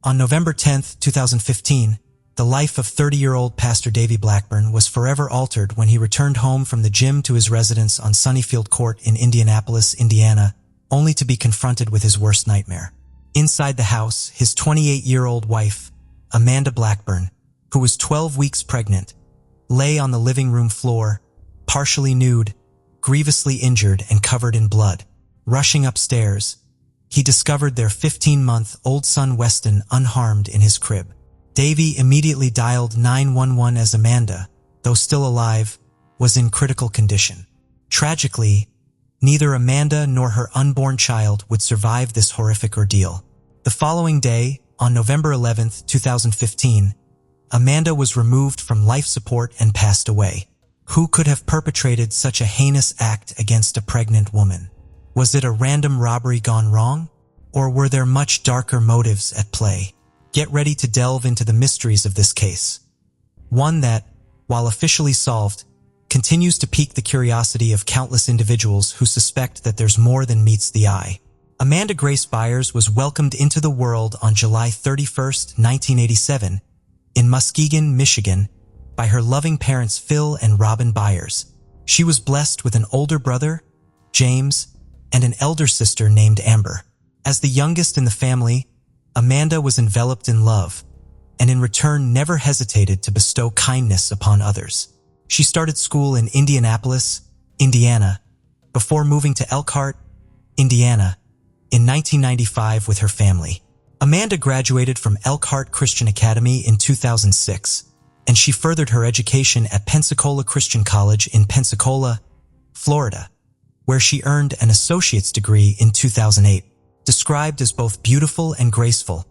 On November 10, 2015, the life of 30-year-old Pastor Davy Blackburn was forever altered when he returned home from the gym to his residence on Sunnyfield Court in Indianapolis, Indiana, only to be confronted with his worst nightmare. Inside the house, his 28-year-old wife, Amanda Blackburn, who was 12 weeks pregnant, lay on the living room floor, partially nude, grievously injured and covered in blood. Rushing upstairs, he discovered their 15-month-old son Weston unharmed in his crib. Davy immediately dialed 911 as Amanda, though still alive, was in critical condition. Tragically, neither Amanda nor her unborn child would survive this horrific ordeal. The following day, on November 11, 2015, Amanda was removed from life support and passed away. Who could have perpetrated such a heinous act against a pregnant woman? Was it a random robbery gone wrong? Or were there much darker motives at play? Get ready to delve into the mysteries of this case. One that, while officially solved, continues to pique the curiosity of countless individuals who suspect that there's more than meets the eye. Amanda Grace Byers was welcomed into the world on July 31, 1987, in Muskegon, Michigan, by her loving parents Phil and Robin Byers. She was blessed with an older brother, James, and an elder sister named Amber. As the youngest in the family, Amanda was enveloped in love, and in return never hesitated to bestow kindness upon others. She started school in Indianapolis, Indiana, before moving to Elkhart, Indiana, in 1995 with her family. Amanda graduated from Elkhart Christian Academy in 2006, and she furthered her education at Pensacola Christian College in Pensacola, Florida, where she earned an associate's degree in 2008. Described as both beautiful and graceful,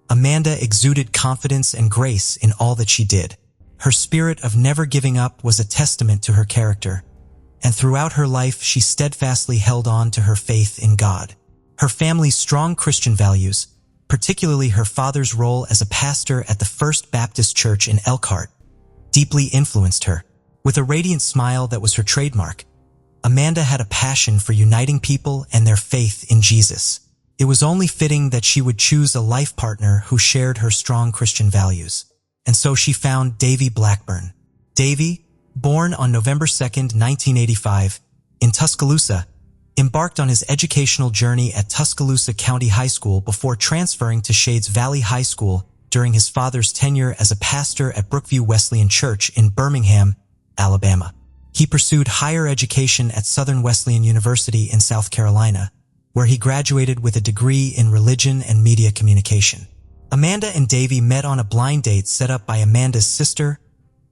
Amanda exuded confidence and grace in all that she did. Her spirit of never giving up was a testament to her character, and throughout her life she steadfastly held on to her faith in God. Her family's strong Christian values, particularly her father's role as a pastor at the First Baptist Church in Elkhart, deeply influenced her. With a radiant smile that was her trademark, Amanda had a passion for uniting people and their faith in Jesus. It was only fitting that she would choose a life partner who shared her strong Christian values. And so she found Davy Blackburn. Davy, born on November 2, 1985, in Tuscaloosa, embarked on his educational journey at Tuscaloosa County High School before transferring to Shades Valley High School during his father's tenure as a pastor at Brookview Wesleyan Church in Birmingham, Alabama. He pursued higher education at Southern Wesleyan University in South Carolina, where he graduated with a degree in religion and media communication. Amanda and Davy met on a blind date set up by Amanda's sister,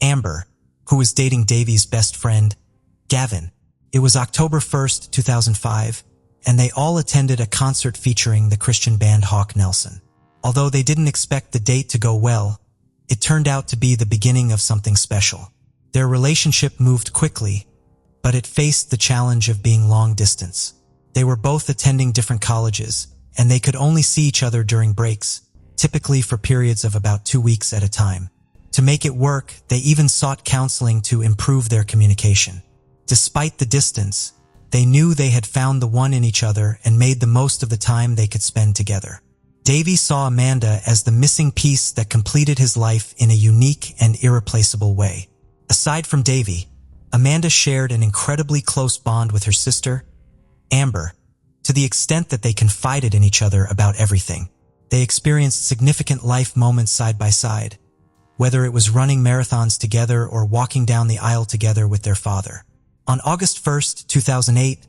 Amber, who was dating Davy's best friend, Gavin. It was October 1, 2005, and they all attended a concert featuring the Christian band Hawk Nelson. Although they didn't expect the date to go well, it turned out to be the beginning of something special. Their relationship moved quickly, but it faced the challenge of being long distance. They were both attending different colleges, and they could only see each other during breaks, typically for periods of about 2 weeks at a time. To make it work, they even sought counseling to improve their communication. Despite the distance, they knew they had found the one in each other and made the most of the time they could spend together. Davy saw Amanda as the missing piece that completed his life in a unique and irreplaceable way. Aside from Davy, Amanda shared an incredibly close bond with her sister, Amber, to the extent that they confided in each other about everything. They experienced significant life moments side by side, whether it was running marathons together or walking down the aisle together with their father. On August 1, 2008,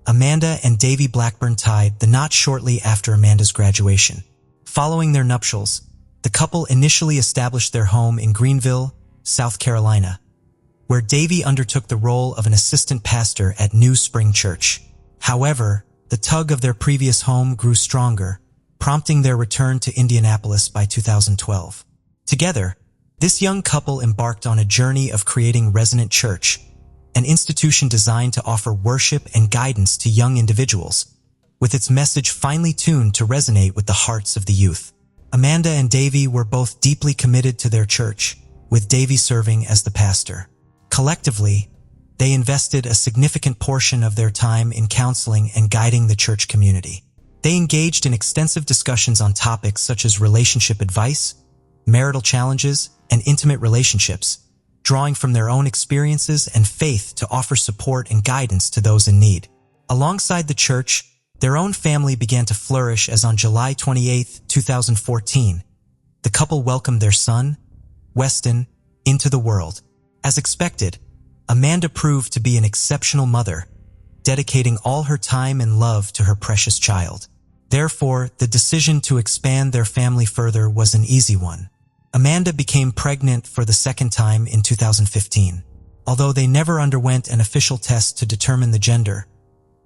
Amanda and Davy Blackburn tied the knot shortly after Amanda's graduation. Following their nuptials, the couple initially established their home in Greenville, South Carolina, where Davy undertook the role of an assistant pastor at New Spring Church. However, the tug of their previous home grew stronger, prompting their return to Indianapolis by 2012. Together, this young couple embarked on a journey of creating Resonant Church, an institution designed to offer worship and guidance to young individuals, with its message finely tuned to resonate with the hearts of the youth. Amanda and Davy were both deeply committed to their church, with Davy serving as the pastor. Collectively, they invested a significant portion of their time in counseling and guiding the church community. They engaged in extensive discussions on topics such as relationship advice, marital challenges, and intimate relationships, drawing from their own experiences and faith to offer support and guidance to those in need. Alongside the church, their own family began to flourish as on July 28, 2014, the couple welcomed their son, Weston, into the world. As expected, Amanda proved to be an exceptional mother, dedicating all her time and love to her precious child. Therefore, the decision to expand their family further was an easy one. Amanda became pregnant for the second time in 2015. Although they never underwent an official test to determine the gender,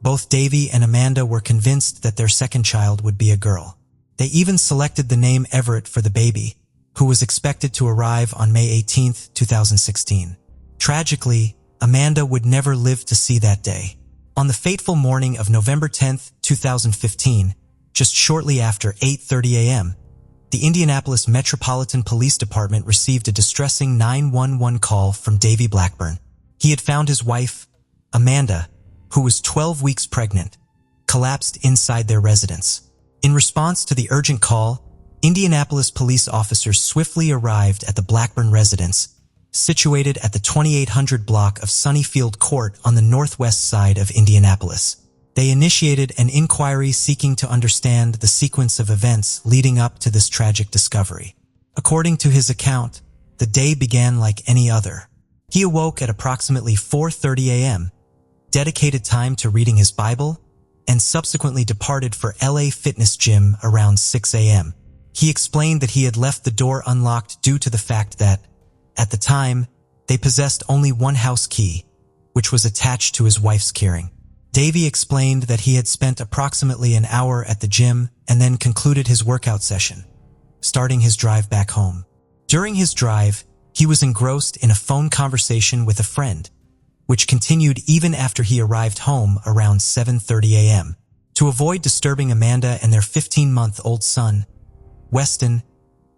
both Davy and Amanda were convinced that their second child would be a girl. They even selected the name Everett for the baby, who was expected to arrive on May 18, 2016. Tragically, Amanda would never live to see that day. On the fateful morning of November 10, 2015, just shortly after 8:30 a.m., the Indianapolis Metropolitan Police Department received a distressing 911 call from Davy Blackburn. He had found his wife, Amanda, who was 12 weeks pregnant, collapsed inside their residence. In response to the urgent call, Indianapolis police officers swiftly arrived at the Blackburn residence, situated at the 2800 block of Sunnyfield Court on the northwest side of Indianapolis. They initiated an inquiry seeking to understand the sequence of events leading up to this tragic discovery. According to his account, the day began like any other. He awoke at approximately 4:30 a.m., dedicated time to reading his Bible, and subsequently departed for LA Fitness Gym around 6 a.m. He explained that he had left the door unlocked due to the fact that, at the time, they possessed only one house key, which was attached to his wife's keyring. Davy explained that he had spent approximately an hour at the gym and then concluded his workout session, starting his drive back home. During his drive, he was engrossed in a phone conversation with a friend, which continued even after he arrived home around 7:30 a.m. To avoid disturbing Amanda and their 15-month-old son, Weston,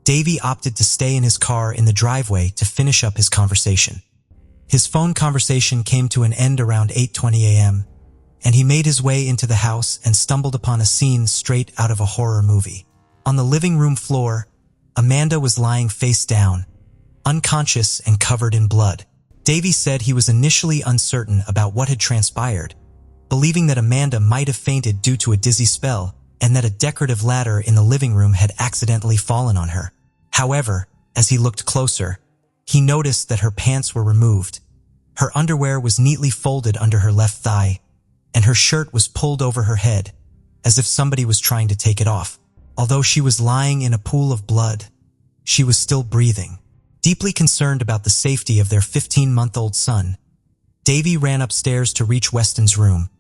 Davy opted to stay in his car in the driveway to finish up his conversation. His phone conversation came to an end around 8:20 a.m., and he made his way into the house and stumbled upon a scene straight out of a horror movie. On the living room floor, Amanda was lying face down, unconscious and covered in blood. Davy said he was initially uncertain about what had transpired, believing that Amanda might have fainted due to a dizzy spell and that a decorative ladder in the living room had accidentally fallen on her. However, as he looked closer, he noticed that her pants were removed. Her underwear was neatly folded under her left thigh, and her shirt was pulled over her head, as if somebody was trying to take it off. Although she was lying in a pool of blood, she was still breathing. Deeply concerned about the safety of their 15-month-old son, Davy ran upstairs to reach Weston's room,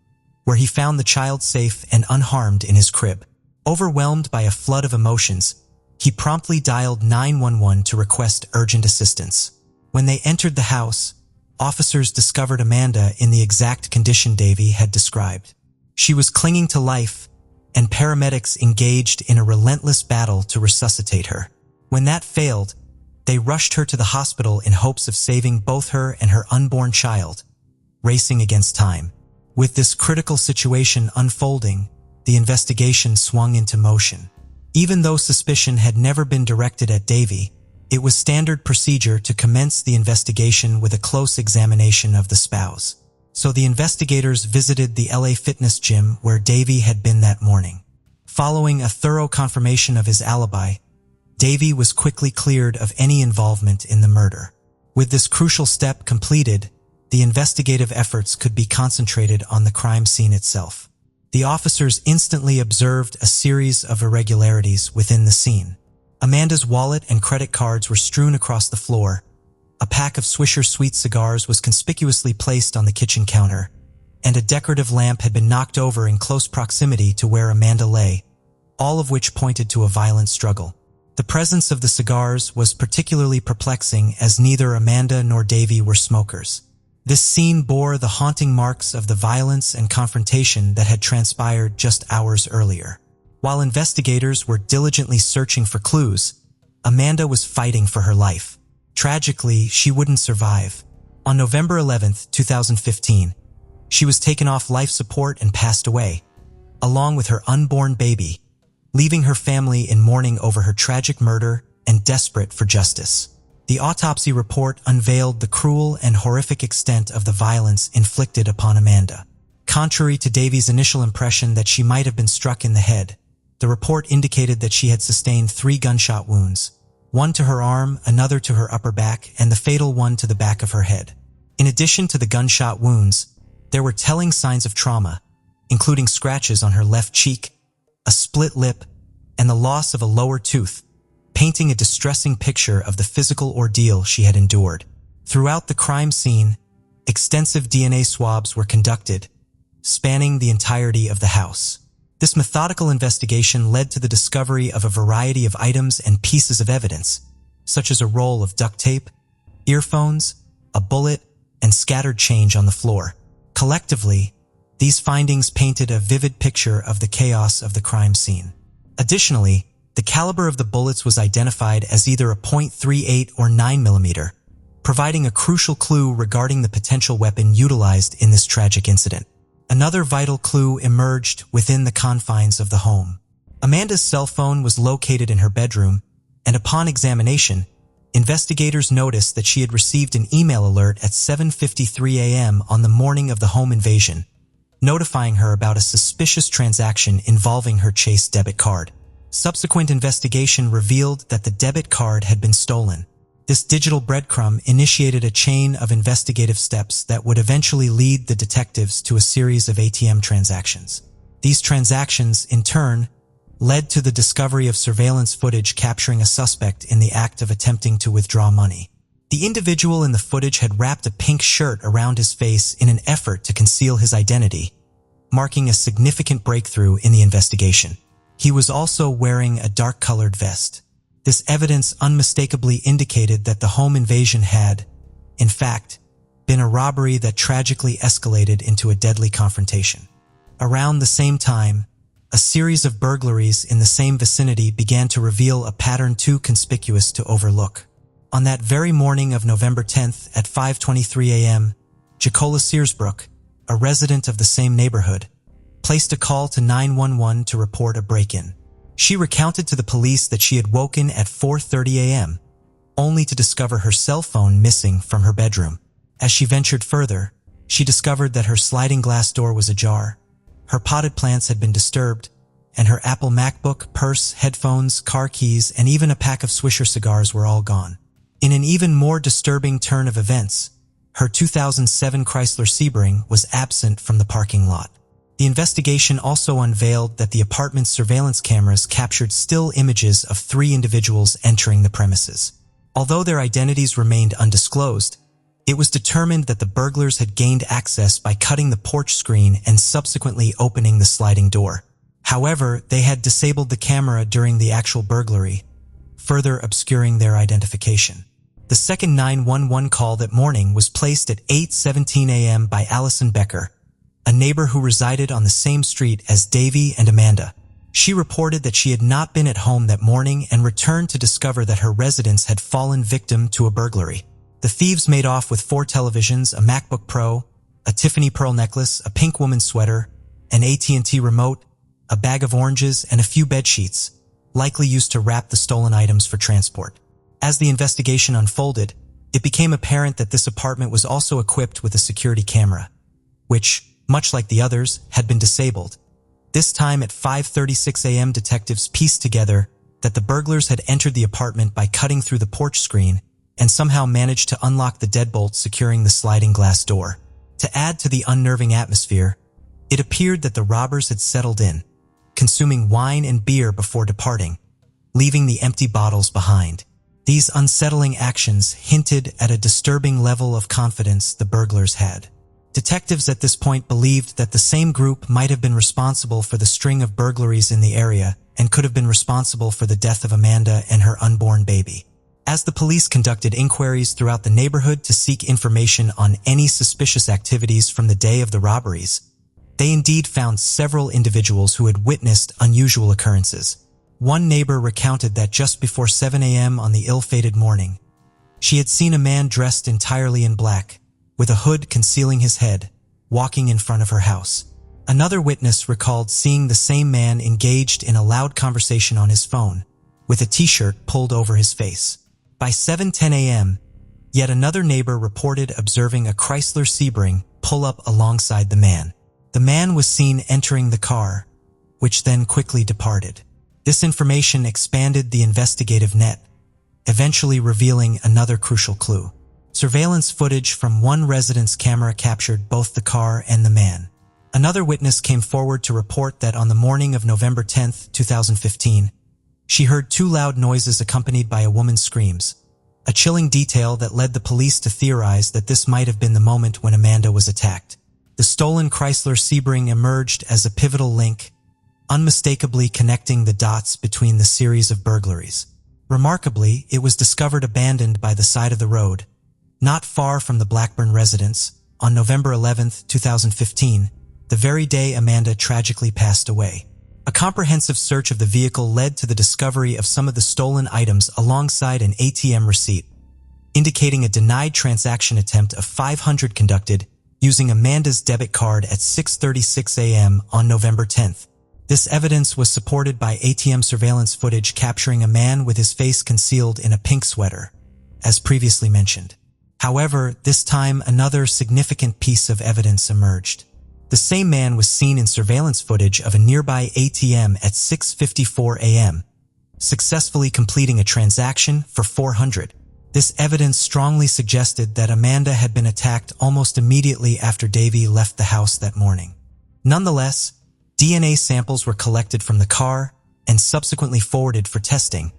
where he found the child safe and unharmed in his crib. Overwhelmed by a flood of emotions, he promptly dialed 911 to request urgent assistance. When they entered the house, officers discovered Amanda in the exact condition Davy had described. She was clinging to life, and paramedics engaged in a relentless battle to resuscitate her. When that failed, they rushed her to the hospital in hopes of saving both her and her unborn child, racing against time. With this critical situation unfolding, the investigation swung into motion. Even though suspicion had never been directed at Davy, it was standard procedure to commence the investigation with a close examination of the spouse. So the investigators visited the LA Fitness Gym where Davy had been that morning. Following a thorough confirmation of his alibi, Davy was quickly cleared of any involvement in the murder. With this crucial step completed, the investigative efforts could be concentrated on the crime scene itself. The officers instantly observed a series of irregularities within the scene. Amanda's wallet and credit cards were strewn across the floor. A pack of Swisher Sweet cigars was conspicuously placed on the kitchen counter, and a decorative lamp had been knocked over in close proximity to where Amanda lay, all of which pointed to a violent struggle. The presence of the cigars was particularly perplexing as neither Amanda nor Davy were smokers. This scene bore the haunting marks of the violence and confrontation that had transpired just hours earlier. While investigators were diligently searching for clues, Amanda was fighting for her life. Tragically, she wouldn't survive. On November 11, 2015, she was taken off life support and passed away. along with her unborn baby, leaving her family in mourning over her tragic murder and desperate for justice. The autopsy report unveiled the cruel and horrific extent of the violence inflicted upon Amanda. Contrary to Davy's initial impression that she might have been struck in the head, the report indicated that she had sustained 3 gunshot wounds, one to her arm, another to her upper back, and the fatal one to the back of her head. In addition to the gunshot wounds, there were telling signs of trauma, including scratches on her left cheek, a split lip, and the loss of a lower tooth, painting a distressing picture of the physical ordeal she had endured. Throughout the crime scene, extensive DNA swabs were conducted, spanning the entirety of the house. This methodical investigation led to the discovery of a variety of items and pieces of evidence, such as a roll of duct tape, earphones, a bullet, and scattered change on the floor. Collectively, these findings painted a vivid picture of the chaos of the crime scene. Additionally, the caliber of the bullets was identified as either a .38 or 9mm, providing a crucial clue regarding the potential weapon utilized in this tragic incident. Another vital clue emerged within the confines of the home. Amanda's cell phone was located in her bedroom, and upon examination, investigators noticed that she had received an email alert at 7:53 a.m. on the morning of the home invasion, notifying her about a suspicious transaction involving her Chase debit card. Subsequent investigation revealed that the debit card had been stolen. This digital breadcrumb initiated a chain of investigative steps that would eventually lead the detectives to a series of ATM transactions. These transactions, in turn, led to the discovery of surveillance footage capturing a suspect in the act of attempting to withdraw money. The individual in the footage had wrapped a pink shirt around his face in an effort to conceal his identity, marking a significant breakthrough in the investigation. He was also wearing a dark-colored vest. This evidence unmistakably indicated that the home invasion had, in fact, been a robbery that tragically escalated into a deadly confrontation. Around the same time, a series of burglaries in the same vicinity began to reveal a pattern too conspicuous to overlook. On that very morning of November 10th at 5:23 a.m., Jacola Searsbrook, a resident of the same neighborhood, placed a call to 911 to report a break-in. She recounted to the police that she had woken at 4:30 a.m., only to discover her cell phone missing from her bedroom. As she ventured further, she discovered that her sliding glass door was ajar, her potted plants had been disturbed, and her Apple MacBook, purse, headphones, car keys, and even a pack of Swisher cigars were all gone. In an even more disturbing turn of events, her 2007 Chrysler Sebring was absent from the parking lot. The investigation also unveiled that the apartment's surveillance cameras captured still images of 3 individuals entering the premises. Although their identities remained undisclosed, it was determined that the burglars had gained access by cutting the porch screen and subsequently opening the sliding door. However, they had disabled the camera during the actual burglary, further obscuring their identification. The second 911 call that morning was placed at 8:17 a.m. by Allison Becker, a neighbor who resided on the same street as Davy and Amanda. She reported that she had not been at home that morning and returned to discover that her residence had fallen victim to a burglary. The thieves made off with 4 televisions, a MacBook Pro, a Tiffany pearl necklace, a pink woman's sweater, an AT&T remote, a bag of oranges, and a few bed sheets, likely used to wrap the stolen items for transport. As the investigation unfolded, it became apparent that this apartment was also equipped with a security camera, which, much like the others, had been disabled. This time at 5:36 a.m. detectives pieced together that the burglars had entered the apartment by cutting through the porch screen and somehow managed to unlock the deadbolt securing the sliding glass door. To add to the unnerving atmosphere, it appeared that the robbers had settled in, consuming wine and beer before departing, leaving the empty bottles behind. These unsettling actions hinted at a disturbing level of confidence the burglars had. Detectives at this point believed that the same group might have been responsible for the string of burglaries in the area and could have been responsible for the death of Amanda and her unborn baby. As the police conducted inquiries throughout the neighborhood to seek information on any suspicious activities from the day of the robberies, they indeed found several individuals who had witnessed unusual occurrences. One neighbor recounted that just before 7 a.m. on the ill-fated morning, she had seen a man dressed entirely in black, with a hood concealing his head, walking in front of her house. Another witness recalled seeing the same man engaged in a loud conversation on his phone, with a t-shirt pulled over his face. By 7:10 a.m., yet another neighbor reported observing a Chrysler Sebring pull up alongside the man. The man was seen entering the car, which then quickly departed. This information expanded the investigative net, eventually revealing another crucial clue. Surveillance footage from one resident's camera captured both the car and the man. Another witness came forward to report that on the morning of November 10, 2015, she heard two loud noises accompanied by a woman's screams, a chilling detail that led the police to theorize that this might have been the moment when Amanda was attacked. The stolen Chrysler Sebring emerged as a pivotal link, unmistakably connecting the dots between the series of burglaries. Remarkably, it was discovered abandoned by the side of the road, not far from the Blackburn residence, on November 11, 2015, the very day Amanda tragically passed away. A comprehensive search of the vehicle led to the discovery of some of the stolen items alongside an ATM receipt, indicating a denied transaction attempt of 500 conducted using Amanda's debit card at 6:36 a.m. on November 10th. This evidence was supported by ATM surveillance footage capturing a man with his face concealed in a pink sweater, as previously mentioned. However, this time another significant piece of evidence emerged. The same man was seen in surveillance footage of a nearby ATM at 6:54 a.m., successfully completing a transaction for 400. This evidence strongly suggested that Amanda had been attacked almost immediately after Davy left the house that morning. Nonetheless, DNA samples were collected from the car and subsequently forwarded for testing,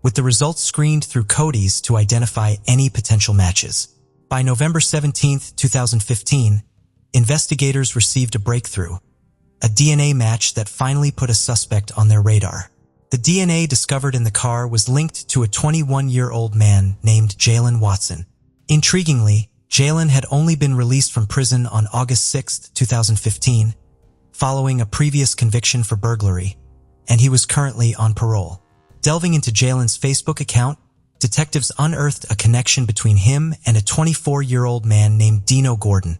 with the results screened through Cody's to identify any potential matches. By November 17, 2015, investigators received a breakthrough, a DNA match that finally put a suspect on their radar. The DNA discovered in the car was linked to a 21-year-old man named Jalen Watson. Intriguingly, Jalen had only been released from prison on August 6, 2015, following a previous conviction for burglary, and he was currently on parole. Delving into Jalen's Facebook account, detectives unearthed a connection between him and a 24-year-old man named Dino Gordon,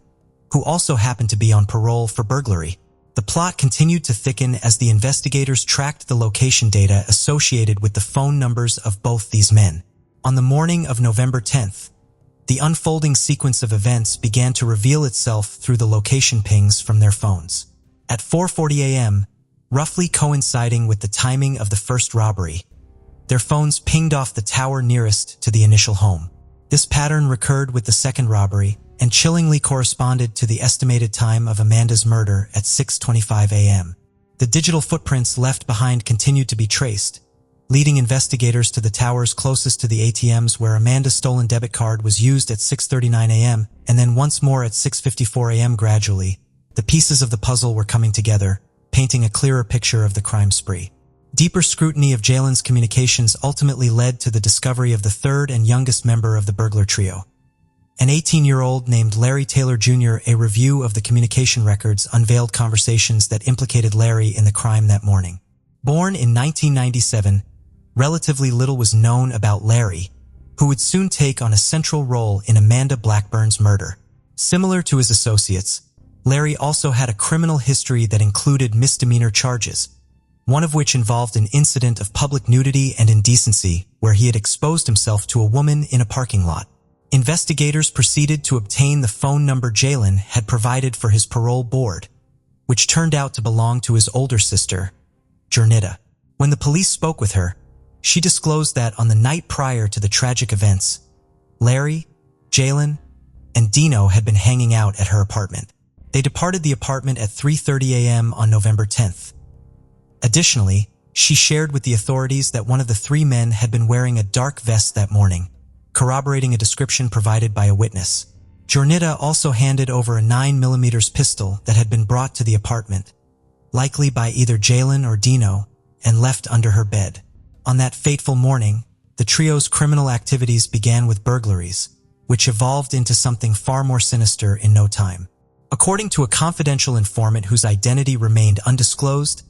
who also happened to be on parole for burglary. The plot continued to thicken as the investigators tracked the location data associated with the phone numbers of both these men. On the morning of November 10th, the unfolding sequence of events began to reveal itself through the location pings from their phones. At 4:40 a.m., roughly coinciding with the timing of the first robbery, their phones pinged off the tower nearest to the initial home. This pattern recurred with the second robbery and chillingly corresponded to the estimated time of Amanda's murder at 6:25 a.m. The digital footprints left behind continued to be traced, leading investigators to the towers closest to the ATMs where Amanda's stolen debit card was used at 6:39 a.m. and then once more at 6:54 a.m. Gradually, the pieces of the puzzle were coming together, painting a clearer picture of the crime spree. Deeper scrutiny of Jalen's communications ultimately led to the discovery of the third and youngest member of the burglar trio, an 18-year-old named Larry Taylor Jr. A review of the communication records unveiled conversations that implicated Larry in the crime that morning. Born in 1997, relatively little was known about Larry, who would soon take on a central role in Amanda Blackburn's murder. Similar to his associates, Larry also had a criminal history that included misdemeanor charges, one of which involved an incident of public nudity and indecency where he had exposed himself to a woman in a parking lot. Investigators proceeded to obtain the phone number Jalen had provided for his parole board, which turned out to belong to his older sister, Jernita. When the police spoke with her, she disclosed that on the night prior to the tragic events, Larry, Jalen, and Dino had been hanging out at her apartment. They departed the apartment at 3:30 a.m. on November 10th. Additionally, she shared with the authorities that one of the three men had been wearing a dark vest that morning, corroborating a description provided by a witness. Jernita also handed over a 9mm pistol that had been brought to the apartment, likely by either Jalen or Dino, and left under her bed. On that fateful morning, the trio's criminal activities began with burglaries, which evolved into something far more sinister in no time. According to a confidential informant whose identity remained undisclosed,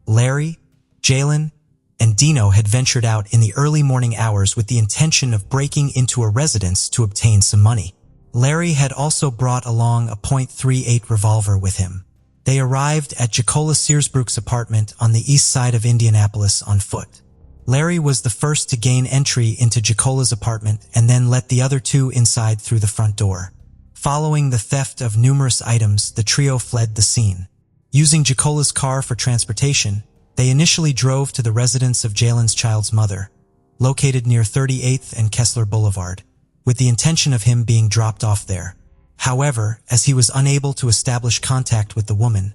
Larry, Jalen, and Dino had ventured out in the early morning hours with the intention of breaking into a residence to obtain some money. Larry had also brought along a .38 revolver with him. They arrived at Jacola Searsbrook's apartment on the east side of Indianapolis on foot. Larry was the first to gain entry into Jacola's apartment and then let the other two inside through the front door. Following the theft of numerous items, the trio fled the scene. Using Jacola's car for transportation, they initially drove to the residence of Jalen's child's mother, located near 38th and Kessler Boulevard, with the intention of him being dropped off there. However, as he was unable to establish contact with the woman,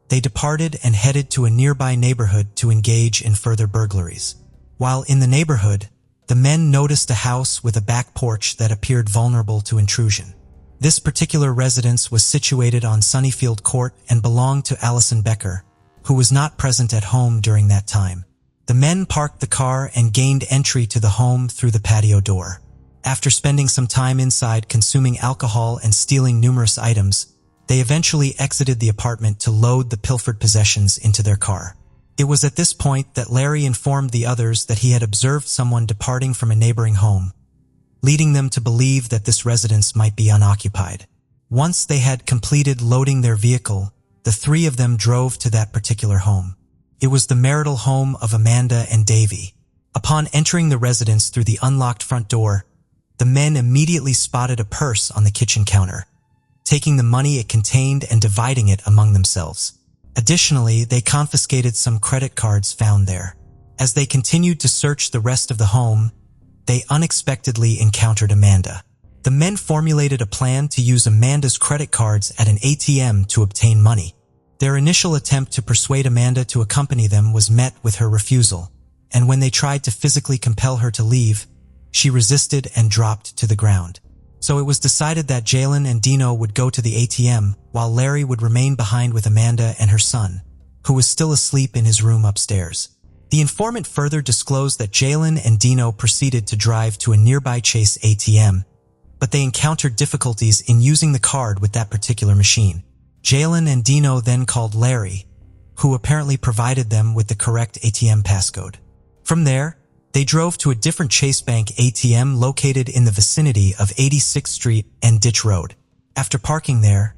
they departed and headed to a nearby neighborhood to engage in further burglaries. While in the neighborhood, the men noticed a house with a back porch that appeared vulnerable to intrusion. This particular residence was situated on Sunnyfield Court and belonged to Allison Becker, who was not present at home during that time. The men parked the car and gained entry to the home through the patio door. After spending some time inside consuming alcohol and stealing numerous items, they eventually exited the apartment to load the pilfered possessions into their car. It was at this point that Larry informed the others that he had observed someone departing from a neighboring home, leading them to believe that this residence might be unoccupied. Once they had completed loading their vehicle, the three of them drove to that particular home. It was the marital home of Amanda and Davy. Upon entering the residence through the unlocked front door, the men immediately spotted a purse on the kitchen counter, taking the money it contained and dividing it among themselves. Additionally, they confiscated some credit cards found there. As they continued to search the rest of the home, they unexpectedly encountered Amanda. The men formulated a plan to use Amanda's credit cards at an ATM to obtain money. Their initial attempt to persuade Amanda to accompany them was met with her refusal, and when they tried to physically compel her to leave, she resisted and dropped to the ground. So it was decided that Jalen and Dino would go to the ATM, while Larry would remain behind with Amanda and her son, who was still asleep in his room upstairs. The informant further disclosed that Jalen and Dino proceeded to drive to a nearby Chase ATM, but they encountered difficulties in using the card with that particular machine. Jalen and Dino then called Larry, who apparently provided them with the correct ATM passcode. From there, they drove to a different Chase Bank ATM located in the vicinity of 86th Street and Ditch Road. After parking there,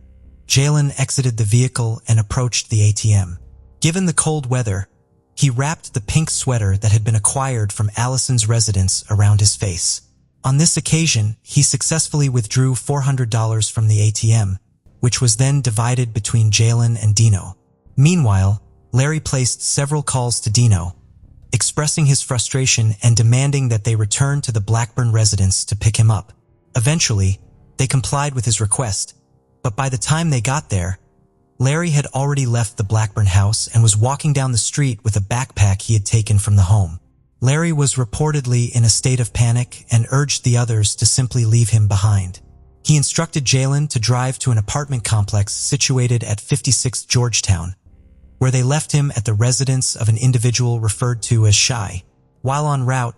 Jalen exited the vehicle and approached the ATM. Given the cold weather, he wrapped the pink sweater that had been acquired from Allison's residence around his face. On this occasion, he successfully withdrew $400 from the ATM, which was then divided between Jalen and Dino. Meanwhile, Larry placed several calls to Dino, expressing his frustration and demanding that they return to the Blackburn residence to pick him up. Eventually, they complied with his request, but by the time they got there, Larry had already left the Blackburn house and was walking down the street with a backpack he had taken from the home. Larry was reportedly in a state of panic and urged the others to simply leave him behind. He instructed Jalen to drive to an apartment complex situated at 56 Georgetown, where they left him at the residence of an individual referred to as Shy. While en route,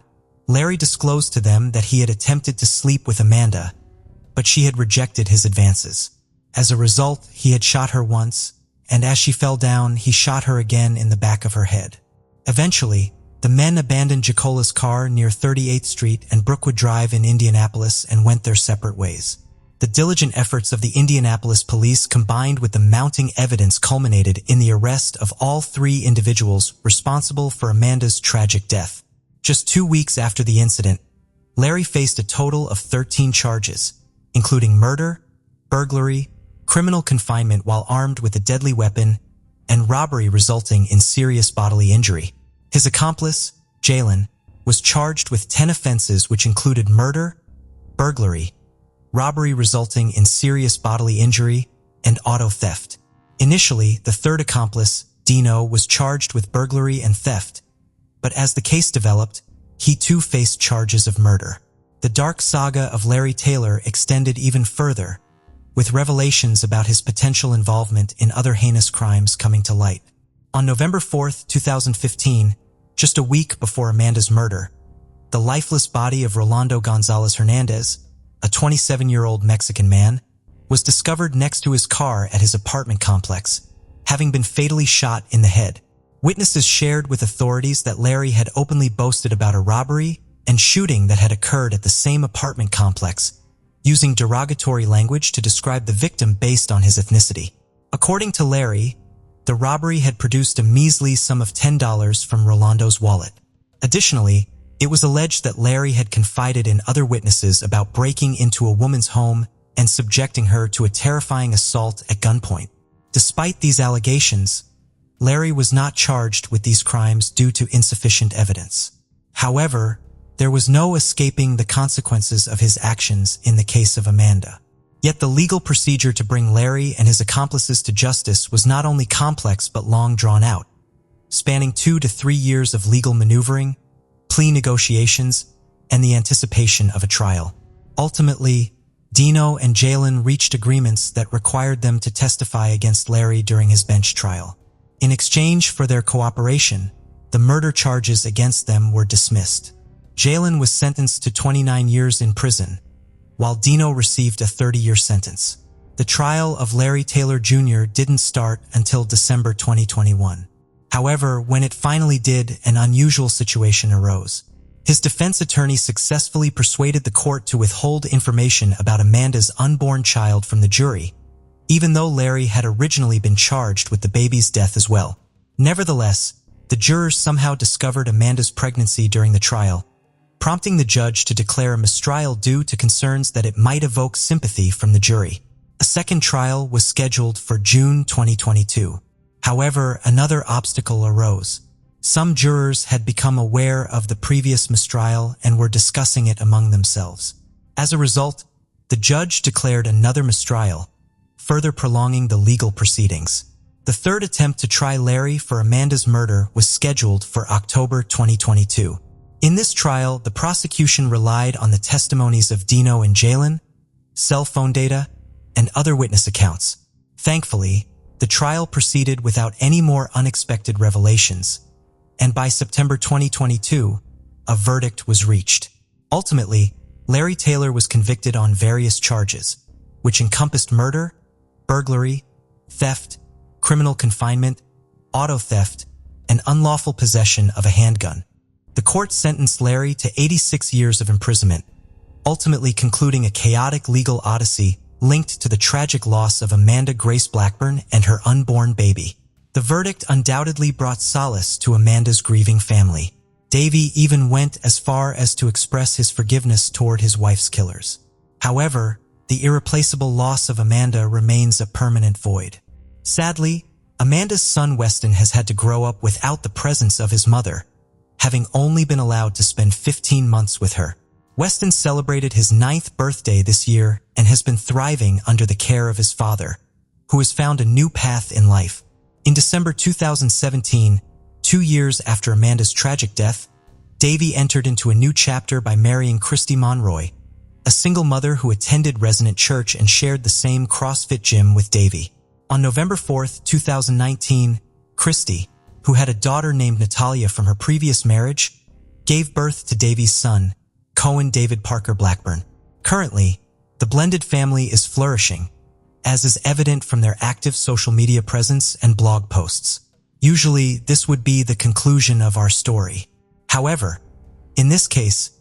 Larry disclosed to them that he had attempted to sleep with Amanda, but she had rejected his advances. As a result, he had shot her once, and as she fell down, he shot her again in the back of her head. Eventually, the men abandoned Jacola's car near 38th Street and Brookwood Drive in Indianapolis and went their separate ways. The diligent efforts of the Indianapolis police combined with the mounting evidence culminated in the arrest of all three individuals responsible for Amanda's tragic death. Just 2 weeks after the incident, Larry faced a total of 13 charges, including murder, burglary, criminal confinement while armed with a deadly weapon, and robbery resulting in serious bodily injury. His accomplice, Jalen, was charged with 10 offenses which included murder, burglary, robbery resulting in serious bodily injury, and auto theft. Initially, the third accomplice, Dino, was charged with burglary and theft, but as the case developed, he too faced charges of murder. The dark saga of Larry Taylor extended even further, with revelations about his potential involvement in other heinous crimes coming to light. On November 4, 2015, just a week before Amanda's murder, the lifeless body of Rolando Gonzalez Hernandez, a 27-year-old Mexican man, was discovered next to his car at his apartment complex, having been fatally shot in the head. Witnesses shared with authorities that Larry had openly boasted about a robbery and shooting that had occurred at the same apartment complex, using derogatory language to describe the victim based on his ethnicity. According to Larry, the robbery had produced a measly sum of $10 from Rolando's wallet. Additionally, it was alleged that Larry had confided in other witnesses about breaking into a woman's home and subjecting her to a terrifying assault at gunpoint. Despite these allegations, Larry was not charged with these crimes due to insufficient evidence. However, there was no escaping the consequences of his actions in the case of Amanda. Yet the legal procedure to bring Larry and his accomplices to justice was not only complex but long drawn out, spanning 2 to 3 years of legal maneuvering, plea negotiations, and the anticipation of a trial. Ultimately, Dino and Jalen reached agreements that required them to testify against Larry during his bench trial. In exchange for their cooperation, the murder charges against them were dismissed. Jalen was sentenced to 29 years in prison, while Dino received a 30-year sentence. The trial of Larry Taylor Jr. didn't start until December 2021. However, when it finally did, an unusual situation arose. His defense attorney successfully persuaded the court to withhold information about Amanda's unborn child from the jury, even though Larry had originally been charged with the baby's death as well. Nevertheless, the jurors somehow discovered Amanda's pregnancy during the trial, prompting the judge to declare a mistrial due to concerns that it might evoke sympathy from the jury. A second trial was scheduled for June 2022. However, another obstacle arose. Some jurors had become aware of the previous mistrial and were discussing it among themselves. As a result, the judge declared another mistrial, further prolonging the legal proceedings. The third attempt to try Larry for Amanda's murder was scheduled for October 2022. In this trial, the prosecution relied on the testimonies of Dino and Jalen, cell phone data, and other witness accounts. Thankfully, the trial proceeded without any more unexpected revelations, and by September 2022, a verdict was reached. Ultimately, Larry Taylor was convicted on various charges, which encompassed murder, burglary, theft, criminal confinement, auto theft, and unlawful possession of a handgun. The court sentenced Larry to 86 years of imprisonment, ultimately concluding a chaotic legal odyssey linked to the tragic loss of Amanda Grace Blackburn and her unborn baby. The verdict undoubtedly brought solace to Amanda's grieving family. Davey even went as far as to express his forgiveness toward his wife's killers. However, the irreplaceable loss of Amanda remains a permanent void. Sadly, Amanda's son Weston has had to grow up without the presence of his mother, having only been allowed to spend 15 months with her. Weston celebrated his 9th birthday this year and has been thriving under the care of his father, who has found a new path in life. In December 2017, 2 years after Amanda's tragic death, Davey entered into a new chapter by marrying Christy Monroy, a single mother who attended Resonant Church and shared the same CrossFit gym with Davey. On November 4, 2019, Christy, who had a daughter named Natalia from her previous marriage, gave birth to Davey's son, Cohen David Parker Blackburn. Currently, the blended family is flourishing, as is evident from their active social media presence and blog posts. Usually, this would be the conclusion of our story. However, in this case,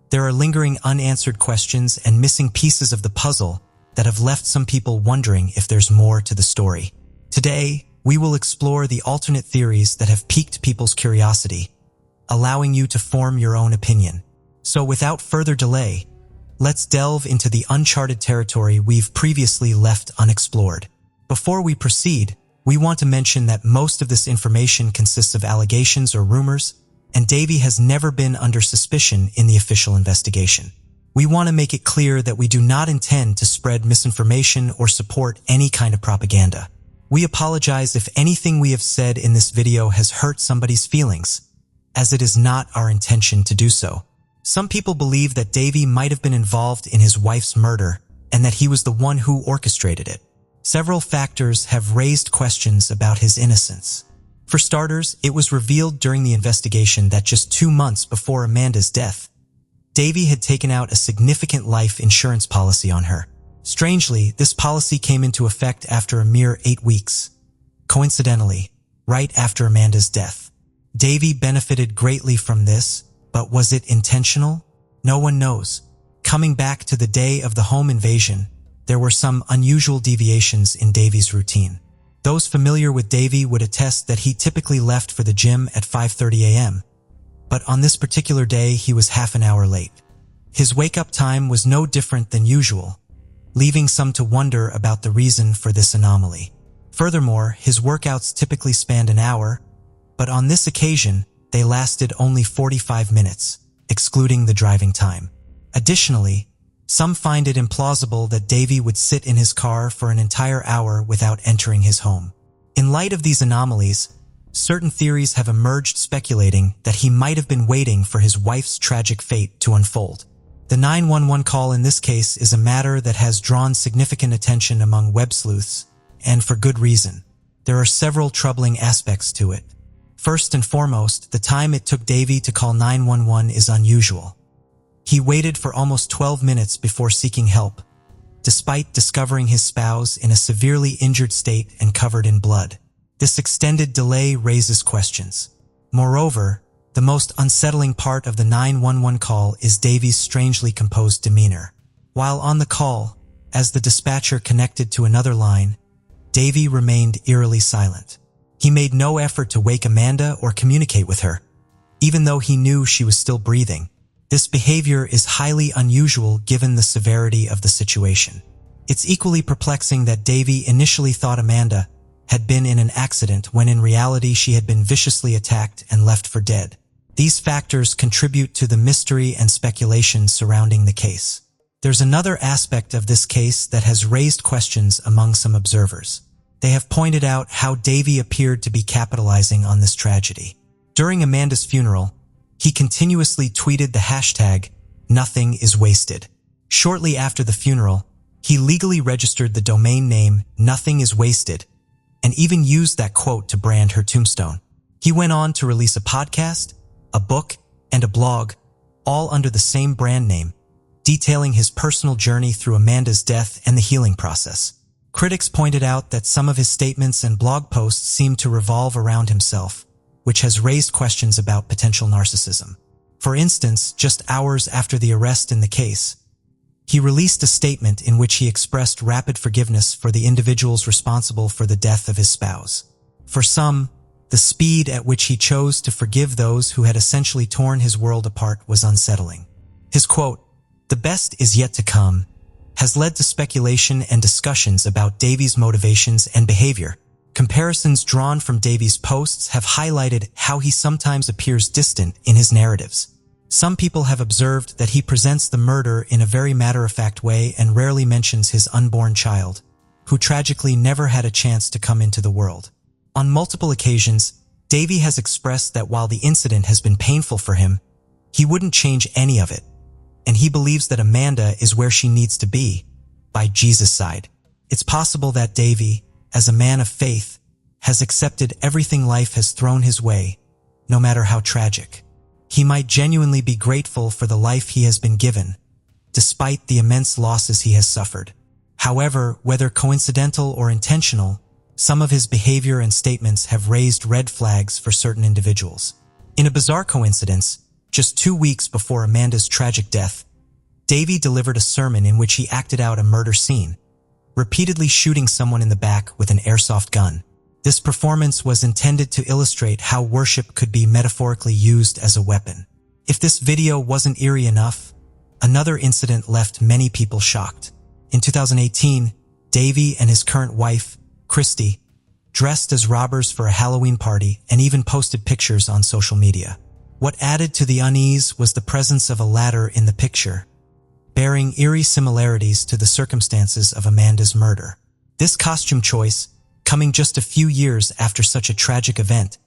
there are lingering unanswered questions and missing pieces of the puzzle that have left some people wondering if there's more to the story. Today, we will explore the alternate theories that have piqued people's curiosity, allowing you to form your own opinion. So without further delay, let's delve into the uncharted territory we've previously left unexplored. Before we proceed, we want to mention that most of this information consists of allegations or rumors, and Davey has never been under suspicion in the official investigation. We want to make it clear that we do not intend to spread misinformation or support any kind of propaganda. We apologize if anything we have said in this video has hurt somebody's feelings, as it is not our intention to do so. Some people believe that Davey might have been involved in his wife's murder and that he was the one who orchestrated it. Several factors have raised questions about his innocence. For starters, it was revealed during the investigation that just 2 months before Amanda's death, Davey had taken out a significant life insurance policy on her. Strangely, this policy came into effect after a mere 8 weeks. Coincidentally, right after Amanda's death. Davey benefited greatly from this, but was it intentional? No one knows. Coming back to the day of the home invasion, there were some unusual deviations in Davey's routine. Those familiar with Davy would attest that he typically left for the gym at 5:30 a.m., but on this particular day he was half an hour late. His wake-up time was no different than usual, leaving some to wonder about the reason for this anomaly. Furthermore, his workouts typically spanned an hour, but on this occasion, they lasted only 45 minutes, excluding the driving time. Additionally, some find it implausible that Davy would sit in his car for an entire hour without entering his home. In light of these anomalies, certain theories have emerged speculating that he might have been waiting for his wife's tragic fate to unfold. The 911 call in this case is a matter that has drawn significant attention among web sleuths, and for good reason. There are several troubling aspects to it. First and foremost, the time it took Davy to call 911 is unusual. He waited for almost 12 minutes before seeking help, despite discovering his spouse in a severely injured state and covered in blood. This extended delay raises questions. Moreover, the most unsettling part of the 911 call is Davy's strangely composed demeanor. While on the call, as the dispatcher connected to another line, Davy remained eerily silent. He made no effort to wake Amanda or communicate with her, even though he knew she was still breathing. This behavior is highly unusual given the severity of the situation. It's equally perplexing that Davy initially thought Amanda had been in an accident when in reality she had been viciously attacked and left for dead. These factors contribute to the mystery and speculation surrounding the case. There's another aspect of this case that has raised questions among some observers. They have pointed out how Davy appeared to be capitalizing on this tragedy. During Amanda's funeral, he continuously tweeted the hashtag #NothingIsWasted. Shortly after the funeral, he legally registered the domain name #NothingIsWasted and even used that quote to brand her tombstone. He went on to release a podcast, a book, and a blog, all under the same brand name, detailing his personal journey through Amanda's death and the healing process. Critics pointed out that some of his statements and blog posts seemed to revolve around himself, which has raised questions about potential narcissism. For instance, just hours after the arrest in the case, he released a statement in which he expressed rapid forgiveness for the individuals responsible for the death of his spouse. For some, the speed at which he chose to forgive those who had essentially torn his world apart was unsettling. His quote, "The best is yet to come," has led to speculation and discussions about Davy's motivations and behavior. Comparisons drawn from Davy's posts have highlighted how he sometimes appears distant in his narratives. Some people have observed that he presents the murder in a very matter-of-fact way and rarely mentions his unborn child, who tragically never had a chance to come into the world. On multiple occasions, Davy has expressed that while the incident has been painful for him, he wouldn't change any of it, and he believes that Amanda is where she needs to be, by Jesus' side. It's possible that Davy, as a man of faith, has accepted everything life has thrown his way, no matter how tragic. He might genuinely be grateful for the life he has been given, despite the immense losses he has suffered. However, whether coincidental or intentional, some of his behavior and statements have raised red flags for certain individuals. In a bizarre coincidence, just 2 weeks before Amanda's tragic death, Davy delivered a sermon in which he acted out a murder scene, repeatedly shooting someone in the back with an airsoft gun. This performance was intended to illustrate how worship could be metaphorically used as a weapon. If this video wasn't eerie enough, another incident left many people shocked. In 2018, Davy and his current wife, Christy, dressed as robbers for a Halloween party and even posted pictures on social media. What added to the unease was the presence of a ladder in the picture, bearing eerie similarities to the circumstances of Amanda's murder. This costume choice, coming just a few years after such a tragic event,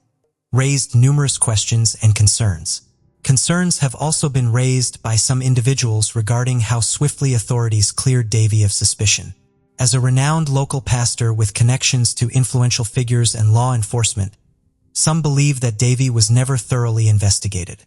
raised numerous questions and concerns. Concerns have also been raised by some individuals regarding how swiftly authorities cleared Davy of suspicion. As a renowned local pastor with connections to influential figures and law enforcement, some believe that Davy was never thoroughly investigated.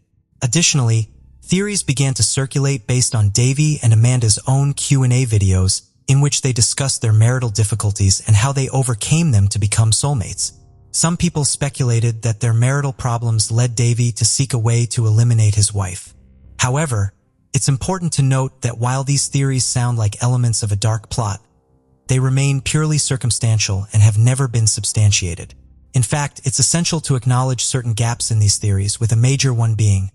Additionally, theories began to circulate based on Davy and Amanda's own Q&A videos in which they discussed their marital difficulties and how they overcame them to become soulmates. Some people speculated that their marital problems led Davy to seek a way to eliminate his wife. However, it's important to note that while these theories sound like elements of a dark plot, They remain purely circumstantial and have never been substantiated. In fact, it's essential to acknowledge certain gaps in these theories, with a major one being,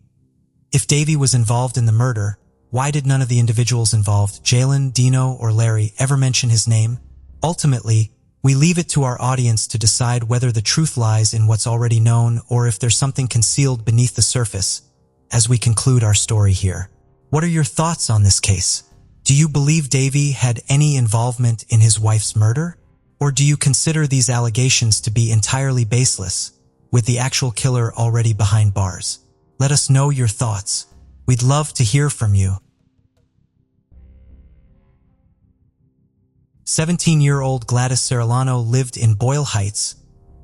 if Davy was involved in the murder, why did none of the individuals involved, Jalen, Dino, or Larry, ever mention his name? Ultimately, we leave it to our audience to decide whether the truth lies in what's already known or if there's something concealed beneath the surface, as we conclude our story here. What are your thoughts on this case? Do you believe Davy had any involvement in his wife's murder? Or do you consider these allegations to be entirely baseless, with the actual killer already behind bars? Let us know your thoughts. We'd love to hear from you. 17-year-old Gladys Serrano lived in Boyle Heights,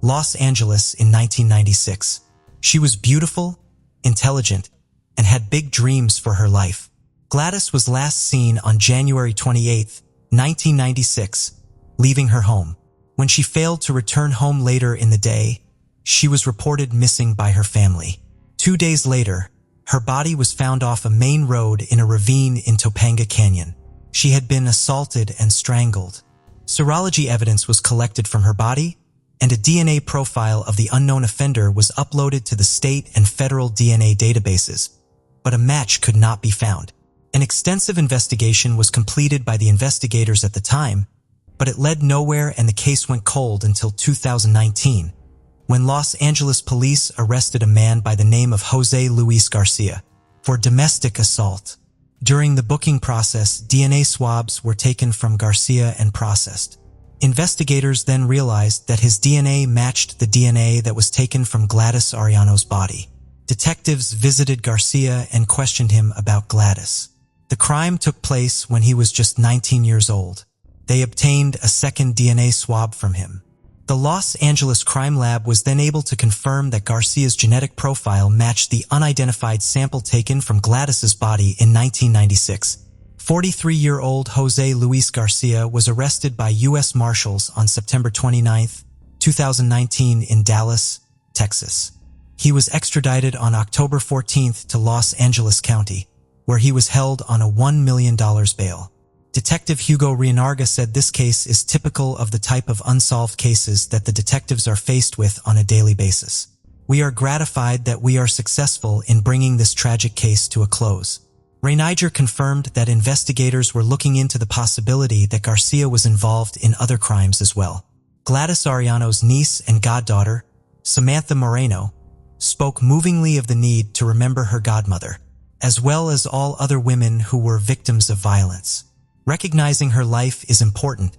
Los Angeles in 1996. She was beautiful, intelligent, and had big dreams for her life. Gladys was last seen on January 28, 1996, leaving her home. When she failed to return home later in the day, she was reported missing by her family. 2 days later, her body was found off a main road in a ravine in Topanga Canyon. She had been assaulted and strangled. Serology evidence was collected from her body, and a DNA profile of the unknown offender was uploaded to the state and federal DNA databases, but a match could not be found. An extensive investigation was completed by the investigators at the time, but it led nowhere and the case went cold until 2019, when Los Angeles police arrested a man by the name of Jose Luis Garcia for domestic assault. During the booking process, DNA swabs were taken from Garcia and processed. Investigators then realized that his DNA matched the DNA that was taken from Gladys Arellano's body. Detectives visited Garcia and questioned him about Gladys. The crime took place when he was just 19 years old. They obtained a second DNA swab from him. The Los Angeles Crime Lab was then able to confirm that Garcia's genetic profile matched the unidentified sample taken from Gladys's body in 1996. 43-year-old Jose Luis Garcia was arrested by U.S. Marshals on September 29, 2019 in Dallas, Texas. He was extradited on October 14 to Los Angeles County, where he was held on a $1 million bail. Detective Hugo Rienarga said this case is typical of the type of unsolved cases that the detectives are faced with on a daily basis. We are gratified that we are successful in bringing this tragic case to a close. Rienarga confirmed that investigators were looking into the possibility that Garcia was involved in other crimes as well. Gladys Arellano's niece and goddaughter, Samantha Moreno, spoke movingly of the need to remember her godmother, as well as all other women who were victims of violence. Recognizing her life is important.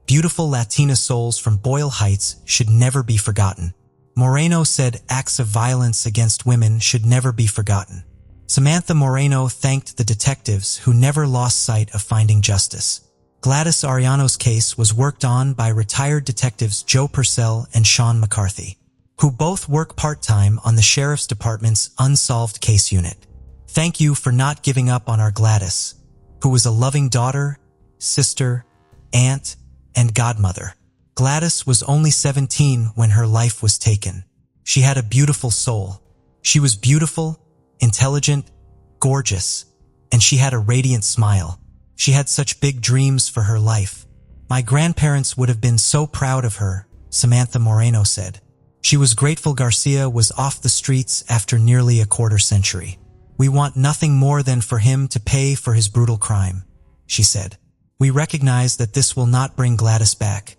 Beautiful Latina souls from Boyle Heights should never be forgotten. Moreno said acts of violence against women should never be forgotten. Samantha Moreno thanked the detectives who never lost sight of finding justice. Gladys Arellano's case was worked on by retired detectives Joe Purcell and Sean McCarthy, who both work part-time on the Sheriff's Department's Unsolved Case Unit. Thank you for not giving up on our Gladys, who was a loving daughter, sister, aunt, and godmother. Gladys was only 17 when her life was taken. She had a beautiful soul. She was beautiful, intelligent, gorgeous, and she had a radiant smile. She had such big dreams for her life. My grandparents would have been so proud of her, Samantha Moreno said. She was grateful Garcia was off the streets after nearly a quarter century. We want nothing more than for him to pay for his brutal crime, she said. We recognize that this will not bring Gladys back,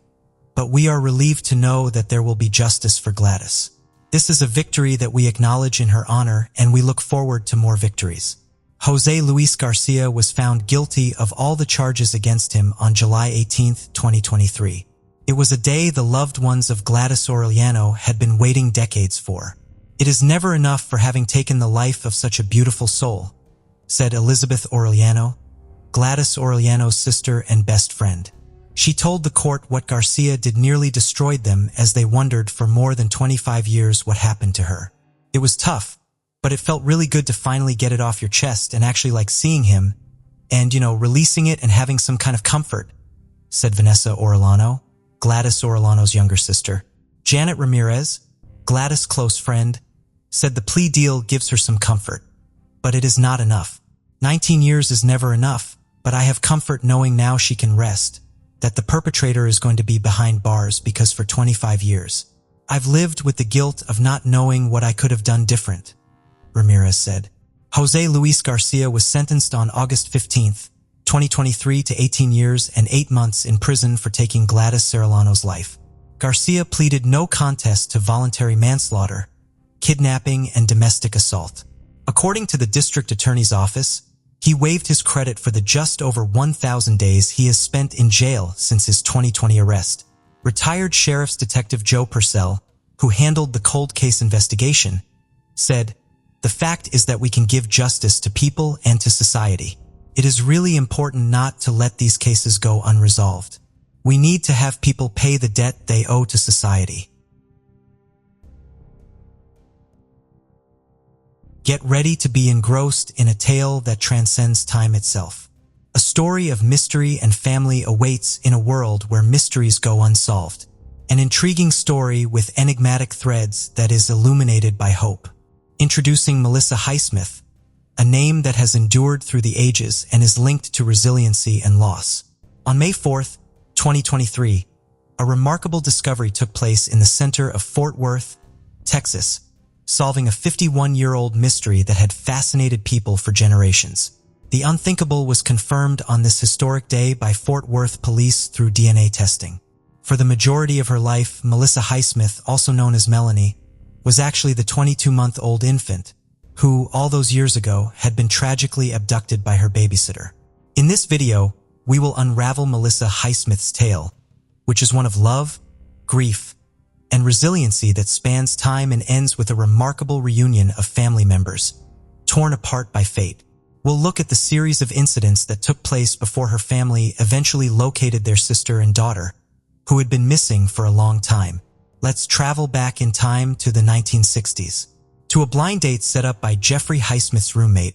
but we are relieved to know that there will be justice for Gladys. This is a victory that we acknowledge in her honor, and we look forward to more victories. Jose Luis Garcia was found guilty of all the charges against him on July 18, 2023. It was a day the loved ones of Gladys Arellano had been waiting decades for. It is never enough for having taken the life of such a beautiful soul, said Elizabeth Arellano, Gladys Arellano's sister and best friend. She told the court what Garcia did nearly destroyed them as they wondered for more than 25 years what happened to her. It was tough, but it felt really good to finally get it off your chest and actually like seeing him and, releasing it and having some kind of comfort, said Vanessa Arellano, Gladys Arellano's younger sister. Janet Ramirez, Gladys' close friend, said the plea deal gives her some comfort, but it is not enough. 19 years is never enough, but I have comfort knowing now she can rest, that the perpetrator is going to be behind bars because for 25 years, I've lived with the guilt of not knowing what I could have done different, Ramirez said. Jose Luis Garcia was sentenced on August 15, 2023 to 18 years and 8 months in prison for taking Gladys Serrano's life. Garcia pleaded no contest to voluntary manslaughter, kidnapping, and domestic assault. According to the district attorney's office, he waived his credit for the just over 1,000 days he has spent in jail since his 2020 arrest. Retired Sheriff's Detective Joe Purcell, who handled the cold case investigation, said, "The fact is that we can give justice to people and to society. It is really important not to let these cases go unresolved. We need to have people pay the debt they owe to society." Get ready to be engrossed in a tale that transcends time itself. A story of mystery and family awaits in a world where mysteries go unsolved. An intriguing story with enigmatic threads that is illuminated by hope. Introducing Melissa Highsmith, a name that has endured through the ages and is linked to resiliency and loss. On May 4th, 2023, a remarkable discovery took place in the center of Fort Worth, Texas, solving a 51-year-old mystery that had fascinated people for generations. The unthinkable was confirmed on this historic day by Fort Worth police through DNA testing. For the majority of her life, Melissa Highsmith, also known as Melanie, was actually the 22-month-old infant who, all those years ago, had been tragically abducted by her babysitter. In this video, we will unravel Melissa Highsmith's tale, which is one of love, grief, and resiliency that spans time and ends with a remarkable reunion of family members, torn apart by fate. We'll look at the series of incidents that took place before her family eventually located their sister and daughter, who had been missing for a long time. Let's travel back in time to the 1960s, to a blind date set up by Jeffrey Highsmith's roommate,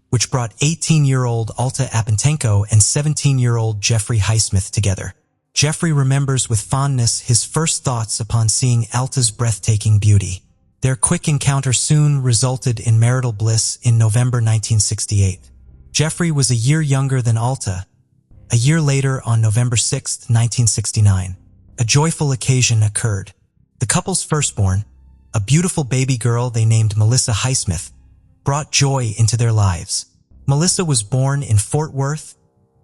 which brought 18-year-old Alta Apentenko and 17-year-old Jeffrey Highsmith together. Jeffrey remembers with fondness his first thoughts upon seeing Alta's breathtaking beauty. Their quick encounter soon resulted in marital bliss in November 1968. Jeffrey was a year younger than Alta. A year later, on November 6, 1969, a joyful occasion occurred. The couple's firstborn, a beautiful baby girl they named Melissa Highsmith, brought joy into their lives. Melissa was born in Fort Worth,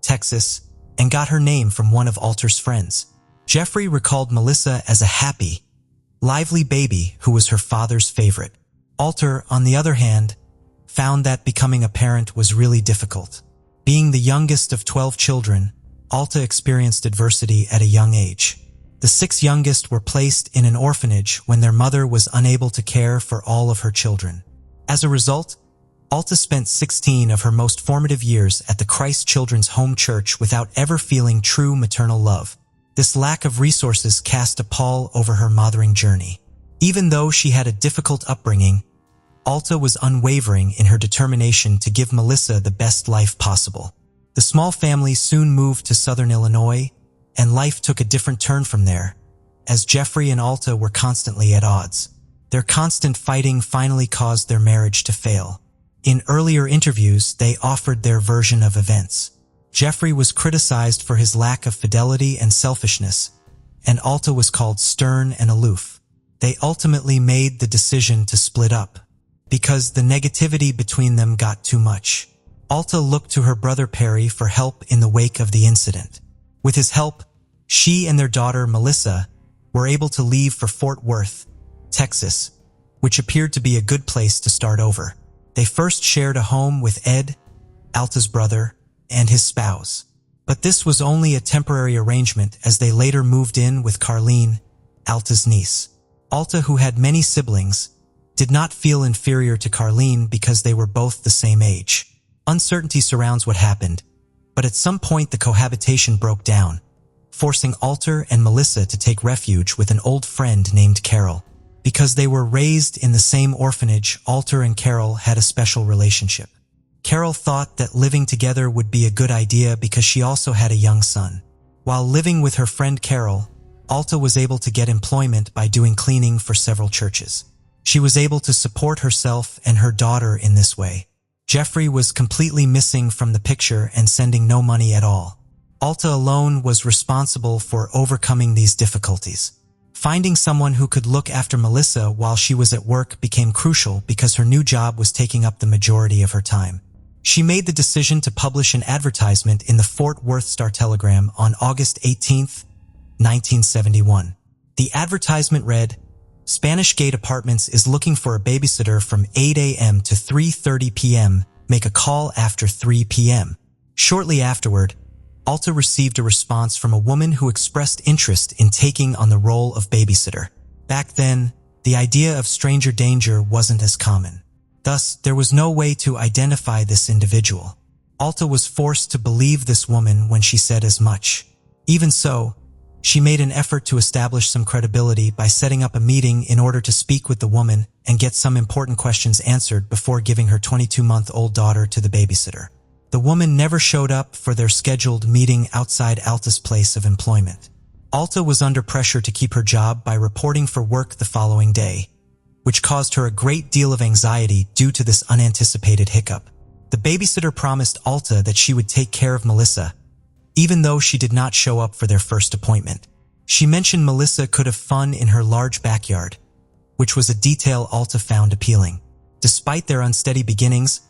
Texas, and got her name from one of Alta's friends. Jeffrey recalled Melissa as a happy, lively baby who was her father's favorite. Alta, on the other hand, found that becoming a parent was really difficult. Being the youngest of 12 children, Alta experienced adversity at a young age. The 6 youngest were placed in an orphanage when their mother was unable to care for all of her children. As a result, Alta spent 16 of her most formative years at the Christ Children's Home Church without ever feeling true maternal love. This lack of resources cast a pall over her mothering journey. Even though she had a difficult upbringing, Alta was unwavering in her determination to give Melissa the best life possible. The small family soon moved to southern Illinois, and life took a different turn from there, as Jeffrey and Alta were constantly at odds. Their constant fighting finally caused their marriage to fail. In earlier interviews, they offered their version of events. Jeffrey was criticized for his lack of fidelity and selfishness, and Alta was called stern and aloof. They ultimately made the decision to split up, because the negativity between them got too much. Alta looked to her brother Perry for help in the wake of the incident. With his help, she and their daughter Melissa were able to leave for Fort Worth, Texas, which appeared to be a good place to start over. They first shared a home with Ed, Alta's brother, and his spouse. But this was only a temporary arrangement as they later moved in with Carlene, Alta's niece. Alta, who had many siblings, did not feel inferior to Carlene because they were both the same age. Uncertainty surrounds what happened, but at some point the cohabitation broke down, forcing Alta and Melissa to take refuge with an old friend named Carol. Because they were raised in the same orphanage, Alta and Carol had a special relationship. Carol thought that living together would be a good idea because she also had a young son. While living with her friend Carol, Alta was able to get employment by doing cleaning for several churches. She was able to support herself and her daughter in this way. Jeffrey was completely missing from the picture and sending no money at all. Alta alone was responsible for overcoming these difficulties. Finding someone who could look after Melissa while she was at work became crucial because her new job was taking up the majority of her time. She made the decision to publish an advertisement in the Fort Worth Star-Telegram on August 18, 1971. The advertisement read, "Spanish Gate Apartments is looking for a babysitter from 8 a.m. to 3:30 p.m. Make a call after 3 p.m. Shortly afterward, Alta received a response from a woman who expressed interest in taking on the role of babysitter. Back then, the idea of stranger danger wasn't as common. Thus, there was no way to identify this individual. Alta was forced to believe this woman when she said as much. Even so, she made an effort to establish some credibility by setting up a meeting in order to speak with the woman and get some important questions answered before giving her 22-month-old daughter to the babysitter. The woman never showed up for their scheduled meeting outside Alta's place of employment. Alta was under pressure to keep her job by reporting for work the following day, which caused her a great deal of anxiety due to this unanticipated hiccup. The babysitter promised Alta that she would take care of Melissa, even though she did not show up for their first appointment. She mentioned Melissa could have fun in her large backyard, which was a detail Alta found appealing. Despite their unsteady beginnings,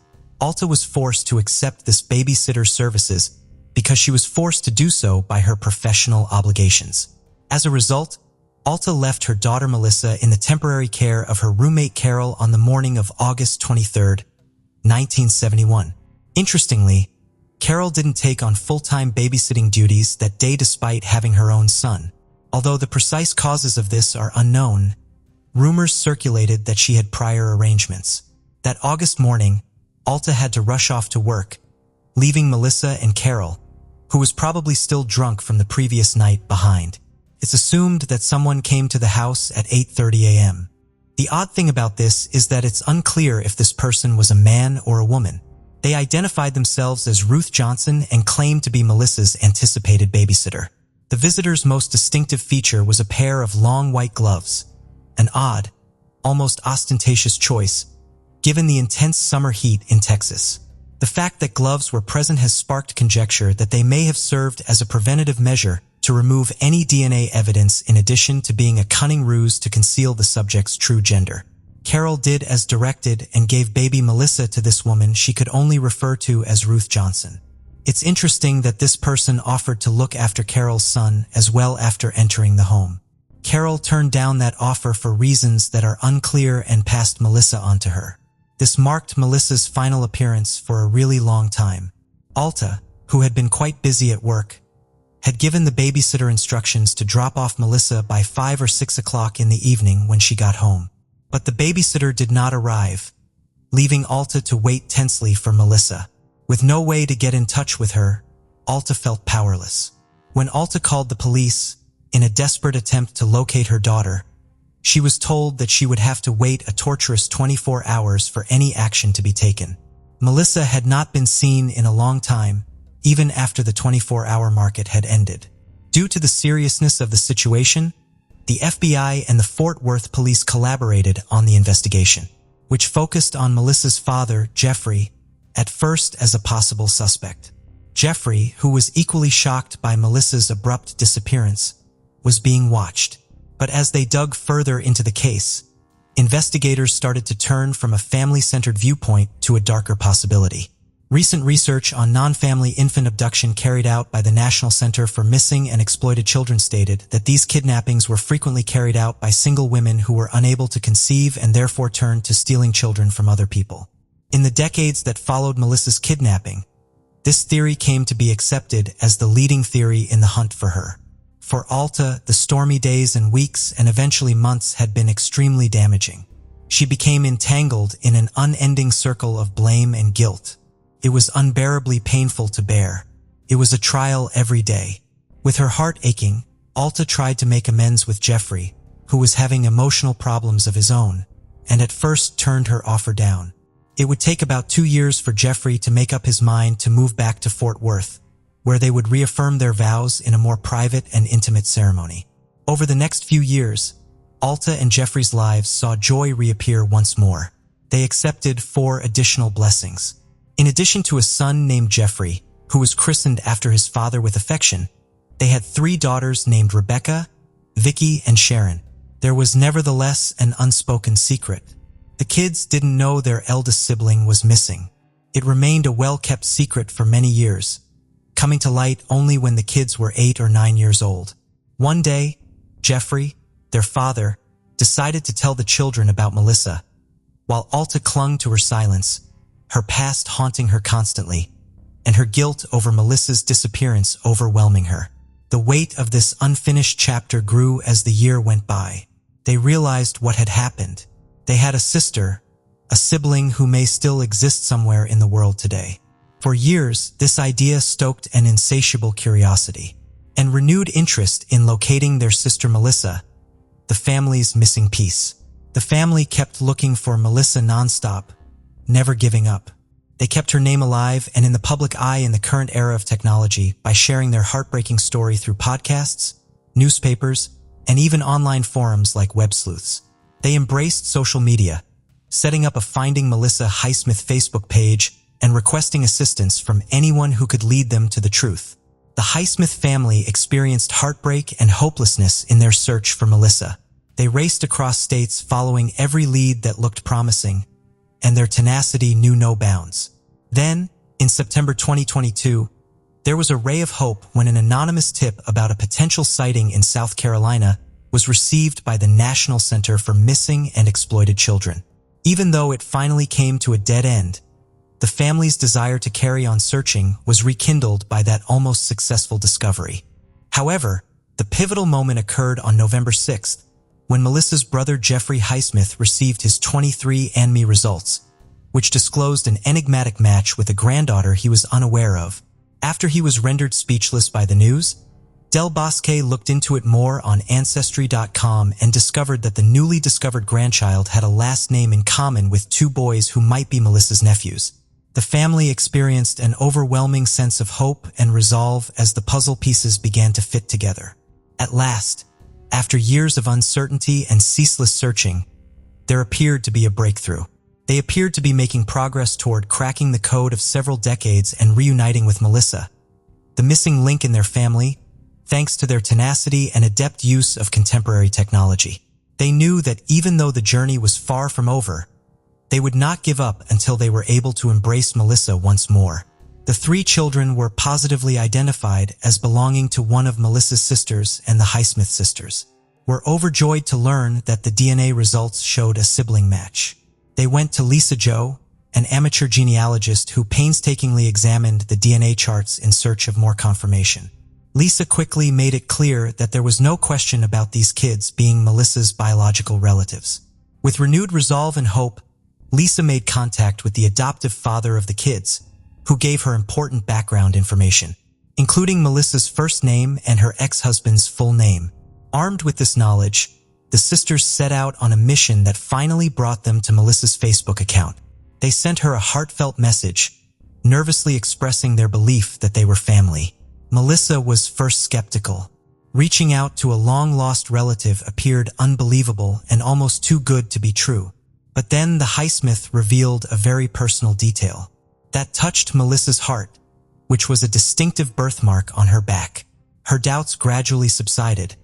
Alta was forced to accept this babysitter's services because she was forced to do so by her professional obligations. As a result, Alta left her daughter Melissa in the temporary care of her roommate Carol on the morning of August 23, 1971. Interestingly, Carol didn't take on full-time babysitting duties that day despite having her own son. Although the precise causes of this are unknown, rumors circulated that she had prior arrangements. That August morning, Alta had to rush off to work, leaving Melissa and Carol, who was probably still drunk from the previous night, behind. It's assumed that someone came to the house at 8:30 a.m. The odd thing about this is that it's unclear if this person was a man or a woman. They identified themselves as Ruth Johnson and claimed to be Melissa's anticipated babysitter. The visitor's most distinctive feature was a pair of long white gloves, an odd, almost ostentatious choice, given the intense summer heat in Texas. The fact that gloves were present has sparked conjecture that they may have served as a preventative measure to remove any DNA evidence in addition to being a cunning ruse to conceal the subject's true gender. Carol did as directed and gave baby Melissa to this woman she could only refer to as Ruth Johnson. It's interesting that this person offered to look after Carol's son as well after entering the home. Carol turned down that offer for reasons that are unclear and passed Melissa on to her. This marked Melissa's final appearance for a really long time. Alta, who had been quite busy at work, had given the babysitter instructions to drop off Melissa by 5 or 6 o'clock in the evening when she got home. But the babysitter did not arrive, leaving Alta to wait tensely for Melissa. With no way to get in touch with her, Alta felt powerless. When Alta called the police, in a desperate attempt to locate her daughter, she was told that she would have to wait a torturous 24 hours for any action to be taken. Melissa had not been seen in a long time, even after the 24-hour market had ended. Due to the seriousness of the situation, the FBI and the Fort Worth police collaborated on the investigation, which focused on Melissa's father, Jeffrey, at first as a possible suspect. Jeffrey, who was equally shocked by Melissa's abrupt disappearance, was being watched. But as they dug further into the case, investigators started to turn from a family-centered viewpoint to a darker possibility. Recent research on non-family infant abduction carried out by the National Center for Missing and Exploited Children stated that these kidnappings were frequently carried out by single women who were unable to conceive and therefore turned to stealing children from other people. In the decades that followed Melissa's kidnapping, this theory came to be accepted as the leading theory in the hunt for her. For Alta, the stormy days and weeks and eventually months had been extremely damaging. She became entangled in an unending circle of blame and guilt. It was unbearably painful to bear. It was a trial every day. With her heart aching, Alta tried to make amends with Jeffrey, who was having emotional problems of his own, and at first turned her offer down. It would take about 2 years for Jeffrey to make up his mind to move back to Fort Worth, where they would reaffirm their vows in a more private and intimate ceremony. Over the next few years, Alta and Jeffrey's lives saw joy reappear once more. They accepted 4 additional blessings. In addition to a son named Jeffrey, who was christened after his father with affection, they had 3 daughters named Rebecca, Vicky, and Sharon. There was nevertheless an unspoken secret. The kids didn't know their eldest sibling was missing. It remained a well-kept secret for many years, coming to light only when the kids were 8 or 9 years old. One day, Jeffrey, their father, decided to tell the children about Melissa, while Alta clung to her silence, her past haunting her constantly, and her guilt over Melissa's disappearance overwhelming her. The weight of this unfinished chapter grew as the year went by. They realized what had happened. They had a sister, a sibling who may still exist somewhere in the world today. For years, this idea stoked an insatiable curiosity and renewed interest in locating their sister Melissa, the family's missing piece. The family kept looking for Melissa nonstop, never giving up. They kept her name alive and in the public eye in the current era of technology by sharing their heartbreaking story through podcasts, newspapers, and even online forums like Web Sleuths. They embraced social media, setting up a Finding Melissa Highsmith Facebook page and requesting assistance from anyone who could lead them to the truth. The Highsmith family experienced heartbreak and hopelessness in their search for Melissa. They raced across states following every lead that looked promising, and their tenacity knew no bounds. Then, in September 2022, there was a ray of hope when an anonymous tip about a potential sighting in South Carolina was received by the National Center for Missing and Exploited Children. Even though it finally came to a dead end, the family's desire to carry on searching was rekindled by that almost successful discovery. However, the pivotal moment occurred on November 6th, when Melissa's brother Jeffrey Highsmith received his 23andMe results, which disclosed an enigmatic match with a granddaughter he was unaware of. After he was rendered speechless by the news, Del Bosque looked into it more on Ancestry.com and discovered that the newly discovered grandchild had a last name in common with 2 boys who might be Melissa's nephews. The family experienced an overwhelming sense of hope and resolve as the puzzle pieces began to fit together. At last, after years of uncertainty and ceaseless searching, there appeared to be a breakthrough. They appeared to be making progress toward cracking the code of several decades and reuniting with Melissa, the missing link in their family, thanks to their tenacity and adept use of contemporary technology. They knew that even though the journey was far from over, they would not give up until they were able to embrace Melissa once more. The 3 children were positively identified as belonging to one of Melissa's sisters and the Highsmith sisters. Were overjoyed to learn that the DNA results showed a sibling match. They went to Lisa Jo, an amateur genealogist who painstakingly examined the DNA charts in search of more confirmation. Lisa quickly made it clear that there was no question about these kids being Melissa's biological relatives. With renewed resolve and hope, Lisa made contact with the adoptive father of the kids, who gave her important background information, including Melissa's first name and her ex-husband's full name. Armed with this knowledge, the sisters set out on a mission that finally brought them to Melissa's Facebook account. They sent her a heartfelt message, nervously expressing their belief that they were family. Melissa was first skeptical. Reaching out to a long-lost relative appeared unbelievable and almost too good to be true. But then the Highsmith revealed a very personal detail that touched Melissa's heart, which was a distinctive birthmark on her back. Her doubts gradually subsided,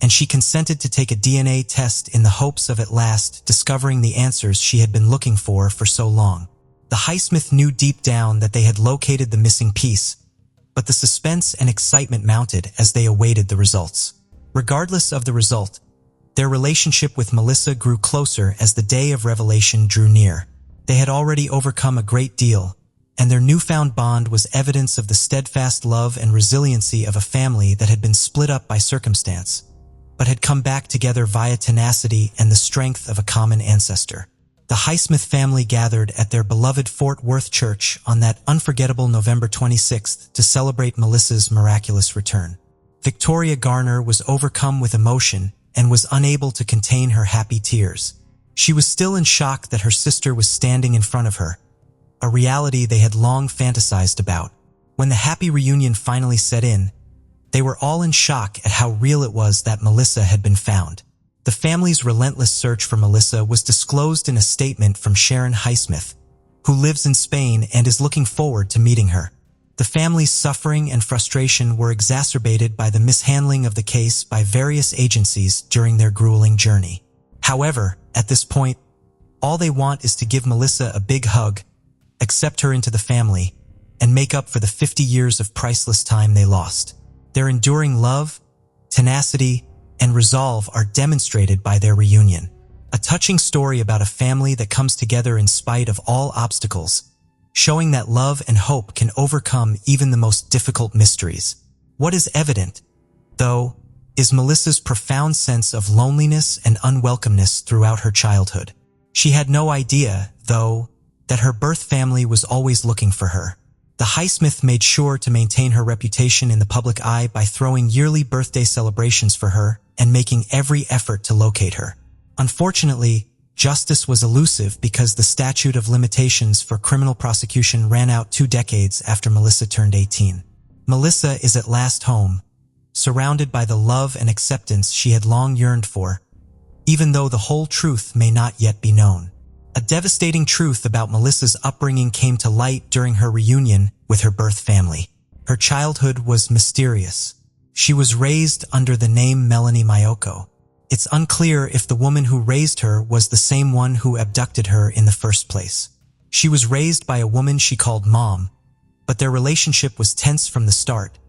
and she consented to take a DNA test in the hopes of at last discovering the answers she had been looking for so long. The Highsmith knew deep down that they had located the missing piece, but the suspense and excitement mounted as they awaited the results. Regardless of the result, their relationship with Melissa grew closer as the day of revelation drew near. They had already overcome a great deal, and their newfound bond was evidence of the steadfast love and resiliency of a family that had been split up by circumstance, but had come back together via tenacity and the strength of a common ancestor. The Highsmith family gathered at their beloved Fort Worth church on that unforgettable November 26th to celebrate Melissa's miraculous return. Victoria Garner was overcome with emotion and was unable to contain her happy tears. She was still in shock that her sister was standing in front of her, a reality they had long fantasized about. When the happy reunion finally set in, they were all in shock at how real it was that Melissa had been found. The family's relentless search for Melissa was disclosed in a statement from Sharon Highsmith, who lives in Spain and is looking forward to meeting her. The family's suffering and frustration were exacerbated by the mishandling of the case by various agencies during their grueling journey. However, at this point, all they want is to give Melissa a big hug, accept her into the family, and make up for the 50 years of priceless time they lost. Their enduring love, tenacity, and resolve are demonstrated by their reunion. A touching story about a family that comes together in spite of all obstacles, showing that love and hope can overcome even the most difficult mysteries. What is evident, though, is Melissa's profound sense of loneliness and unwelcomeness throughout her childhood. She had no idea, though, that her birth family was always looking for her. The Highsmith made sure to maintain her reputation in the public eye by throwing yearly birthday celebrations for her and making every effort to locate her. Unfortunately, justice was elusive because the statute of limitations for criminal prosecution ran out 2 decades after Melissa turned 18. Melissa is at last home, surrounded by the love and acceptance she had long yearned for, even though the whole truth may not yet be known. A devastating truth about Melissa's upbringing came to light during her reunion with her birth family. Her childhood was mysterious. She was raised under the name Melanie Mayoko. It's unclear if the woman who raised her was the same one who abducted her in the first place. She was raised by a woman she called Mom, but their relationship was tense from the start,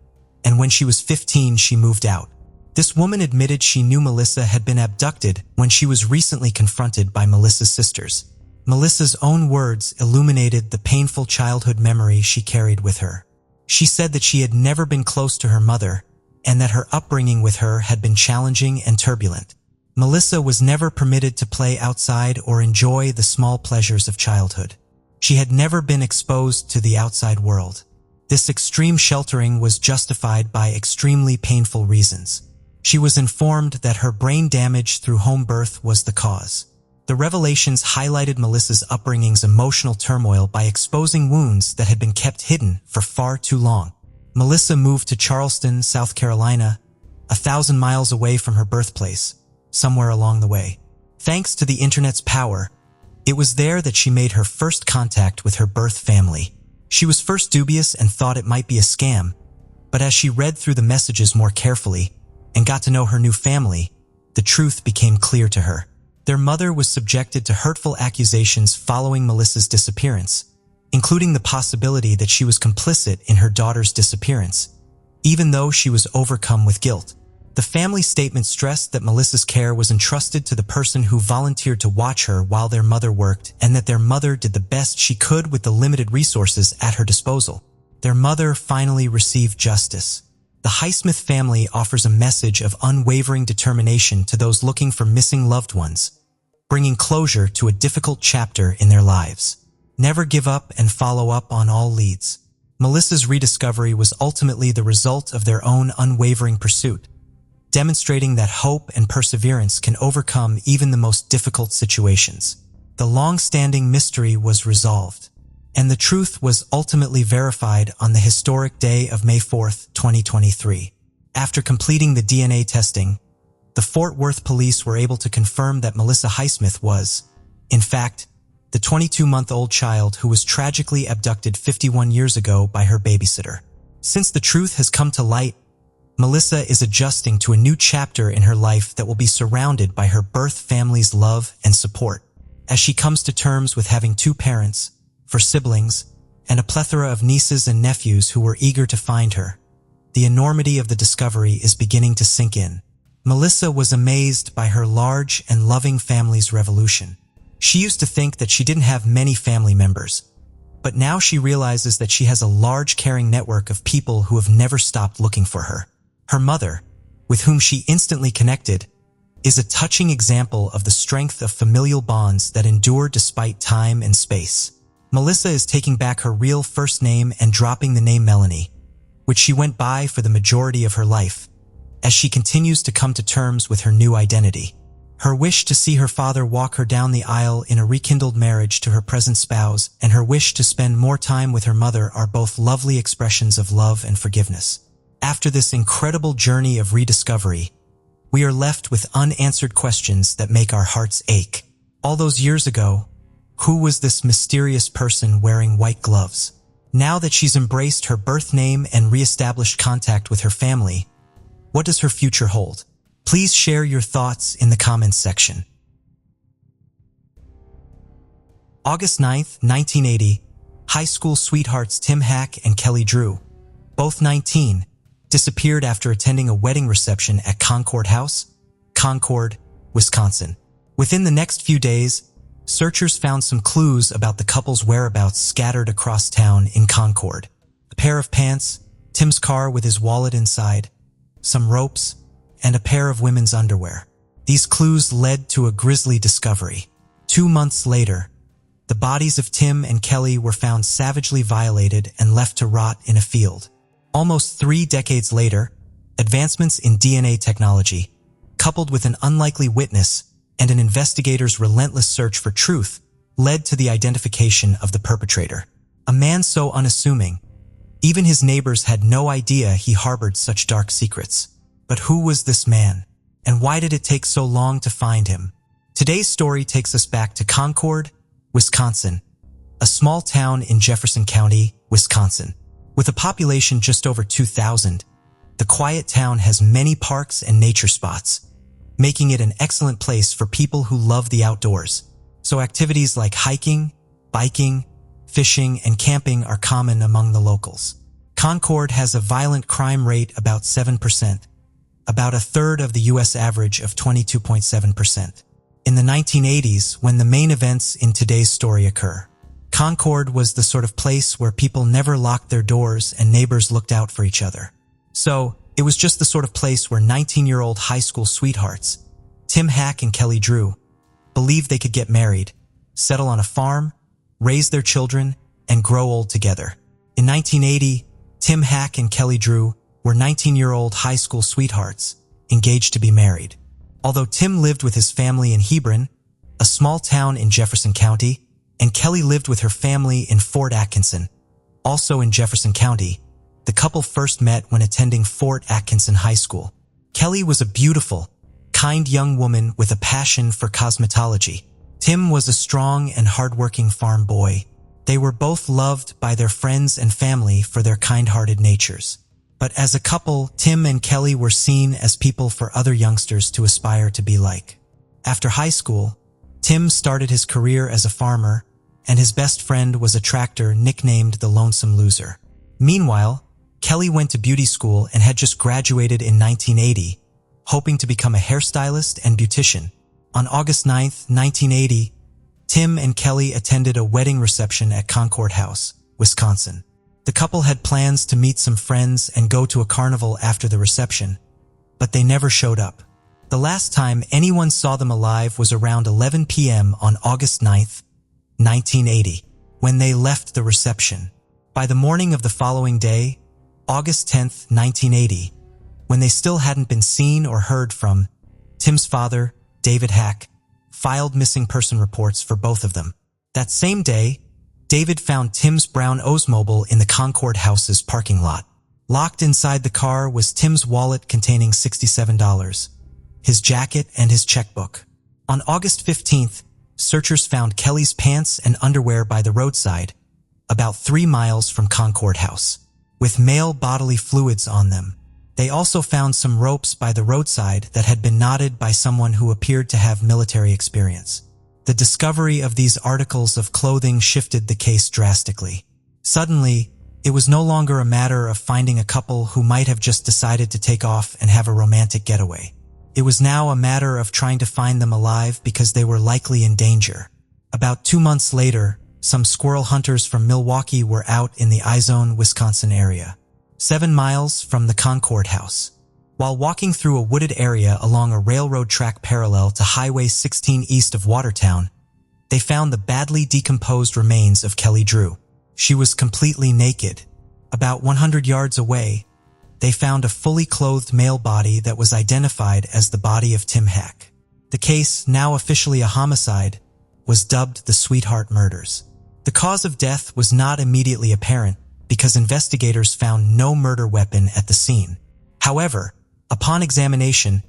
and when she was 15 she moved out. This woman admitted she knew Melissa had been abducted when she was recently confronted by Melissa's sisters. Melissa's own words illuminated the painful childhood memory she carried with her. She said that she had never been close to her mother and that her upbringing with her had been challenging and turbulent. Melissa was never permitted to play outside or enjoy the small pleasures of childhood. She had never been exposed to the outside world. This extreme sheltering was justified by extremely painful reasons. She was informed that her brain damage through home birth was the cause. The revelations highlighted Melissa's upbringing's emotional turmoil by exposing wounds that had been kept hidden for far too long. Melissa moved to Charleston, South Carolina, 1,000 miles away from her birthplace, somewhere along the way. Thanks to the internet's power, it was there that she made her first contact with her birth family. She was first dubious and thought it might be a scam, but as she read through the messages more carefully and got to know her new family, the truth became clear to her. Their mother was subjected to hurtful accusations following Melissa's disappearance, including the possibility that she was complicit in her daughter's disappearance, even though she was overcome with guilt. The family statement stressed that Melissa's care was entrusted to the person who volunteered to watch her while their mother worked and that their mother did the best she could with the limited resources at her disposal. Their mother finally received justice. The Highsmith family offers a message of unwavering determination to those looking for missing loved ones, bringing closure to a difficult chapter in their lives. Never give up and follow up on all leads. Melissa's rediscovery was ultimately the result of their own unwavering pursuit, demonstrating that hope and perseverance can overcome even the most difficult situations. The long-standing mystery was resolved, and the truth was ultimately verified on the historic day of May 4th, 2023. After completing the DNA testing, the Fort Worth police were able to confirm that Melissa Highsmith was, in fact, the 22-month-old child who was tragically abducted 51 years ago by her babysitter. Since the truth has come to light, Melissa is adjusting to a new chapter in her life that will be surrounded by her birth family's love and support. As she comes to terms with having 2 parents, 4 siblings, and a plethora of nieces and nephews who were eager to find her, the enormity of the discovery is beginning to sink in. Melissa was amazed by her large and loving family's revolution. She used to think that she didn't have many family members, but now she realizes that she has a large caring network of people who have never stopped looking for her. Her mother, with whom she instantly connected, is a touching example of the strength of familial bonds that endure despite time and space. Melissa is taking back her real first name and dropping the name Melanie, which she went by for the majority of her life, as she continues to come to terms with her new identity. Her wish to see her father walk her down the aisle in a rekindled marriage to her present spouse and her wish to spend more time with her mother are both lovely expressions of love and forgiveness. After this incredible journey of rediscovery, we are left with unanswered questions that make our hearts ache. All those years ago, who was this mysterious person wearing white gloves? Now that she's embraced her birth name and re-established contact with her family, what does her future hold? Please share your thoughts in the comments section. August 9th, 1980, high school sweethearts Tim Hack and Kelly Drew, both 19, disappeared after attending a wedding reception at Concord House, Concord, Wisconsin. Within the next few days, searchers found some clues about the couple's whereabouts scattered across town in Concord. A pair of pants, Tim's car with his wallet inside, some ropes, and a pair of women's underwear. These clues led to a grisly discovery. 2 months later, the bodies of Tim and Kelly were found savagely violated and left to rot in a field. Almost 3 decades later, advancements in DNA technology, coupled with an unlikely witness and an investigator's relentless search for truth, led to the identification of the perpetrator. A man so unassuming, even his neighbors had no idea he harbored such dark secrets. But who was this man? And why did it take so long to find him? Today's story takes us back to Concord, Wisconsin, a small town in Jefferson County, Wisconsin. With a population just over 2,000, the quiet town has many parks and nature spots, making it an excellent place for people who love the outdoors. So activities like hiking, biking, fishing, and camping are common among the locals. Concord has a violent crime rate about 7%, about a third of the U.S. average of 22.7%. In the 1980s, when the main events in today's story occur, Concord was the sort of place where people never locked their doors and neighbors looked out for each other. So, it was just the sort of place where 19-year-old high school sweethearts, Tim Hack and Kelly Drew, believed they could get married, settle on a farm, raise their children, and grow old together. In 1980, Tim Hack and Kelly Drew were 19-year-old high school sweethearts, engaged to be married. Although Tim lived with his family in Hebron, a small town in Jefferson County, and Kelly lived with her family in Fort Atkinson, also in Jefferson County, the couple first met when attending Fort Atkinson High School. Kelly was a beautiful, kind young woman with a passion for cosmetology. Tim was a strong and hardworking farm boy. They were both loved by their friends and family for their kind-hearted natures. But as a couple, Tim and Kelly were seen as people for other youngsters to aspire to be like. After high school, Tim started his career as a farmer, and his best friend was a tractor nicknamed the Lonesome Loser. Meanwhile, Kelly went to beauty school and had just graduated in 1980, hoping to become a hairstylist and beautician. On August 9th, 1980, Tim and Kelly attended a wedding reception at Concord House, Wisconsin. The couple had plans to meet some friends and go to a carnival after the reception, but they never showed up. The last time anyone saw them alive was around 11 p.m. on August 9th, 1980, when they left the reception. By the morning of the following day, August 10th, 1980, when they still hadn't been seen or heard from, Tim's father, David Hack, filed missing person reports for both of them. That same day, David found Tim's brown Oldsmobile in the Concord House's parking lot. Locked inside the car was Tim's wallet containing $67, his jacket, and his checkbook. On August 15th, searchers found Kelly's pants and underwear by the roadside, about 3 miles from Concord House, with male bodily fluids on them. They also found some ropes by the roadside that had been knotted by someone who appeared to have military experience. The discovery of these articles of clothing shifted the case drastically. Suddenly, it was no longer a matter of finding a couple who might have just decided to take off and have a romantic getaway. It was now a matter of trying to find them alive because they were likely in danger. About 2 months later, some squirrel hunters from Milwaukee were out in the Izone, Wisconsin area, 7 miles from the Concord House. While walking through a wooded area along a railroad track parallel to Highway 16 east of Watertown, they found the badly decomposed remains of Kelly Drew. She was completely naked. About 100 yards away, they found a fully clothed male body that was identified as the body of Tim Hack. The case, now officially a homicide, was dubbed the Sweetheart Murders. The cause of death was not immediately apparent because investigators found no murder weapon at the scene. However, upon examination,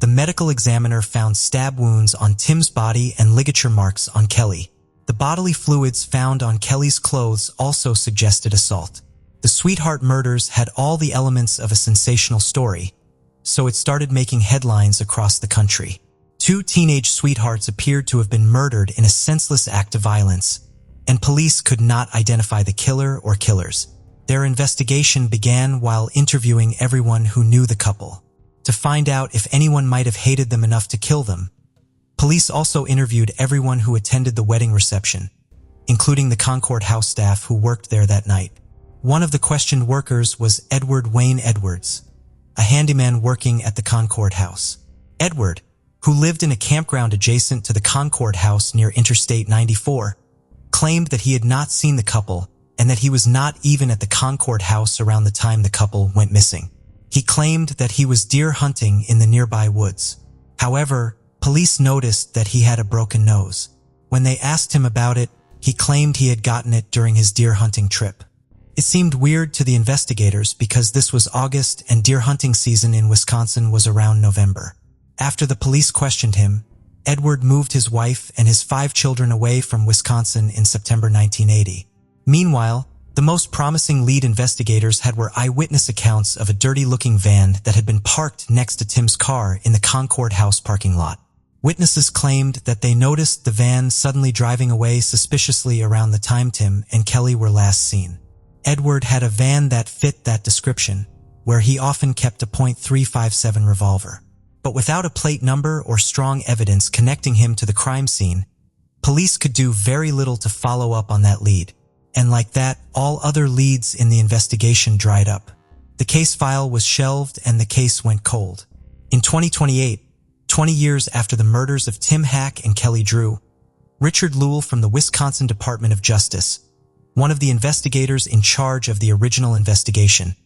the medical examiner found stab wounds on Tim's body and ligature marks on Kelly. The bodily fluids found on Kelly's clothes also suggested assault. The Sweetheart murders had all the elements of a sensational story, so it started making headlines across the country. 2 teenage sweethearts appeared to have been murdered in a senseless act of violence, and police could not identify the killer or killers. Their investigation began while interviewing everyone who knew the couple, to find out if anyone might have hated them enough to kill them. Police also interviewed everyone who attended the wedding reception, including the Concord House staff who worked there that night. One of the questioned workers was Edward Wayne Edwards, a handyman working at the Concord House. Edward, who lived in a campground adjacent to the Concord House near Interstate 94, claimed that he had not seen the couple and that he was not even at the Concord House around the time the couple went missing. He claimed that he was deer hunting in the nearby woods. However, police noticed that he had a broken nose. When they asked him about it, he claimed he had gotten it during his deer hunting trip. It seemed weird to the investigators because this was August and deer hunting season in Wisconsin was around November. After the police questioned him, Edward moved his wife and his 5 children away from Wisconsin in September 1980. Meanwhile, the most promising lead investigators were eyewitness accounts of a dirty-looking van that had been parked next to Tim's car in the Concord House parking lot. Witnesses claimed that they noticed the van suddenly driving away suspiciously around the time Tim and Kelly were last seen. Edward had a van that fit that description, where he often kept a .357 revolver. But without a plate number or strong evidence connecting him to the crime scene, police could do very little to follow up on that lead. And like that, all other leads in the investigation dried up. The case file was shelved and the case went cold. In 2028, 20 years after the murders of Tim Hack and Kelly Drew, Richard Lewell from the Wisconsin Department of Justice, one of the investigators in charge of the original investigation,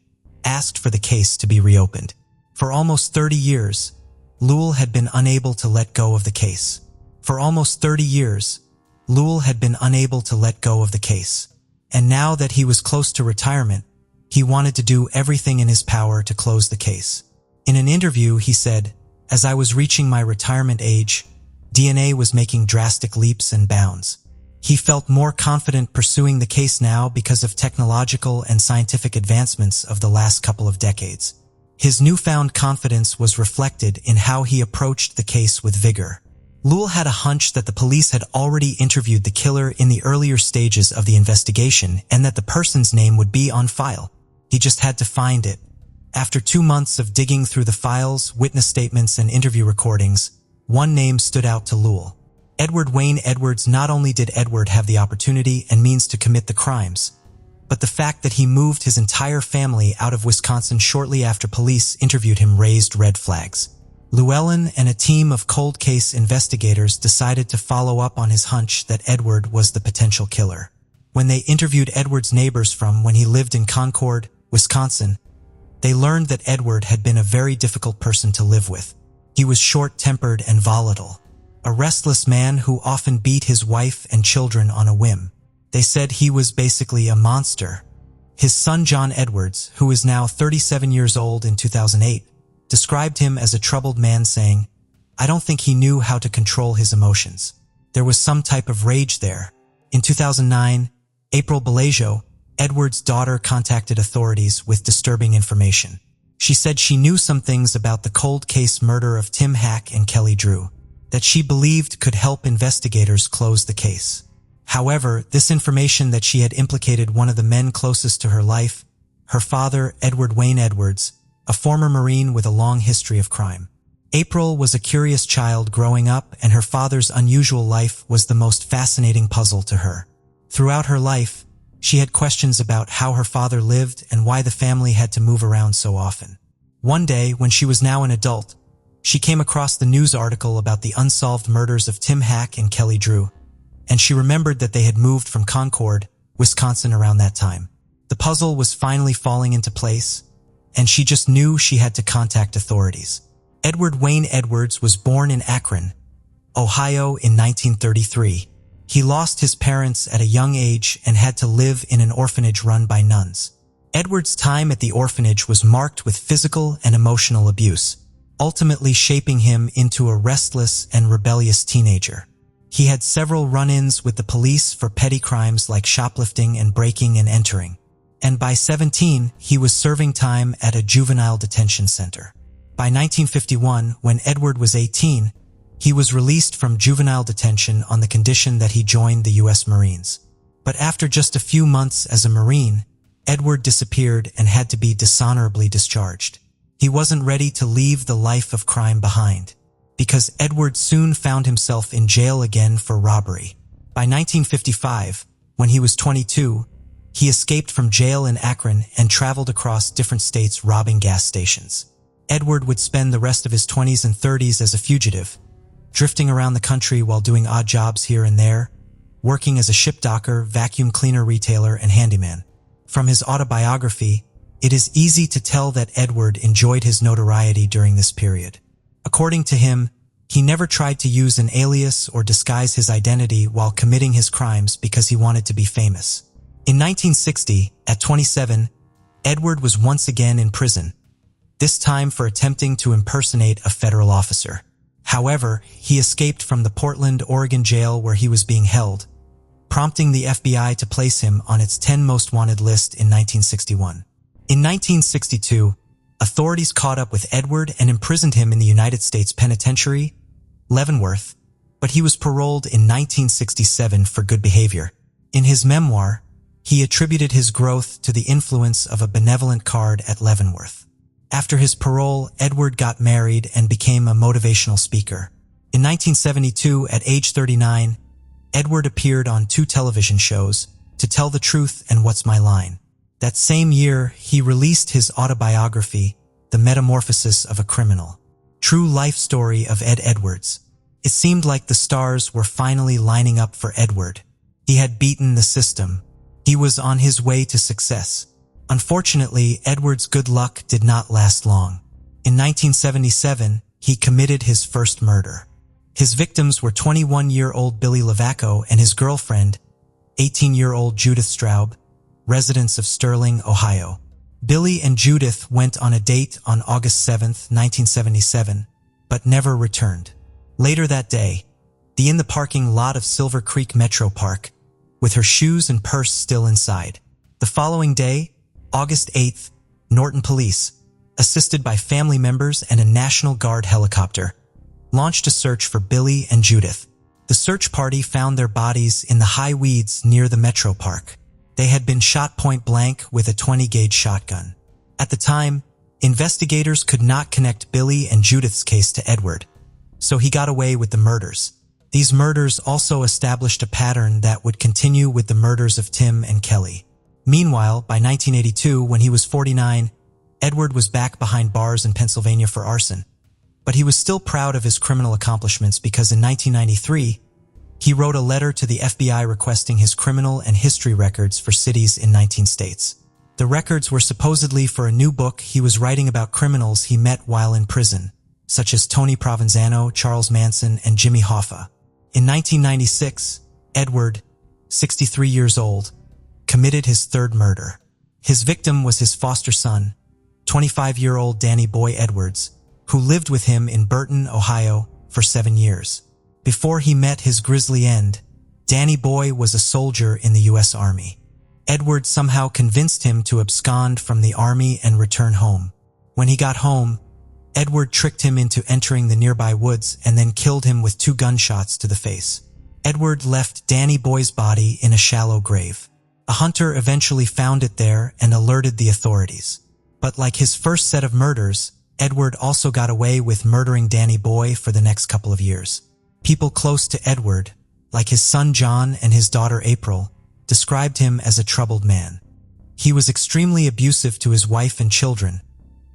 asked for the case to be reopened. For almost 30 years, Lewell had been unable to let go of the case. For almost 30 years, Lewell had been unable to let go of the case. And now that he was close to retirement, he wanted to do everything in his power to close the case. In an interview, he said, "As I was reaching my retirement age, DNA was making drastic leaps and bounds. He felt more confident pursuing the case now because of technological and scientific advancements of the last couple of decades. His newfound confidence was reflected in how he approached the case with vigor." Lewell had a hunch that the police had already interviewed the killer in the earlier stages of the investigation and that the person's name would be on file. He just had to find it. After 2 months of digging through the files, witness statements, and interview recordings, one name stood out to Lewell. Edward Wayne Edwards. Not only did Edward have the opportunity and means to commit the crimes, but the fact that he moved his entire family out of Wisconsin shortly after police interviewed him raised red flags. Llewellyn and a team of cold case investigators decided to follow up on his hunch that Edward was the potential killer. When they interviewed Edward's neighbors from when he lived in Concord, Wisconsin, they learned that Edward had been a very difficult person to live with. He was short-tempered and volatile, a restless man who often beat his wife and children on a whim. They said he was basically a monster. His son John Edwards, who is now 37 years old in 2008, described him as a troubled man, saying, "I don't think he knew how to control his emotions. There was some type of rage there." In 2009, April Bellagio, Edward's daughter, contacted authorities with disturbing information. She said she knew some things about the cold case murder of Tim Hack and Kelly Drew that she believed could help investigators close the case. However, this information that she had implicated one of the men closest to her life, her father, Edward Wayne Edwards, a former Marine with a long history of crime. April was a curious child growing up, and her father's unusual life was the most fascinating puzzle to her. Throughout her life, she had questions about how her father lived and why the family had to move around so often. One day, when she was now an adult, she came across the news article about the unsolved murders of Tim Hack and Kelly Drew, and she remembered that they had moved from Concord, Wisconsin around that time. The puzzle was finally falling into place, and she just knew she had to contact authorities. Edward Wayne Edwards was born in Akron, Ohio in 1933. He lost his parents at a young age and had to live in an orphanage run by nuns. Edward's time at the orphanage was marked with physical and emotional abuse, ultimately shaping him into a restless and rebellious teenager. He had several run-ins with the police for petty crimes like shoplifting and breaking and entering. And by 17, he was serving time at a juvenile detention center. By 1951, when Edward was 18, he was released from juvenile detention on the condition that he joined the U.S. Marines. But after just a few months as a Marine, Edward disappeared and had to be dishonorably discharged. He wasn't ready to leave the life of crime behind, because Edward soon found himself in jail again for robbery. By 1955, when he was 22, he escaped from jail in Akron and traveled across different states robbing gas stations. Edward would spend the rest of his 20s and 30s as a fugitive, drifting around the country while doing odd jobs here and there, working as a ship docker, vacuum cleaner retailer, and handyman. From his autobiography, it is easy to tell that Edward enjoyed his notoriety during this period. According to him, he never tried to use an alias or disguise his identity while committing his crimes because he wanted to be famous. In 1960, at 27, Edward was once again in prison, this time for attempting to impersonate a federal officer. However, he escaped from the Portland, Oregon jail where he was being held, prompting the FBI to place him on its 10 most wanted list in 1961. In 1962, authorities caught up with Edward and imprisoned him in the United States Penitentiary, Leavenworth, but he was paroled in 1967 for good behavior. In his memoir, he attributed his growth to the influence of a benevolent card at Leavenworth. After his parole, Edward got married and became a motivational speaker. In 1972, at age 39, Edward appeared on 2 television shows, To Tell the Truth and What's My Line. That same year, he released his autobiography, The Metamorphosis of a Criminal. True life story of Ed Edwards. It seemed like the stars were finally lining up for Edward. He had beaten the system. He was on his way to success. Unfortunately, Edward's good luck did not last long. In 1977, he committed his first murder. His victims were 21-year-old Billy Lavaco and his girlfriend, 18-year-old Judith Straub, residents of Sterling, Ohio. Billy and Judith went on a date on August 7, 1977, but never returned. Later that day, in the parking lot of Silver Creek Metro Park, with her shoes and purse still inside. The following day, August 8th, Norton Police, assisted by family members and a National Guard helicopter, launched a search for Billy and Judith. The search party found their bodies in the high weeds near the Metro Park. They had been shot point blank with a 20-gauge shotgun. At the time, investigators could not connect Billy and Judith's case to Edward, so he got away with the murders. These murders also established a pattern that would continue with the murders of Tim and Kelly. Meanwhile, by 1982, when he was 49, Edward was back behind bars in Pennsylvania for arson. But he was still proud of his criminal accomplishments because in 1993, he wrote a letter to the FBI requesting his criminal and history records for cities in 19 states. The records were supposedly for a new book he was writing about criminals he met while in prison, such as Tony Provenzano, Charles Manson, and Jimmy Hoffa. In 1996, Edward, 63 years old, committed his third murder. His victim was his foster son, 25-year-old Danny Boy Edwards, who lived with him in Burton, Ohio, for 7 years. Before he met his grisly end, Danny Boy was a soldier in the U.S. Army. Edward somehow convinced him to abscond from the Army and return home. When he got home, Edward tricked him into entering the nearby woods and then killed him with 2 gunshots to the face. Edward left Danny Boy's body in a shallow grave. A hunter eventually found it there and alerted the authorities. But like his first set of murders, Edward also got away with murdering Danny Boy for the next couple of years. People close to Edward, like his son John and his daughter April, described him as a troubled man. He was extremely abusive to his wife and children,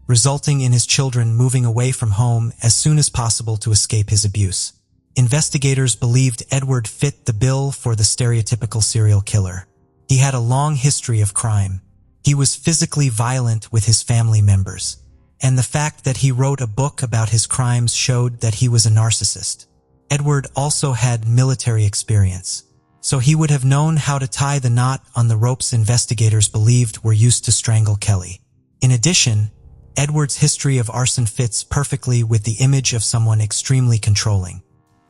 resulting in his children moving away from home as soon as possible to escape his abuse. Investigators believed Edward fit the bill for the stereotypical serial killer. He had a long history of crime. He was physically violent with his family members. And the fact that he wrote a book about his crimes showed that he was a narcissist. Edward also had military experience, so he would have known how to tie the knot on the ropes investigators believed were used to strangle Kelly. In addition, Edward's history of arson fits perfectly with the image of someone extremely controlling.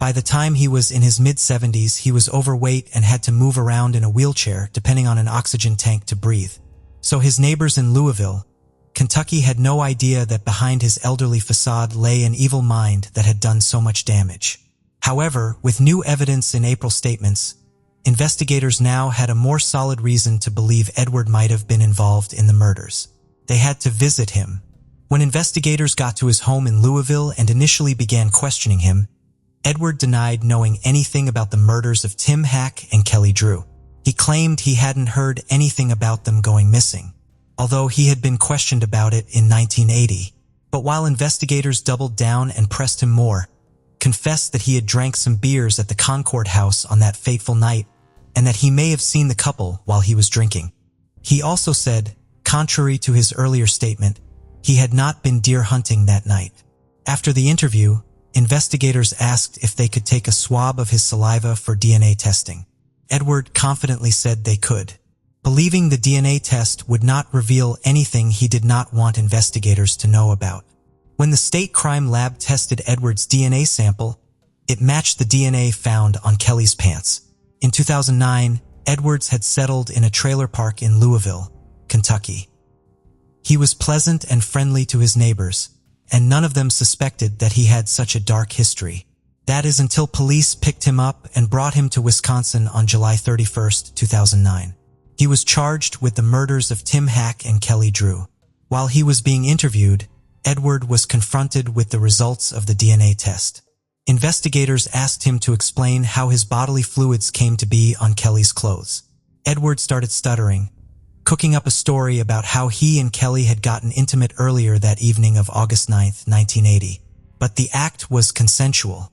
By the time he was in his mid-70s, he was overweight and had to move around in a wheelchair, depending on an oxygen tank to breathe. So his neighbors in Louisville, Kentucky had no idea that behind his elderly facade lay an evil mind that had done so much damage. However, with new evidence in April's statements, investigators now had a more solid reason to believe Edward might have been involved in the murders. They had to visit him. When investigators got to his home in Louisville and initially began questioning him, Edward denied knowing anything about the murders of Tim Hack and Kelly Drew. He claimed he hadn't heard anything about them going missing, although he had been questioned about it in 1980. But while investigators doubled down and pressed him more, confessed that he had drank some beers at the Concord House on that fateful night and that he may have seen the couple while he was drinking. He also said, contrary to his earlier statement, he had not been deer hunting that night. After the interview, investigators asked if they could take a swab of his saliva for DNA testing. Edward confidently said they could, believing the DNA test would not reveal anything he did not want investigators to know about. When the state crime lab tested Edward's DNA sample, it matched the DNA found on Kelly's pants. In 2009, Edwards had settled in a trailer park in Louisville, Kentucky. He was pleasant and friendly to his neighbors, and none of them suspected that he had such a dark history. That is until police picked him up and brought him to Wisconsin on July 31, 2009. He was charged with the murders of Tim Hack and Kelly Drew. While he was being interviewed, Edward was confronted with the results of the DNA test. Investigators asked him to explain how his bodily fluids came to be on Kelly's clothes. Edward started stuttering, cooking up a story about how he and Kelly had gotten intimate earlier that evening of August 9, 1980. But the act was consensual.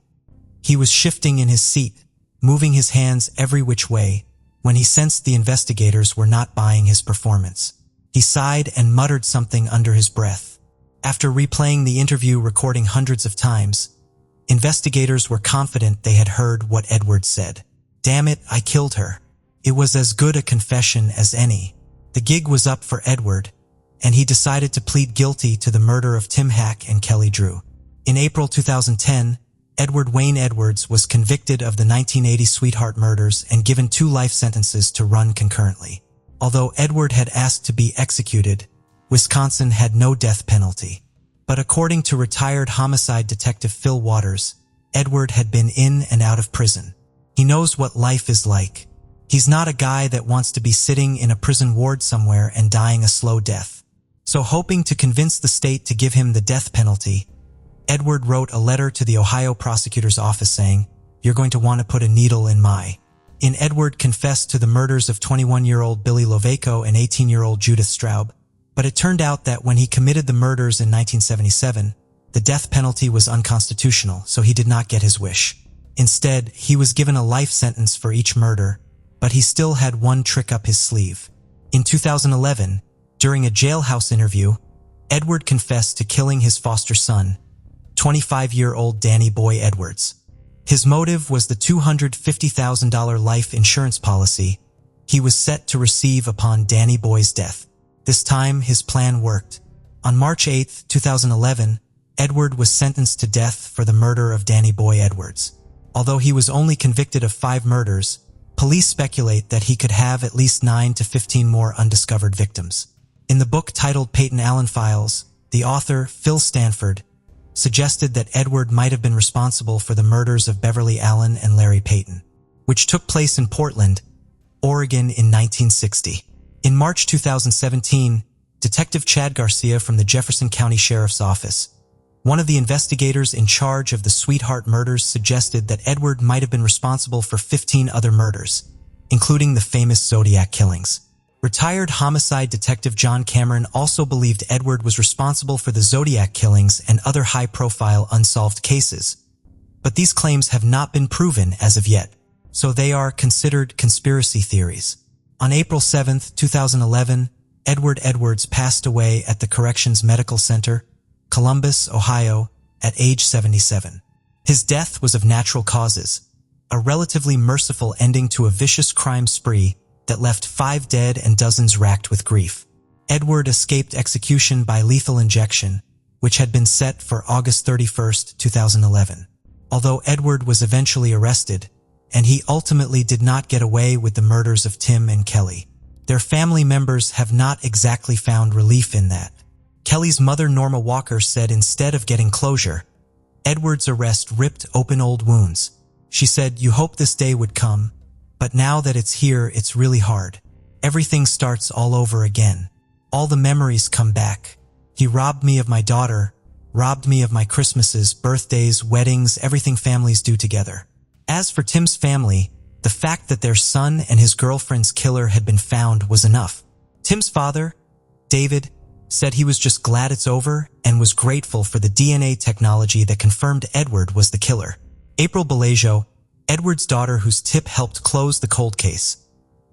He was shifting in his seat, moving his hands every which way, when he sensed the investigators were not buying his performance. He sighed and muttered something under his breath. After replaying the interview recording hundreds of times, investigators were confident they had heard what Edward said. "Damn it, I killed her." It was as good a confession as any. The gig was up for Edward, and he decided to plead guilty to the murder of Tim Hack and Kelly Drew. In April 2010, Edward Wayne Edwards was convicted of the 1980 Sweetheart murders and given 2 life sentences to run concurrently. Although Edward had asked to be executed, Wisconsin had no death penalty. But according to retired homicide detective Phil Waters, Edward had been in and out of prison. He knows what life is like. He's not a guy that wants to be sitting in a prison ward somewhere and dying a slow death. So hoping to convince the state to give him the death penalty, Edward wrote a letter to the Ohio prosecutor's office saying, "You're going to want to put a needle in my." Edward confessed to the murders of 21-year-old Billy Lovaco and 18-year-old Judith Straub, but it turned out that when he committed the murders in 1977, the death penalty was unconstitutional, so he did not get his wish. Instead, he was given a life sentence for each murder, but he still had one trick up his sleeve. In 2011, during a jailhouse interview, Edward confessed to killing his foster son, 25-year-old Danny Boy Edwards. His motive was the $250,000 life insurance policy he was set to receive upon Danny Boy's death. This time, his plan worked. On March 8, 2011, Edward was sentenced to death for the murder of Danny Boy Edwards. Although he was only convicted of 5 murders, police speculate that he could have at least 9 to 15 more undiscovered victims. In the book titled Peyton Allen Files, the author, Phil Stanford, suggested that Edward might have been responsible for the murders of Beverly Allen and Larry Peyton, which took place in Portland, Oregon in 1960. In March 2017, Detective Chad Garcia from the Jefferson County Sheriff's Office, one of the investigators in charge of the Sweetheart murders, suggested that Edward might have been responsible for 15 other murders, including the famous Zodiac killings. Retired homicide detective John Cameron also believed Edward was responsible for the Zodiac killings and other high-profile unsolved cases. But these claims have not been proven as of yet, so they are considered conspiracy theories. On April 7, 2011, Edward Edwards passed away at the Corrections Medical Center, Columbus, Ohio, at age 77. His death was of natural causes, a relatively merciful ending to a vicious crime spree that left 5 dead and dozens racked with grief. Edward escaped execution by lethal injection, which had been set for August 31, 2011. although Edward was eventually arrested, and he ultimately did not get away with the murders of Tim and Kelly. Their family members have not exactly found relief in that. Kelly's mother, Norma Walker, said instead of getting closure, Edward's arrest ripped open old wounds. She said, "You hope this day would come, but now that it's here, it's really hard. Everything starts all over again. All the memories come back. He robbed me of my daughter, robbed me of my Christmases, birthdays, weddings, everything families do together." As for Tim's family, the fact that their son and his girlfriend's killer had been found was enough. Tim's father, David, said he was just glad it's over and was grateful for the DNA technology that confirmed Edward was the killer. April Bellagio, Edward's daughter whose tip helped close the cold case,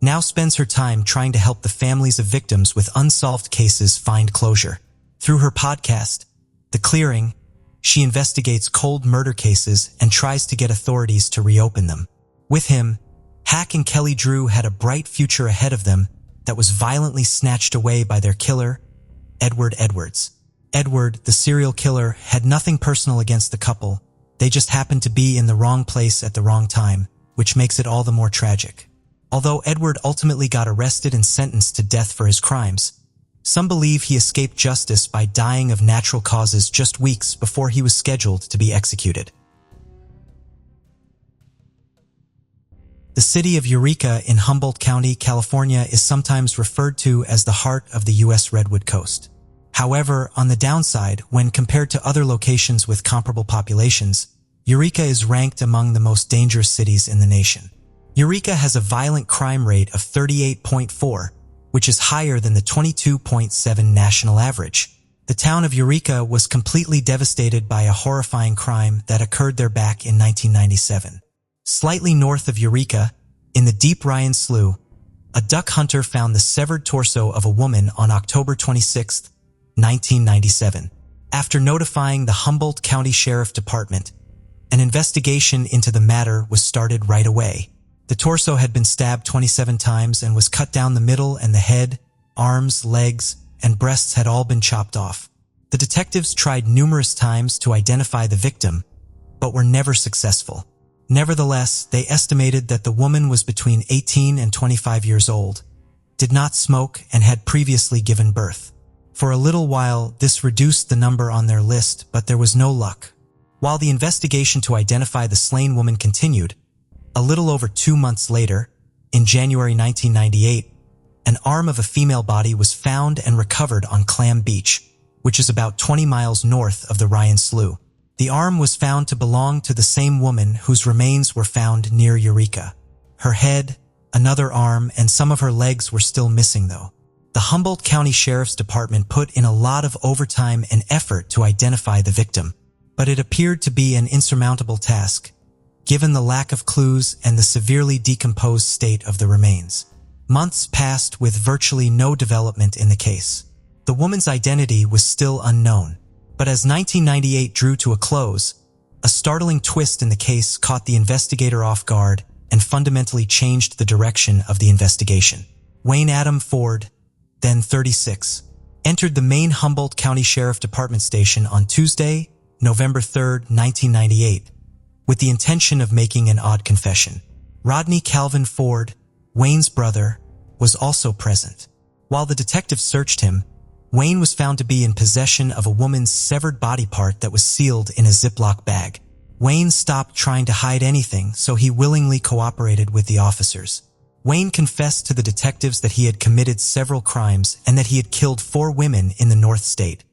now spends her time trying to help the families of victims with unsolved cases find closure. Through her podcast, The Clearing, she investigates cold murder cases and tries to get authorities to reopen them. With him, Hack and Kelly Drew had a bright future ahead of them that was violently snatched away by their killer, Edward Edwards. Edward, the serial killer, had nothing personal against the couple. They just happened to be in the wrong place at the wrong time, which makes it all the more tragic. Although Edward ultimately got arrested and sentenced to death for his crimes, some believe he escaped justice by dying of natural causes just weeks before he was scheduled to be executed. The city of Eureka in Humboldt County, California is sometimes referred to as the heart of the U.S. Redwood Coast. However, on the downside, when compared to other locations with comparable populations, Eureka is ranked among the most dangerous cities in the nation. Eureka has a violent crime rate of 38.4, which is higher than the 22.7 national average. The town of Eureka was completely devastated by a horrifying crime that occurred there back in 1997. Slightly north of Eureka, in the deep Ryan Slough, a duck hunter found the severed torso of a woman on October 26, 1997. After notifying the Humboldt County Sheriff Department, an investigation into the matter was started right away. The torso had been stabbed 27 times and was cut down the middle, and the head, arms, legs, and breasts had all been chopped off. The detectives tried numerous times to identify the victim, but were never successful. Nevertheless, they estimated that the woman was between 18 and 25 years old, did not smoke, and had previously given birth. For a little while, this reduced the number on their list, but there was no luck. While the investigation to identify the slain woman continued, a little over 2 months later, in January 1998, an arm of a female body was found and recovered on Clam Beach, which is about 20 miles north of the Ryan Slough. The arm was found to belong to the same woman whose remains were found near Eureka. Her head, another arm, and some of her legs were still missing though. The Humboldt County Sheriff's Department put in a lot of overtime and effort to identify the victim, but it appeared to be an insurmountable task, given the lack of clues and the severely decomposed state of the remains. Months passed with virtually no development in the case. The woman's identity was still unknown. But as 1998 drew to a close, a startling twist in the case caught the investigator off guard and fundamentally changed the direction of the investigation. Wayne Adam Ford, then 36, entered the main Humboldt County Sheriff Department station on Tuesday, November 3, 1998, with the intention of making an odd confession. Rodney Calvin Ford, Wayne's brother, was also present. While the detectives searched him, Wayne was found to be in possession of a woman's severed body part that was sealed in a Ziploc bag. Wayne stopped trying to hide anything, so he willingly cooperated with the officers. Wayne confessed to the detectives that he had committed several crimes and that he had killed 4 women in the North State,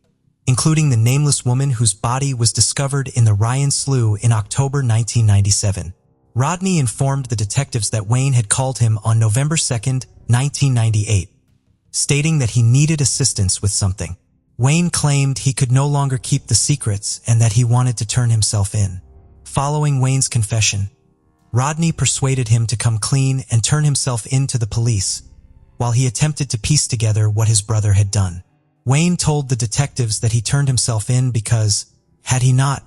including the nameless woman whose body was discovered in the Ryan Slough in October 1997. Rodney informed the detectives that Wayne had called him on November 2, 1998. Stating that he needed assistance with something. Wayne claimed he could no longer keep the secrets and that he wanted to turn himself in. Following Wayne's confession, Rodney persuaded him to come clean and turn himself in to the police, while he attempted to piece together what his brother had done. Wayne told the detectives that he turned himself in because, had he not,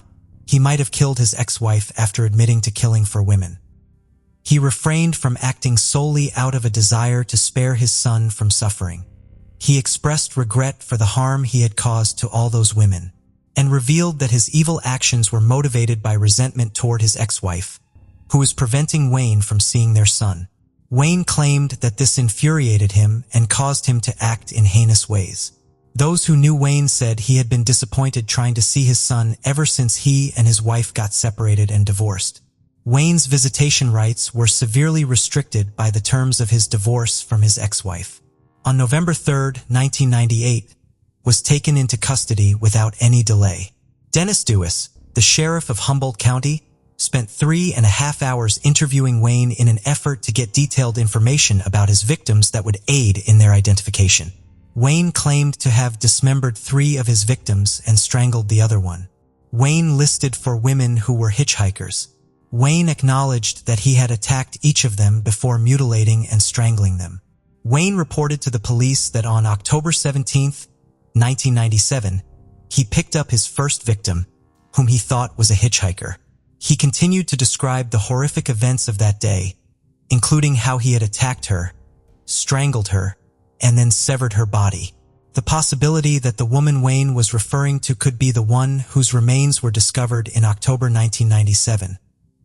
he might have killed his ex-wife after admitting to killing 4 women. He refrained from acting solely out of a desire to spare his son from suffering. He expressed regret for the harm he had caused to all those women. and revealed that his evil actions were motivated by resentment toward his ex-wife, who was preventing Wayne from seeing their son. Wayne claimed that this infuriated him and caused him to act in heinous ways. Those who knew Wayne said he had been disappointed trying to see his son ever since he and his wife got separated and divorced. Wayne's visitation rights were severely restricted by the terms of his divorce from his ex-wife. On November 3, 1998, was taken into custody without any delay. Dennis Dewis, the sheriff of Humboldt County, spent 3.5 hours interviewing Wayne in an effort to get detailed information about his victims that would aid in their identification. Wayne claimed to have dismembered 3 of his victims and strangled the other one. Wayne listed for women who were hitchhikers. Wayne acknowledged that he had attacked each of them before mutilating and strangling them. Wayne reported to the police that on October 17, 1997, he picked up his first victim, whom he thought was a hitchhiker. He continued to describe the horrific events of that day, including how he had attacked her, strangled her, and then severed her body. The possibility that the woman Wayne was referring to could be the one whose remains were discovered in October 1997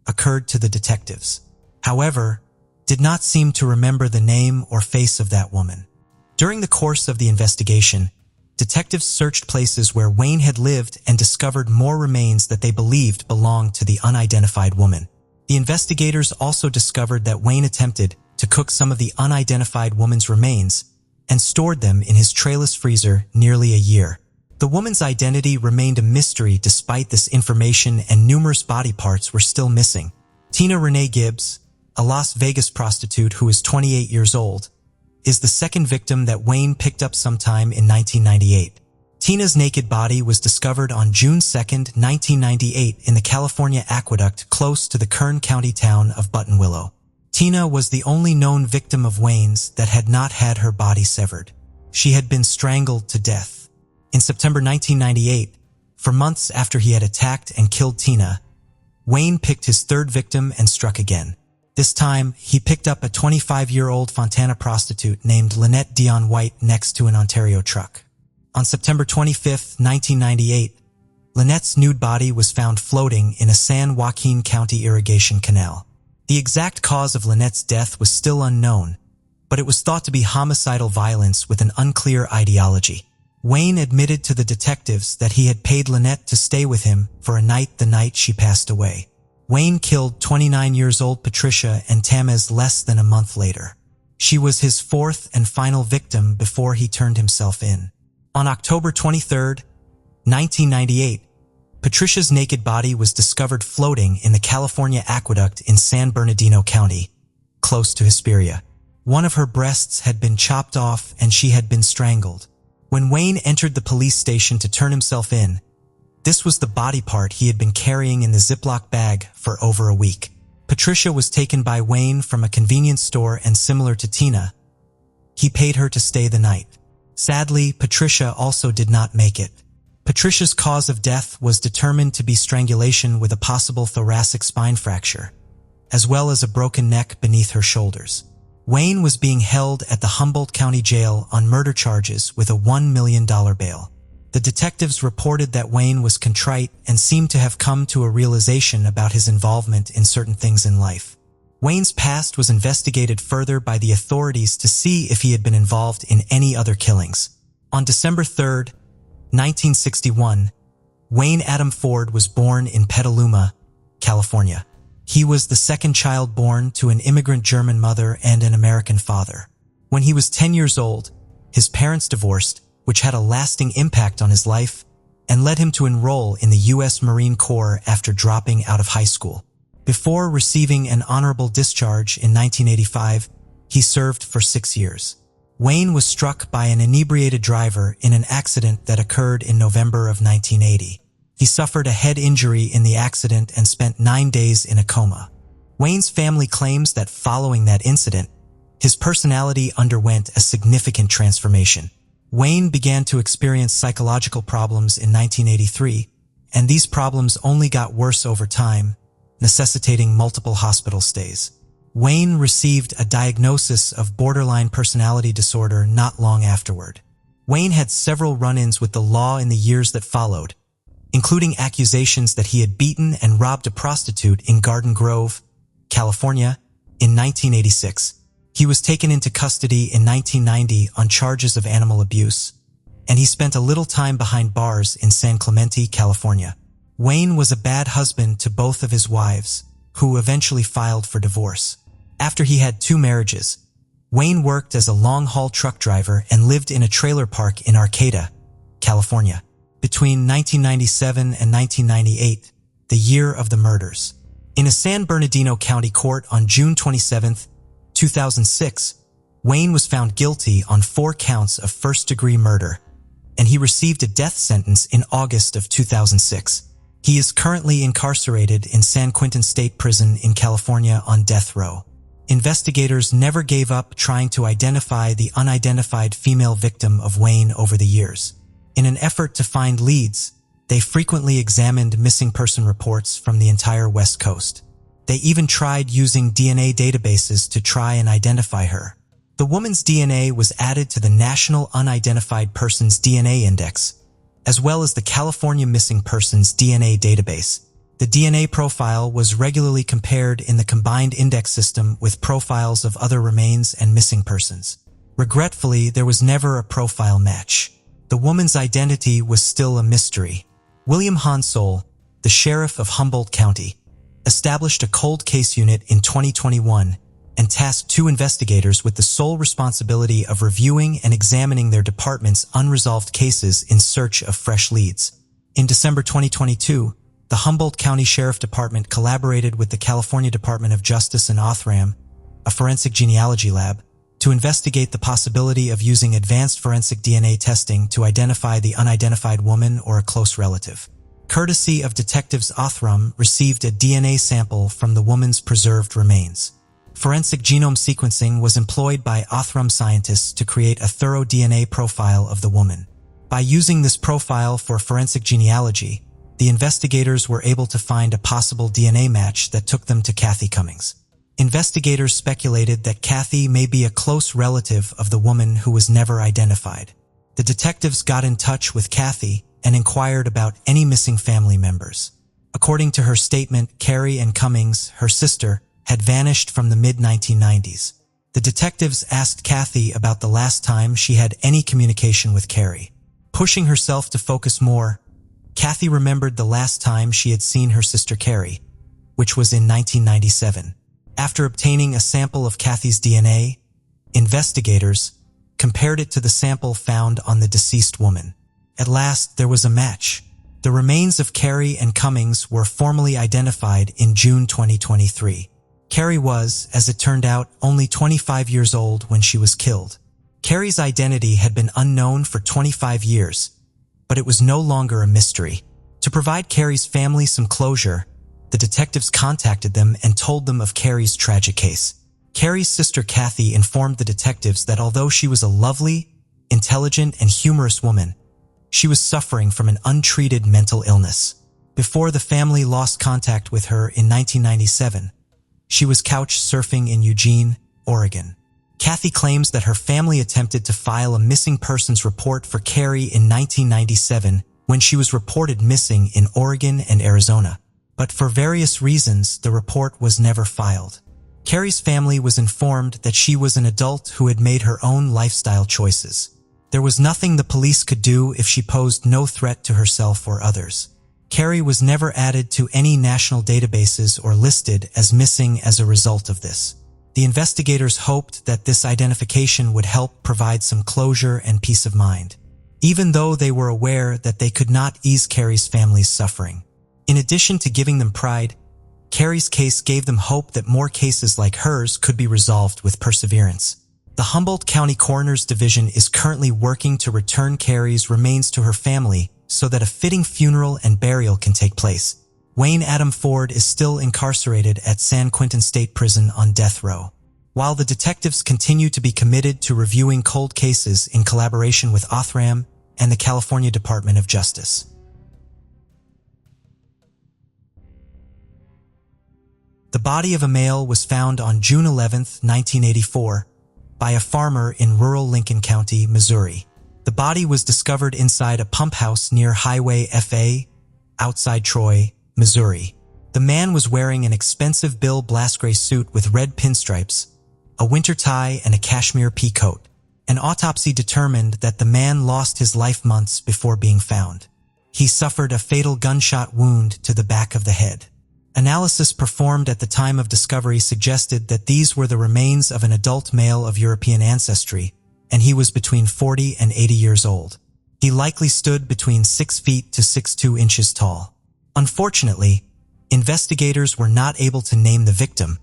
occurred to the detectives. However, did not seem to remember the name or face of that woman. During the course of the investigation, detectives searched places where Wayne had lived and discovered more remains that they believed belonged to the unidentified woman. The investigators also discovered that Wayne attempted to cook some of the unidentified woman's remains and stored them in his trayless freezer nearly a year. The woman's identity remained a mystery despite this information, and numerous body parts were still missing. Tina Renee Gibbs, a Las Vegas prostitute who is 28 years old, is the second victim that Wayne picked up sometime in 1998. Tina's naked body was discovered on June 2, 1998 in the California Aqueduct close to the Kern County town of Buttonwillow. Tina was the only known victim of Wayne's that had not had her body severed. She had been strangled to death. In September 1998, for months after he had attacked and killed Tina, Wayne picked his third victim and struck again. This time, he picked up a 25-year-old Fontana prostitute named Lynette Dion White next to an Ontario truck. On September 25, 1998, Lynette's nude body was found floating in a San Joaquin County irrigation canal. The exact cause of Lynette's death was still unknown, but it was thought to be homicidal violence with an unclear ideology. Wayne admitted to the detectives that he had paid Lynette to stay with him for a night the night she passed away. Wayne killed 29-year-old Patricia and Tamez less than a month later. She was his fourth and final victim before he turned himself in. On October 23, 1998, Patricia's naked body was discovered floating in the California Aqueduct in San Bernardino County, close to Hesperia. One of her breasts had been chopped off and she had been strangled. When Wayne entered the police station to turn himself in, this was the body part he had been carrying in the Ziploc bag for over a week. Patricia was taken by Wayne from a convenience store, and similar to Tina, he paid her to stay the night. Sadly, Patricia also did not make it. Patricia's cause of death was determined to be strangulation with a possible thoracic spine fracture, as well as a broken neck beneath her shoulders. Wayne was being held at the Humboldt County Jail on murder charges with a $1 million bail. The detectives reported that Wayne was contrite and seemed to have come to a realization about his involvement in certain things in life. Wayne's past was investigated further by the authorities to see if he had been involved in any other killings. On December 3, 1961, Wayne Adam Ford was born in Petaluma, California. He was the second child born to an immigrant German mother and an American father. When he was 10 years old, his parents divorced, which had a lasting impact on his life and led him to enroll in the U.S. Marine Corps after dropping out of high school. Before receiving an honorable discharge in 1985, he served for 6 years. Wayne was struck by an inebriated driver in an accident that occurred in November of 1980. He suffered a head injury in the accident and spent 9 days in a coma. Wayne's family claims that following that incident, his personality underwent a significant transformation. Wayne began to experience psychological problems in 1983, and these problems only got worse over time, necessitating multiple hospital stays. Wayne received a diagnosis of borderline personality disorder not long afterward. Wayne had several run-ins with the law in the years that followed, including accusations that he had beaten and robbed a prostitute in Garden Grove, California, in 1986. He was taken into custody in 1990 on charges of animal abuse, and he spent a little time behind bars in San Clemente, California. Wayne was a bad husband to both of his wives, who eventually filed for divorce. After he had 2 marriages, Wayne worked as a long-haul truck driver and lived in a trailer park in Arcata, California, between 1997 and 1998, the year of the murders. In a San Bernardino County court on June 27, 2006, Wayne was found guilty on 4 counts of first-degree murder, and he received a death sentence in August of 2006. He is currently incarcerated in San Quentin State Prison in California on death row. Investigators never gave up trying to identify the unidentified female victim of Wayne over the years. In an effort to find leads, they frequently examined missing person reports from the entire West Coast. They even tried using DNA databases to try and identify her. The woman's DNA was added to the National Unidentified Persons DNA Index, as well as the California Missing Persons DNA database. The DNA profile was regularly compared in the combined index system with profiles of other remains and missing persons. Regretfully, there was never a profile match. The woman's identity was still a mystery. William Hansol, the sheriff of Humboldt County, established a cold case unit in 2021 and tasked 2 investigators with the sole responsibility of reviewing and examining their department's unresolved cases in search of fresh leads. In December 2022, the Humboldt County Sheriff Department collaborated with the California Department of Justice and Othram, a forensic genealogy lab, to investigate the possibility of using advanced forensic DNA testing to identify the unidentified woman or a close relative. Courtesy of Detectives Othram received a DNA sample from the woman's preserved remains. Forensic genome sequencing was employed by Othram scientists to create a thorough DNA profile of the woman. By using this profile for forensic genealogy, the investigators were able to find a possible DNA match that took them to Kathy Cummings. Investigators speculated that Kathy may be a close relative of the woman who was never identified. The detectives got in touch with Kathy and inquired about any missing family members. According to her statement, Carrie Ann Cummings, her sister, had vanished from the mid-1990s. The detectives asked Kathy about the last time she had any communication with Carrie. Pushing herself to focus more, Kathy remembered the last time she had seen her sister Carrie, which was in 1997. After obtaining a sample of Kathy's DNA, investigators compared it to the sample found on the deceased woman. At last, there was a match. The remains of Carrie Ann Cummings were formally identified in June 2023. Carrie was, as it turned out, only 25 years old when she was killed. Carrie's identity had been unknown for 25 years, but it was no longer a mystery. To provide Carrie's family some closure, the detectives contacted them and told them of Carrie's tragic case. Carrie's sister Kathy informed the detectives that although she was a lovely, intelligent, and humorous woman, she was suffering from an untreated mental illness. Before the family lost contact with her in 1997, she was couch surfing in Eugene, Oregon. Kathy claims that her family attempted to file a missing persons report for Carrie in 1997 when she was reported missing in Oregon and Arizona. But for various reasons, the report was never filed. Carrie's family was informed that she was an adult who had made her own lifestyle choices. There was nothing the police could do if she posed no threat to herself or others. Carrie was never added to any national databases or listed as missing as a result of this. The investigators hoped that this identification would help provide some closure and peace of mind, even though they were aware that they could not ease Carrie's family's suffering. In addition to giving them pride, Carrie's case gave them hope that more cases like hers could be resolved with perseverance. The Humboldt County Coroner's Division is currently working to return Carrie's remains to her family so that a fitting funeral and burial can take place. Wayne Adam Ford is still incarcerated at San Quentin State Prison on death row. While the detectives continue to be committed to reviewing cold cases in collaboration with Othram and the California Department of Justice. The body of a male was found on June 11, 1984, by a farmer in rural Lincoln County, Missouri. The body was discovered inside a pump house near Highway FA outside Troy, Missouri. The man was wearing an expensive Bill Blass-gray suit with red pinstripes, a winter tie, and a cashmere pea coat. An autopsy determined that the man lost his life months before being found. He suffered a fatal gunshot wound to the back of the head. Analysis performed at the time of discovery suggested that these were the remains of an adult male of European ancestry, and he was between 40 and 80 years old. He likely stood between 6 feet to 6'2" inches tall. Unfortunately, investigators were not able to name the victim,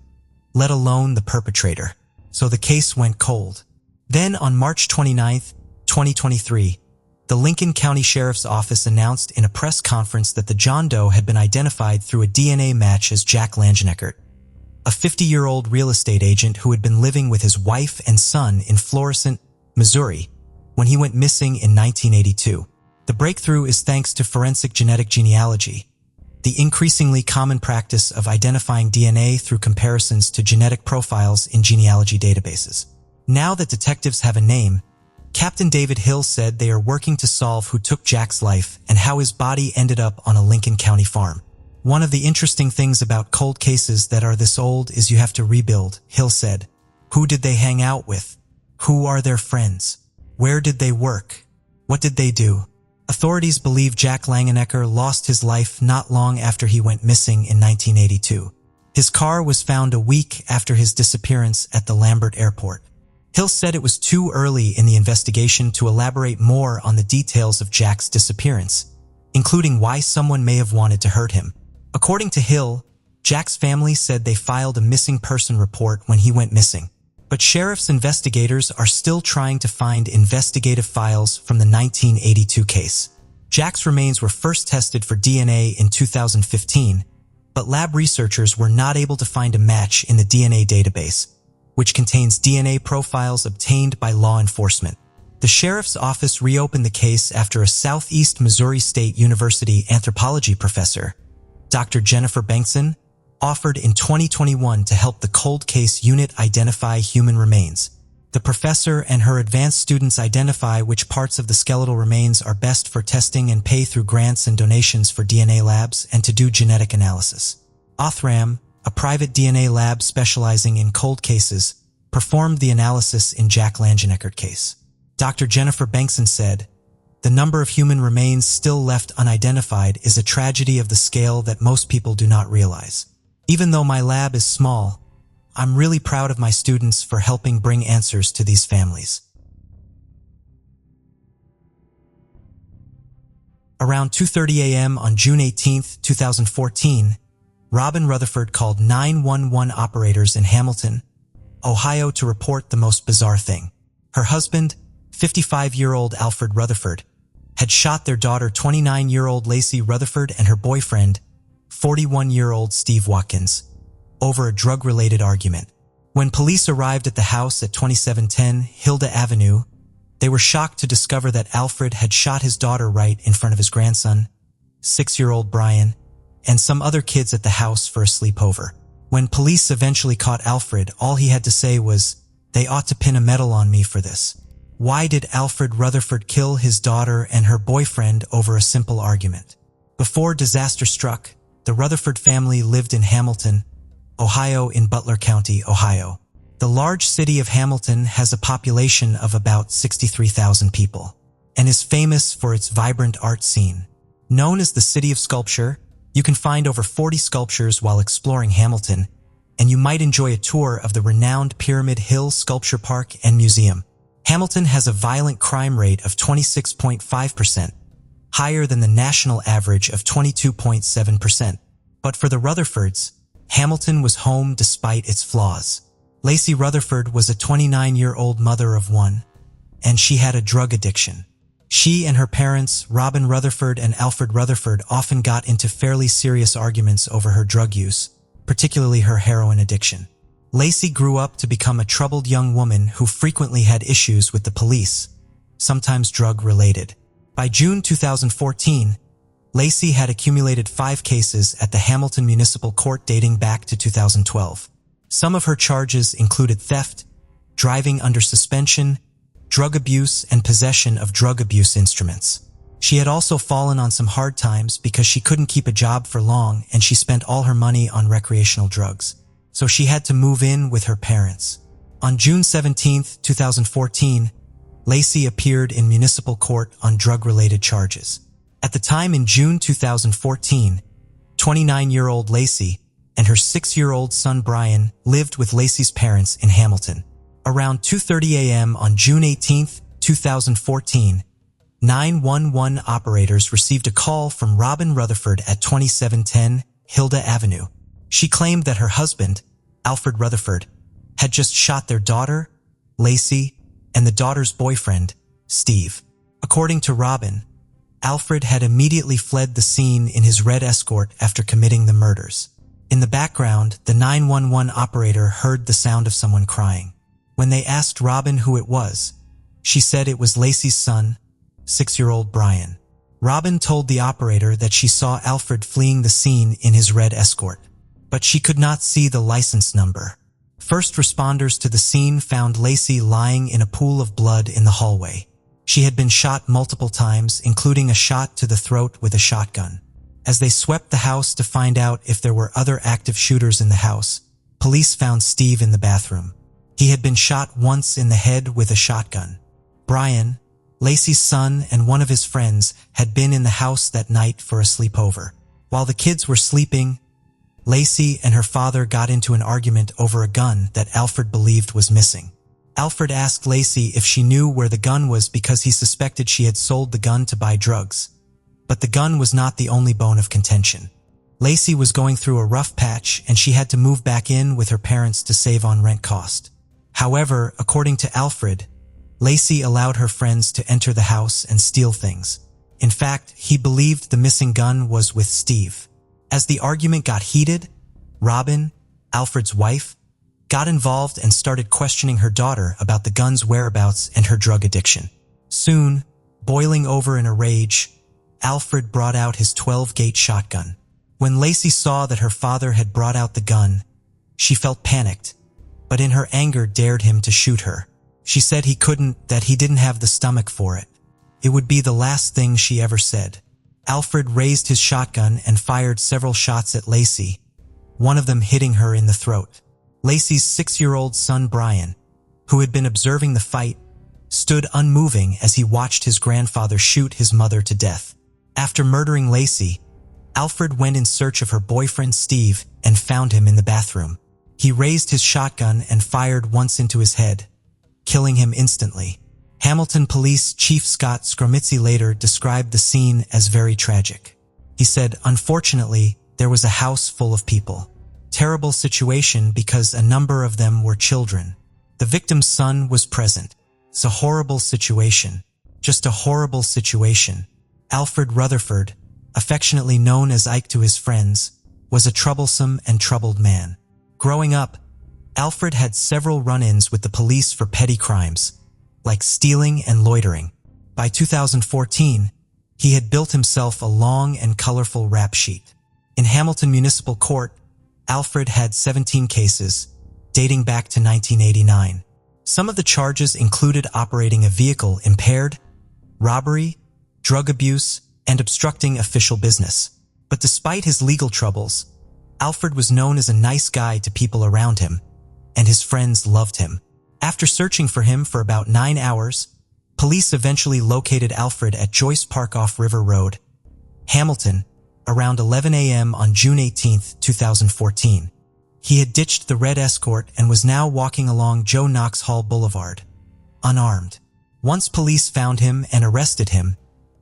let alone the perpetrator, so the case went cold. Then on March 29, 2023, the Lincoln County Sheriff's Office announced in a press conference that the John Doe had been identified through a DNA match as Jack Langeneckert, a 50-year-old real estate agent who had been living with his wife and son in Florissant, Missouri, when he went missing in 1982. The breakthrough is thanks to forensic genetic genealogy, the increasingly common practice of identifying DNA through comparisons to genetic profiles in genealogy databases. Now that detectives have a name, Captain David Hill said they are working to solve who took Jack's life and how his body ended up on a Lincoln County farm. One of the interesting things about cold cases that are this old is you have to rebuild, Hill said. Who did they hang out with? Who are their friends? Where did they work? What did they do? Authorities believe Jack Langenecker lost his life not long after he went missing in 1982. His car was found a week after his disappearance at the Lambert Airport. Hill said it was too early in the investigation to elaborate more on the details of Jack's disappearance, including why someone may have wanted to hurt him. According to Hill, Jack's family said they filed a missing person report when he went missing, but sheriff's investigators are still trying to find investigative files from the 1982 case. Jack's remains were first tested for DNA in 2015, but lab researchers were not able to find a match in the DNA database, which contains DNA profiles obtained by law enforcement. The sheriff's office reopened the case after a Southeast Missouri State University anthropology professor, Dr. Jennifer Bengtson, offered in 2021 to help the cold case unit identify human remains. The professor and her advanced students identify which parts of the skeletal remains are best for testing and pay through grants and donations for DNA labs and to do genetic analysis. Othram, a private DNA lab specializing in cold cases, performed the analysis in Jack Langeneckert case. Dr. Jennifer Bengtson said, "The number of human remains still left unidentified is a tragedy of the scale that most people do not realize. Even though my lab is small, I'm really proud of my students for helping bring answers to these families." Around 2:30 a.m. on June 18, 2014, Robin Rutherford called 911 operators in Hamilton, Ohio to report the most bizarre thing. Her husband, 55-year-old Alfred Rutherford, had shot their daughter 29-year-old Lacey Rutherford and her boyfriend, 41-year-old Steve Watkins, over a drug-related argument. When police arrived at the house at 2710 Hilda Avenue, they were shocked to discover that Alfred had shot his daughter right in front of his grandson, 6-year-old Brian, and some other kids at the house for a sleepover. When police eventually caught Alfred, all he had to say was, "They ought to pin a medal on me for this." Why did Alfred Rutherford kill his daughter and her boyfriend over a simple argument? Before disaster struck, the Rutherford family lived in Hamilton, Ohio in Butler County, Ohio. The large city of Hamilton has a population of about 63,000 people and is famous for its vibrant art scene. Known as the City of Sculpture, you can find over 40 sculptures while exploring Hamilton, and you might enjoy a tour of the renowned Pyramid Hill Sculpture Park and Museum. Hamilton has a violent crime rate of 26.5%, higher than the national average of 22.7%. But for the Rutherfords, Hamilton was home despite its flaws. Lacey Rutherford was a 29-year-old mother of one, and she had a drug addiction. She and her parents, Robin Rutherford and Alfred Rutherford, often got into fairly serious arguments over her drug use, particularly her heroin addiction. Lacey grew up to become a troubled young woman who frequently had issues with the police, sometimes drug-related. By June 2014, Lacey had accumulated 5 cases at the Hamilton Municipal Court dating back to 2012. Some of her charges included theft, driving under suspension, drug abuse, and possession of drug abuse instruments. She had also fallen on some hard times because she couldn't keep a job for long and she spent all her money on recreational drugs. So she had to move in with her parents. On June 17, 2014, Lacey appeared in municipal court on drug-related charges. At the time in June 2014, 29-year-old Lacey and her 6-year-old son Brian lived with Lacey's parents in Hamilton. Around 2:30 a.m. on June 18, 2014, 911 operators received a call from Robin Rutherford at 2710 Hilda Avenue. She claimed that her husband, Alfred Rutherford, had just shot their daughter, Lacey, and the daughter's boyfriend, Steve. According to Robin, Alfred had immediately fled the scene in his red Escort after committing the murders. In the background, the 911 operator heard the sound of someone crying. When they asked Robin who it was, she said it was Lacey's son, 6-year-old Brian. Robin told the operator that she saw Alfred fleeing the scene in his red Escort, but she could not see the license number. First responders to the scene found Lacey lying in a pool of blood in the hallway. She had been shot multiple times, including a shot to the throat with a shotgun. As they swept the house to find out if there were other active shooters in the house, police found Steve in the bathroom. He had been shot once in the head with a shotgun. Brian, Lacey's son, and one of his friends had been in the house that night for a sleepover. While the kids were sleeping, Lacey and her father got into an argument over a gun that Alfred believed was missing. Alfred asked Lacey if she knew where the gun was because he suspected she had sold the gun to buy drugs. But the gun was not the only bone of contention. Lacey was going through a rough patch and she had to move back in with her parents to save on rent cost. However, according to Alfred, Lacey allowed her friends to enter the house and steal things. In fact, he believed the missing gun was with Steve. As the argument got heated, Robin, Alfred's wife, got involved and started questioning her daughter about the gun's whereabouts and her drug addiction. Soon, boiling over in a rage, Alfred brought out his 12-gauge shotgun. When Lacey saw that her father had brought out the gun, she felt panicked, but in her anger dared him to shoot her. She said he couldn't, that he didn't have the stomach for it. It would be the last thing she ever said. Alfred raised his shotgun and fired several shots at Lacey, one of them hitting her in the throat. Lacey's 6-year-old son Brian, who had been observing the fight, stood unmoving as he watched his grandfather shoot his mother to death. After murdering Lacey, Alfred went in search of her boyfriend Steve and found him in the bathroom. He raised his shotgun and fired once into his head, killing him instantly. Hamilton Police Chief Scott Scromitzi later described the scene as very tragic. He said, "Unfortunately, there was a house full of people. Terrible situation because a number of them were children. The victim's son was present. It's a horrible situation. Just a horrible situation." Alfred Rutherford, affectionately known as Ike to his friends, was a troublesome and troubled man. Growing up, Alfred had several run-ins with the police for petty crimes, like stealing and loitering. By 2014, he had built himself a long and colorful rap sheet. In Hamilton Municipal Court, Alfred had 17 cases, dating back to 1989. Some of the charges included operating a vehicle impaired, robbery, drug abuse, and obstructing official business. But despite his legal troubles, Alfred was known as a nice guy to people around him, and his friends loved him. After searching for him for about 9 hours, police eventually located Alfred at Joyce Park off River Road, Hamilton, around 11 a.m. on June 18, 2014. He had ditched the red Escort and was now walking along Joe Knox Hall Boulevard, unarmed. Once police found him and arrested him,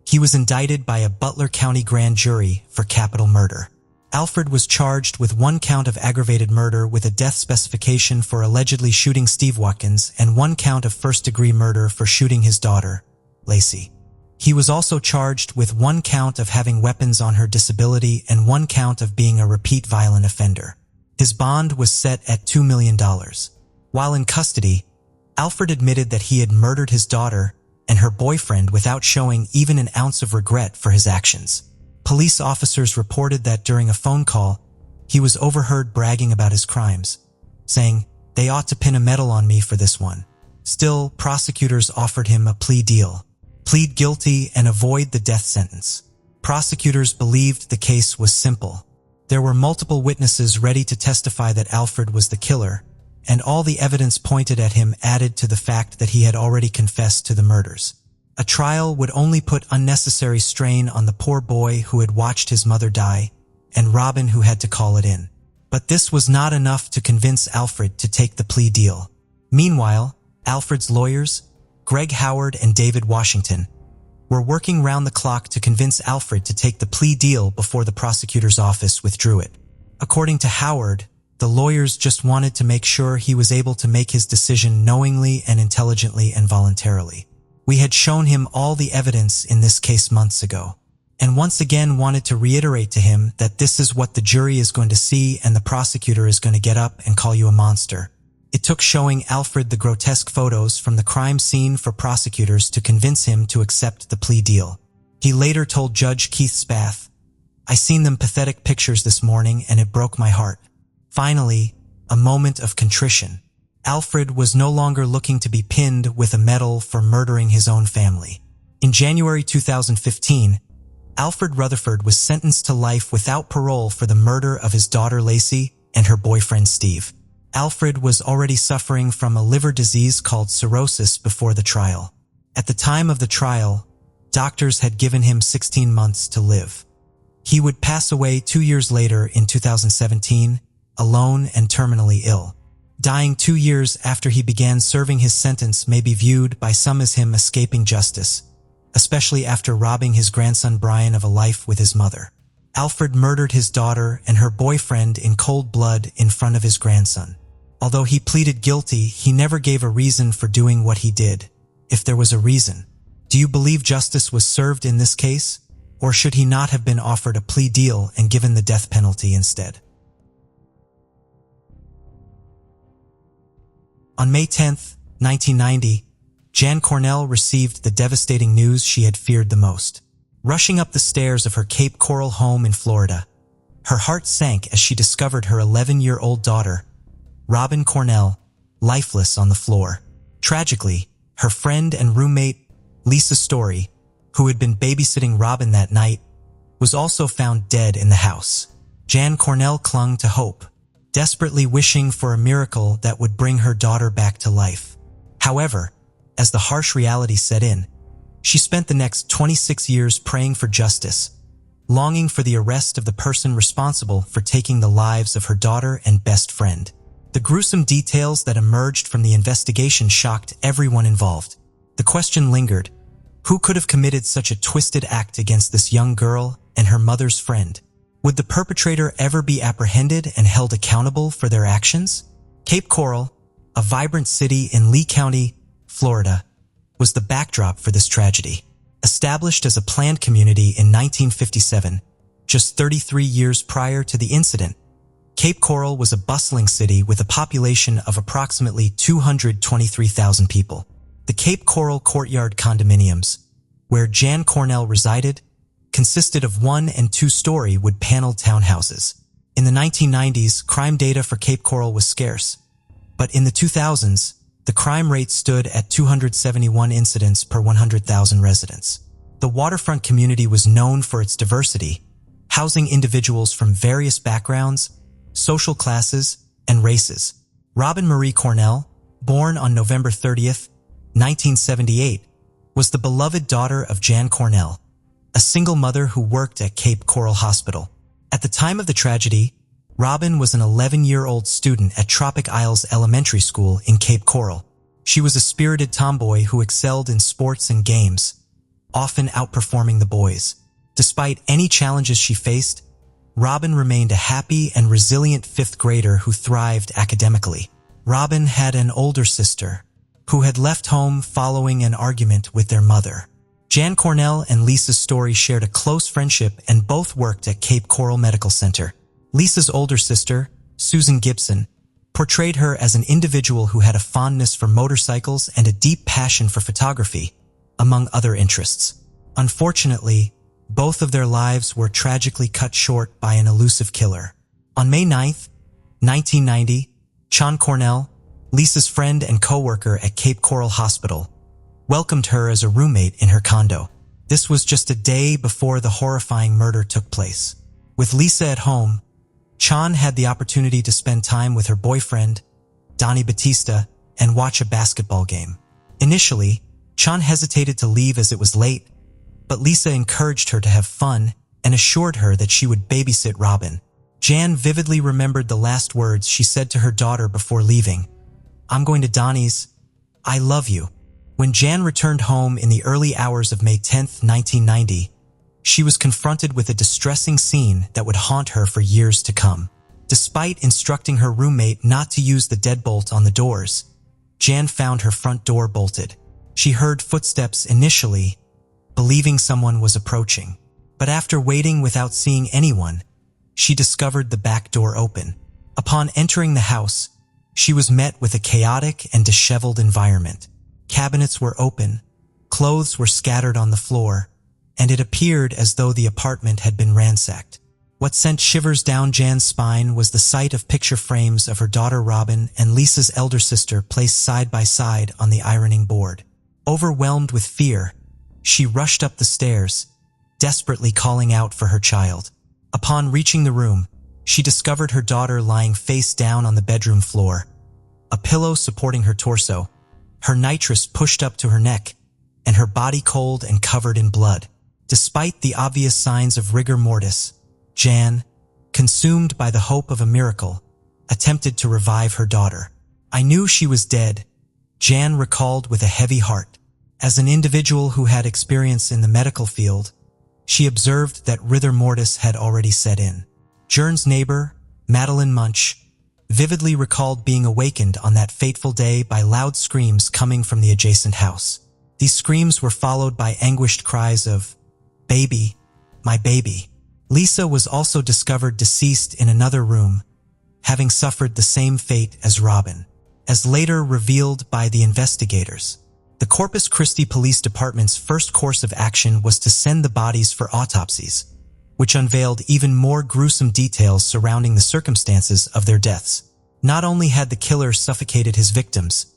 he was indicted by a Butler County grand jury for capital murder. Alfred was charged with 1 count of aggravated murder with a death specification for allegedly shooting Steve Watkins and 1 count of first-degree murder for shooting his daughter, Lacey. He was also charged with 1 count of having weapons on her disability and 1 count of being a repeat violent offender. His bond was set at $2 million. While in custody, Alfred admitted that he had murdered his daughter and her boyfriend without showing even an ounce of regret for his actions. Police officers reported that during a phone call, he was overheard bragging about his crimes, saying, "They ought to pin a medal on me for this one." Still, prosecutors offered him a plea deal, plead guilty, and avoid the death sentence. Prosecutors believed the case was simple. There were multiple witnesses ready to testify that Alfred was the killer, and all the evidence pointed at him added to the fact that he had already confessed to the murders. A trial would only put unnecessary strain on the poor boy who had watched his mother die, and Robin who had to call it in. But this was not enough to convince Alfred to take the plea deal. Meanwhile, Alfred's lawyers, Greg Howard and David Washington, were working round the clock to convince Alfred to take the plea deal before the prosecutor's office withdrew it. According to Howard, the lawyers just wanted to make sure he was able to make his decision knowingly and intelligently and voluntarily. We had shown him all the evidence in this case months ago, and once again wanted to reiterate to him that this is what the jury is going to see and the prosecutor is going to get up and call you a monster. It took showing Alfred the grotesque photos from the crime scene for prosecutors to convince him to accept the plea deal. He later told Judge Keith Spath, "I seen them pathetic pictures this morning and it broke my heart." Finally, a moment of contrition. Alfred was no longer looking to be pinned with a medal for murdering his own family. In January 2015, Alfred Rutherford was sentenced to life without parole for the murder of his daughter Lacey and her boyfriend Steve. Alfred was already suffering from a liver disease called cirrhosis before the trial. At the time of the trial, doctors had given him 16 months to live. He would pass away 2 years later in 2017, alone and terminally ill. Dying 2 years after he began serving his sentence may be viewed by some as him escaping justice, especially after robbing his grandson Brian of a life with his mother. Alfred murdered his daughter and her boyfriend in cold blood in front of his grandson. Although he pleaded guilty, he never gave a reason for doing what he did, if there was a reason. Do you believe justice was served in this case, or should he not have been offered a plea deal and given the death penalty instead? On May 10, 1990, Jan Cornell received the devastating news she had feared the most. Rushing up the stairs of her Cape Coral home in Florida, her heart sank as she discovered her 11-year-old daughter, Robin Cornell, lifeless on the floor. Tragically, her friend and roommate, Lisa Story, who had been babysitting Robin that night, was also found dead in the house. Jan Cornell clung to hope, desperately wishing for a miracle that would bring her daughter back to life. However, as the harsh reality set in, she spent the next 26 years praying for justice, longing for the arrest of the person responsible for taking the lives of her daughter and best friend. The gruesome details that emerged from the investigation shocked everyone involved. The question lingered: who could have committed such a twisted act against this young girl and her mother's friend? Would the perpetrator ever be apprehended and held accountable for their actions? Cape Coral, a vibrant city in Lee County, Florida, was the backdrop for this tragedy. Established as a planned community in 1957, just 33 years prior to the incident, Cape Coral was a bustling city with a population of approximately 223,000 people. The Cape Coral Courtyard condominiums, where Jan Cornell resided, consisted of 1- and 2-story wood-paneled townhouses. In the 1990s, crime data for Cape Coral was scarce, but in the 2000s, the crime rate stood at 271 incidents per 100,000 residents. The waterfront community was known for its diversity, housing individuals from various backgrounds, social classes, and races. Robin Marie Cornell, born on November 30th, 1978, was the beloved daughter of Jan Cornell, a single mother who worked at Cape Coral Hospital. At the time of the tragedy, Robin was an 11-year-old student at Tropic Isles Elementary School in Cape Coral. She was a spirited tomboy who excelled in sports and games, often outperforming the boys. Despite any challenges she faced, Robin remained a happy and resilient 5th grader who thrived academically. Robin had an older sister, who had left home following an argument with their mother. Jan Cornell and Lisa Story shared a close friendship and both worked at Cape Coral Medical Center. Lisa's older sister, Susan Gibson, portrayed her as an individual who had a fondness for motorcycles and a deep passion for photography, among other interests. Unfortunately, both of their lives were tragically cut short by an elusive killer. On May 9th, 1990, Jan Cornell, Lisa's friend and co-worker at Cape Coral Hospital, welcomed her as a roommate in her condo. This was just a day before the horrifying murder took place. With Lisa at home, Chan had the opportunity to spend time with her boyfriend, Donnie Batista, and watch a basketball game. Initially, Chan hesitated to leave as it was late, but Lisa encouraged her to have fun and assured her that she would babysit Robin. Jan vividly remembered the last words she said to her daughter before leaving. "I'm going to Donnie's. I love you." When Jan returned home in the early hours of May 10, 1990, she was confronted with a distressing scene that would haunt her for years to come. Despite instructing her roommate not to use the deadbolt on the doors, Jan found her front door bolted. She heard footsteps initially, believing someone was approaching. But after waiting without seeing anyone, she discovered the back door open. Upon entering the house, she was met with a chaotic and disheveled environment. Cabinets were open, clothes were scattered on the floor, and it appeared as though the apartment had been ransacked. What sent shivers down Jan's spine was the sight of picture frames of her daughter Robin and Lisa's elder sister placed side by side on the ironing board. Overwhelmed with fear, she rushed up the stairs, desperately calling out for her child. Upon reaching the room, she discovered her daughter lying face down on the bedroom floor, a pillow supporting her torso, her nitrous pushed up to her neck, and her body cold and covered in blood. Despite the obvious signs of rigor mortis, Jan, consumed by the hope of a miracle, attempted to revive her daughter. "I knew she was dead," Jan recalled with a heavy heart. As an individual who had experience in the medical field, she observed that rigor mortis had already set in. Jern's neighbor, Madeline Munch, vividly recalled being awakened on that fateful day by loud screams coming from the adjacent house. These screams were followed by anguished cries of, "Baby, my baby." Lisa was also discovered deceased in another room, having suffered the same fate as Robin. As later revealed by the investigators, the Corpus Christi Police Department's first course of action was to send the bodies for autopsies, which unveiled even more gruesome details surrounding the circumstances of their deaths. Not only had the killer suffocated his victims,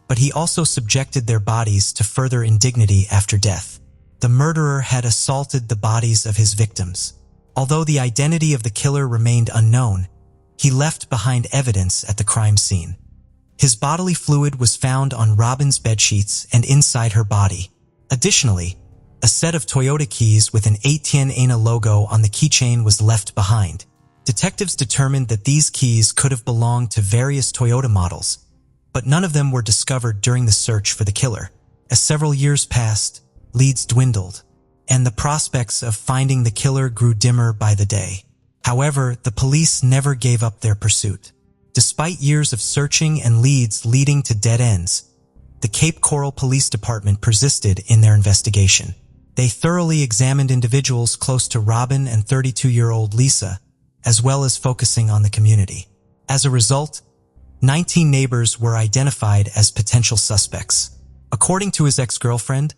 but he also subjected their bodies to further indignity after death. The murderer had assaulted the bodies of his victims. Although the identity of the killer remained unknown, he left behind evidence at the crime scene. His bodily fluid was found on Robin's bedsheets and inside her body. Additionally, a set of Toyota keys with an Etienne logo on the keychain was left behind. Detectives determined that these keys could have belonged to various Toyota models, but none of them were discovered during the search for the killer. As several years passed, leads dwindled, and the prospects of finding the killer grew dimmer by the day. However, the police never gave up their pursuit. Despite years of searching and leads leading to dead ends, the Cape Coral Police Department persisted in their investigation. They thoroughly examined individuals close to Robin and 32-year-old Lisa, as well as focusing on the community. As a result, 19 neighbors were identified as potential suspects. According to his ex-girlfriend,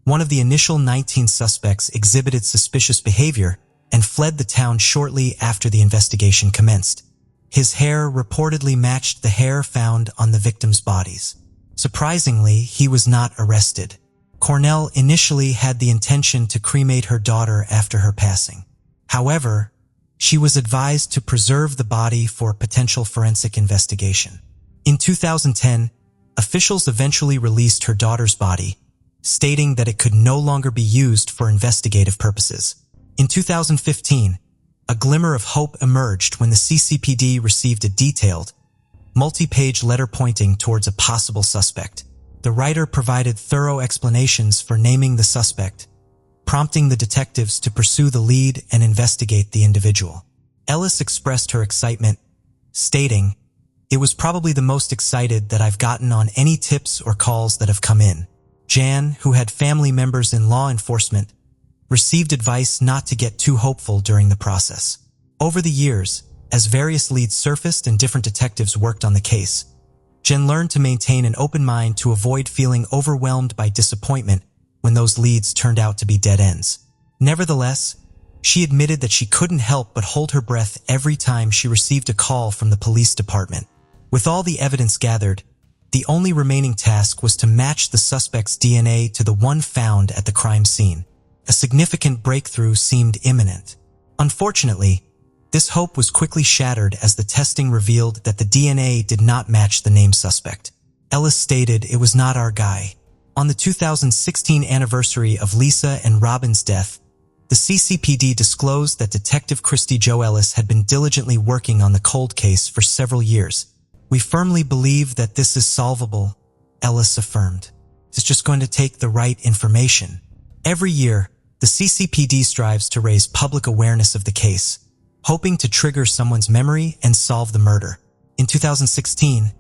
one of the initial 19 suspects exhibited suspicious behavior and fled the town shortly after the investigation commenced. His hair reportedly matched the hair found on the victims' bodies. Surprisingly, he was not arrested. Cornell initially had the intention to cremate her daughter after her passing. However, she was advised to preserve the body for potential forensic investigation. In 2010, officials eventually released her daughter's body, stating that it could no longer be used for investigative purposes. In 2015, a glimmer of hope emerged when the CCPD received a detailed, multi-page letter pointing towards a possible suspect. The writer provided thorough explanations for naming the suspect, prompting the detectives to pursue the lead and investigate the individual. Ellis expressed her excitement, stating, "It was probably the most excited that I've gotten on any tips or calls that have come in." Jan, who had family members in law enforcement, received advice not to get too hopeful during the process. Over the years, as various leads surfaced and different detectives worked on the case, Jen learned to maintain an open mind to avoid feeling overwhelmed by disappointment when those leads turned out to be dead ends. Nevertheless, she admitted that she couldn't help but hold her breath every time she received a call from the police department. With all the evidence gathered, The only remaining task was to match the suspect's DNA to the one found at the crime scene. A significant breakthrough seemed imminent. Unfortunately, this hope was quickly shattered as the testing revealed that the DNA did not match the named suspect. Ellis stated, "It was not our guy." On the 2016 anniversary of Lisa and Robin's death, the CCPD disclosed that Detective Christy Jo Ellis had been diligently working on the cold case for several years. "We firmly believe that this is solvable," Ellis affirmed. "It's just going to take the right information." Every year, the CCPD strives to raise public awareness of the case, hoping to trigger someone's memory and solve the murder. In 2016,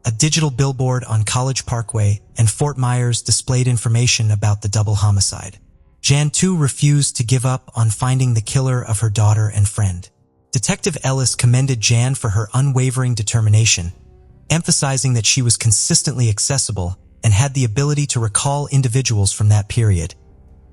a digital billboard on College Parkway and Fort Myers displayed information about the double homicide. Jan, too, refused to give up on finding the killer of her daughter and friend. Detective Ellis commended Jan for her unwavering determination, emphasizing that she was consistently accessible and had the ability to recall individuals from that period,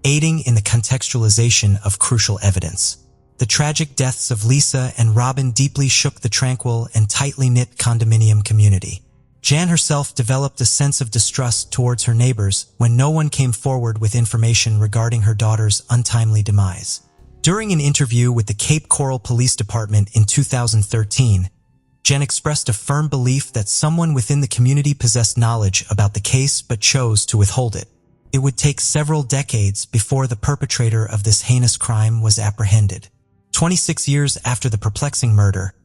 aiding in the contextualization of crucial evidence. The tragic deaths of Lisa and Robin deeply shook the tranquil and tightly knit condominium community. Jan herself developed a sense of distrust towards her neighbors when no one came forward with information regarding her daughter's untimely demise. During an interview with the Cape Coral Police Department in 2013, Jan expressed a firm belief that someone within the community possessed knowledge about the case but chose to withhold it. It would take several decades before the perpetrator of this heinous crime was apprehended. 26 years after the perplexing murder,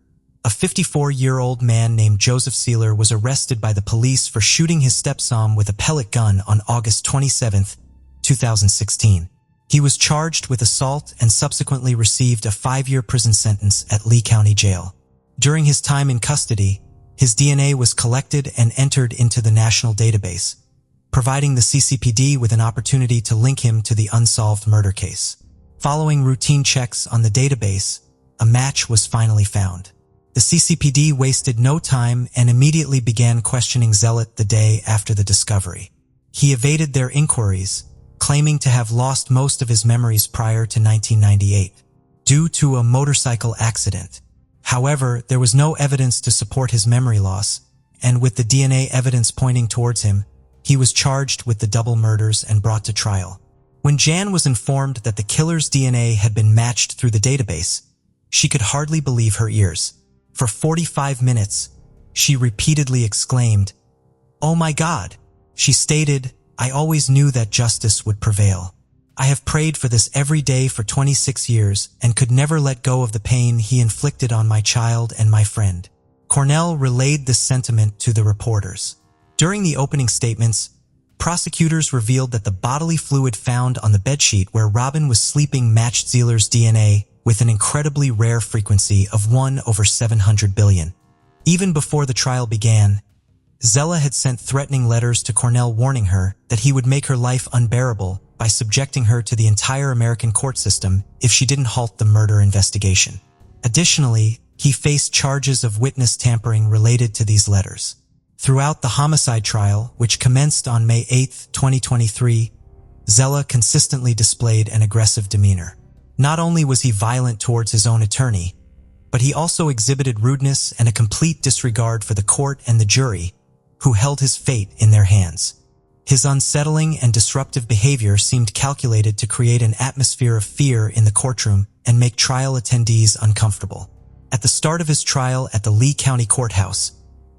a 54-year-old man named Joseph Sealer was arrested by the police for shooting his stepson with a pellet gun on August 27, 2016. He was charged with assault and subsequently received a 5-year prison sentence at Lee County Jail. During his time in custody, his DNA was collected and entered into the national database, providing the CCPD with an opportunity to link him to the unsolved murder case. Following routine checks on the database, a match was finally found. The CCPD wasted no time and immediately began questioning Zealot the day after the discovery. He evaded their inquiries, claiming to have lost most of his memories prior to 1998, due to a motorcycle accident. However, there was no evidence to support his memory loss, and with the DNA evidence pointing towards him, he was charged with the double murders and brought to trial. When Jan was informed that the killer's DNA had been matched through the database, she could hardly believe her ears. For 45 minutes, she repeatedly exclaimed, "Oh my God!" She stated, "I always knew that justice would prevail. I have prayed for this every day for 26 years and could never let go of the pain he inflicted on my child and my friend." Cornell relayed this sentiment to the reporters. During the opening statements, prosecutors revealed that the bodily fluid found on the bedsheet where Robin was sleeping matched Sealer's DNA with an incredibly rare frequency of 1/700 billion. Even before the trial began, Zella had sent threatening letters to Cornell warning her that he would make her life unbearable by subjecting her to the entire American court system if she didn't halt the murder investigation. Additionally, he faced charges of witness tampering related to these letters. Throughout the homicide trial, which commenced on May 8, 2023, Zella consistently displayed an aggressive demeanor. Not only was he violent towards his own attorney, but he also exhibited rudeness and a complete disregard for the court and the jury, who held his fate in their hands. His unsettling and disruptive behavior seemed calculated to create an atmosphere of fear in the courtroom and make trial attendees uncomfortable. At the start of his trial at the Lee County Courthouse,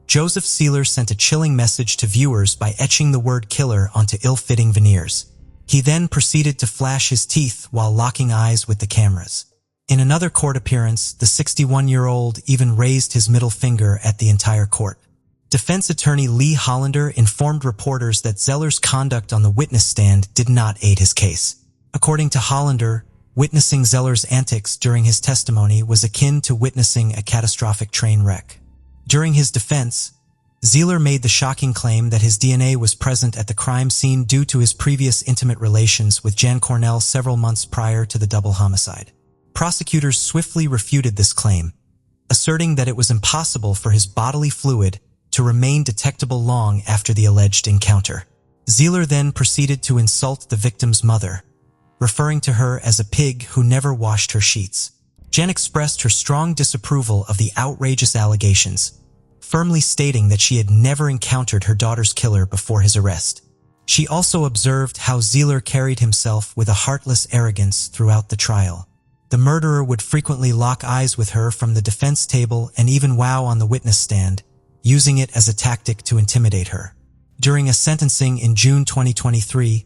Joseph Sealer sent a chilling message to viewers by etching the word killer onto ill-fitting veneers. He then proceeded to flash his teeth while locking eyes with the cameras. In another court appearance, the 61-year-old even raised his middle finger at the entire court. Defense attorney Lee Hollander informed reporters that Zeller's conduct on the witness stand did not aid his case. According to Hollander, witnessing Zeller's antics during his testimony was akin to witnessing a catastrophic train wreck. During his defense, Zealer made the shocking claim that his DNA was present at the crime scene due to his previous intimate relations with Jan Cornell several months prior to the double homicide. Prosecutors swiftly refuted this claim, asserting that it was impossible for his bodily fluid to remain detectable long after the alleged encounter. Zealer then proceeded to insult the victim's mother, referring to her as a pig who never washed her sheets. Jan expressed her strong disapproval of the outrageous allegations, firmly stating that she had never encountered her daughter's killer before his arrest. She also observed how Zieler carried himself with a heartless arrogance throughout the trial. The murderer would frequently lock eyes with her from the defense table and even wow on the witness stand, using it as a tactic to intimidate her. During a sentencing in June 2023,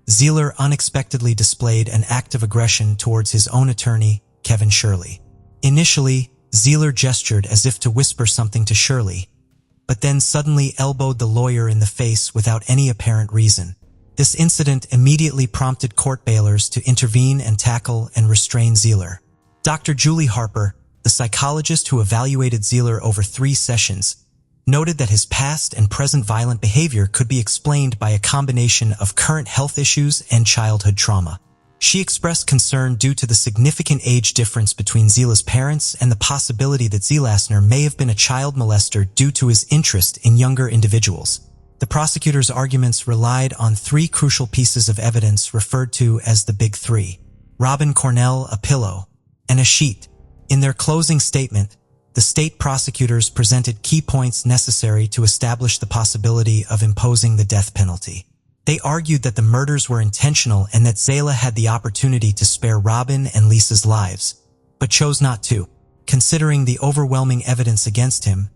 Zieler unexpectedly displayed an act of aggression towards his own attorney, Kevin Shirley. Initially, Zieler gestured as if to whisper something to Shirley, but then suddenly elbowed the lawyer in the face without any apparent reason. This incident immediately prompted court bailers to intervene and tackle and restrain Zieler. Dr. Julie Harper, the psychologist who evaluated Zieler over 3 sessions, noted that his past and present violent behavior could be explained by a combination of current health issues and childhood trauma. She expressed concern due to the significant age difference between Zieler's parents and the possibility that Zielasner may have been a child molester due to his interest in younger individuals. The prosecutor's arguments relied on 3 crucial pieces of evidence referred to as the Big Three: Robin Cornell, a pillow, and a sheet. In their closing statement, the state prosecutors presented key points necessary to establish the possibility of imposing the death penalty. They argued that the murders were intentional and that Zela had the opportunity to spare Robin and Lisa's lives, but chose not to. Considering the overwhelming evidence against him,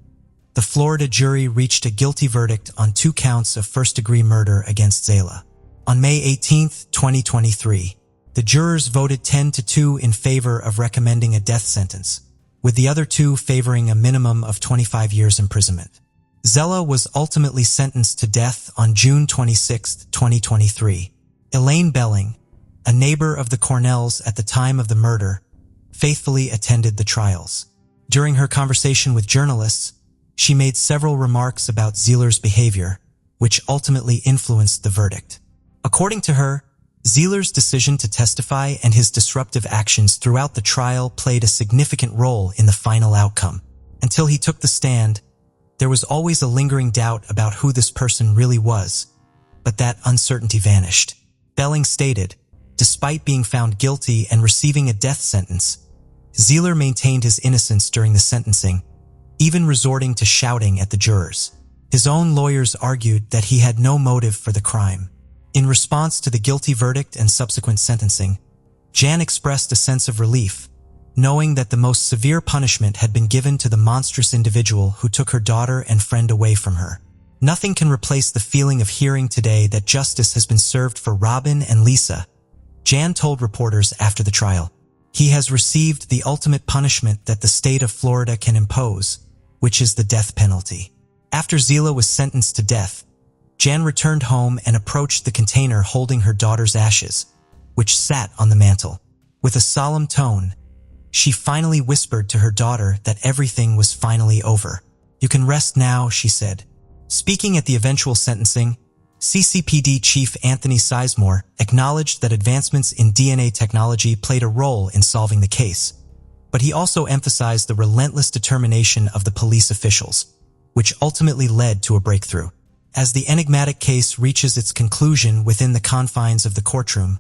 the Florida jury reached a guilty verdict on 2 counts of first-degree murder against Zela. On May 18, 2023, the jurors voted 10-2 in favor of recommending a death sentence, with the other 2 favoring a minimum of 25 years imprisonment. Zela was ultimately sentenced to death on June 26, 2023. Elaine Belling, a neighbor of the Cornells at the time of the murder, faithfully attended the trials. During her conversation with journalists, she made several remarks about Zieler's behavior, which ultimately influenced the verdict. According to her, Zieler's decision to testify and his disruptive actions throughout the trial played a significant role in the final outcome. Until he took the stand, there was always a lingering doubt about who this person really was, but that uncertainty vanished. Belling stated, despite being found guilty and receiving a death sentence, Zieler maintained his innocence during the sentencing, even resorting to shouting at the jurors. His own lawyers argued that he had no motive for the crime. In response to the guilty verdict and subsequent sentencing, Jan expressed a sense of relief, knowing that the most severe punishment had been given to the monstrous individual who took her daughter and friend away from her. Nothing can replace the feeling of hearing today that justice has been served for Robin and Lisa, Jan told reporters after the trial. He has received the ultimate punishment that the state of Florida can impose, which is the death penalty. After Zela was sentenced to death, Jan returned home and approached the container holding her daughter's ashes, which sat on the mantel. With a solemn tone, she finally whispered to her daughter that everything was finally over. "You can rest now," she said. Speaking at the eventual sentencing, CCPD Chief Anthony Sizemore acknowledged that advancements in DNA technology played a role in solving the case, but he also emphasized the relentless determination of the police officials, which ultimately led to a breakthrough. As the enigmatic case reaches its conclusion within the confines of the courtroom,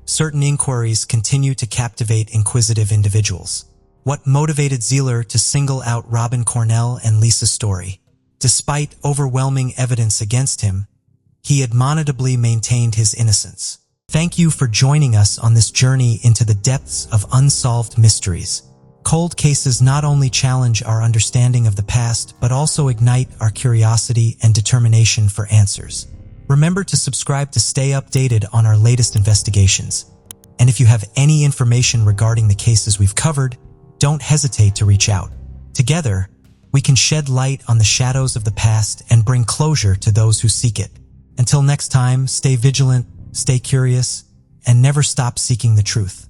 certain inquiries continue to captivate inquisitive individuals. What motivated Zieler to single out Robin Cornell and Lisa's story? Despite overwhelming evidence against him, he admonitably maintained his innocence. Thank you for joining us on this journey into the depths of unsolved mysteries. Cold cases not only challenge our understanding of the past, but also ignite our curiosity and determination for answers. Remember to subscribe to stay updated on our latest investigations. And if you have any information regarding the cases we've covered, don't hesitate to reach out. Together, we can shed light on the shadows of the past and bring closure to those who seek it. Until next time, stay vigilant, stay curious, and never stop seeking the truth.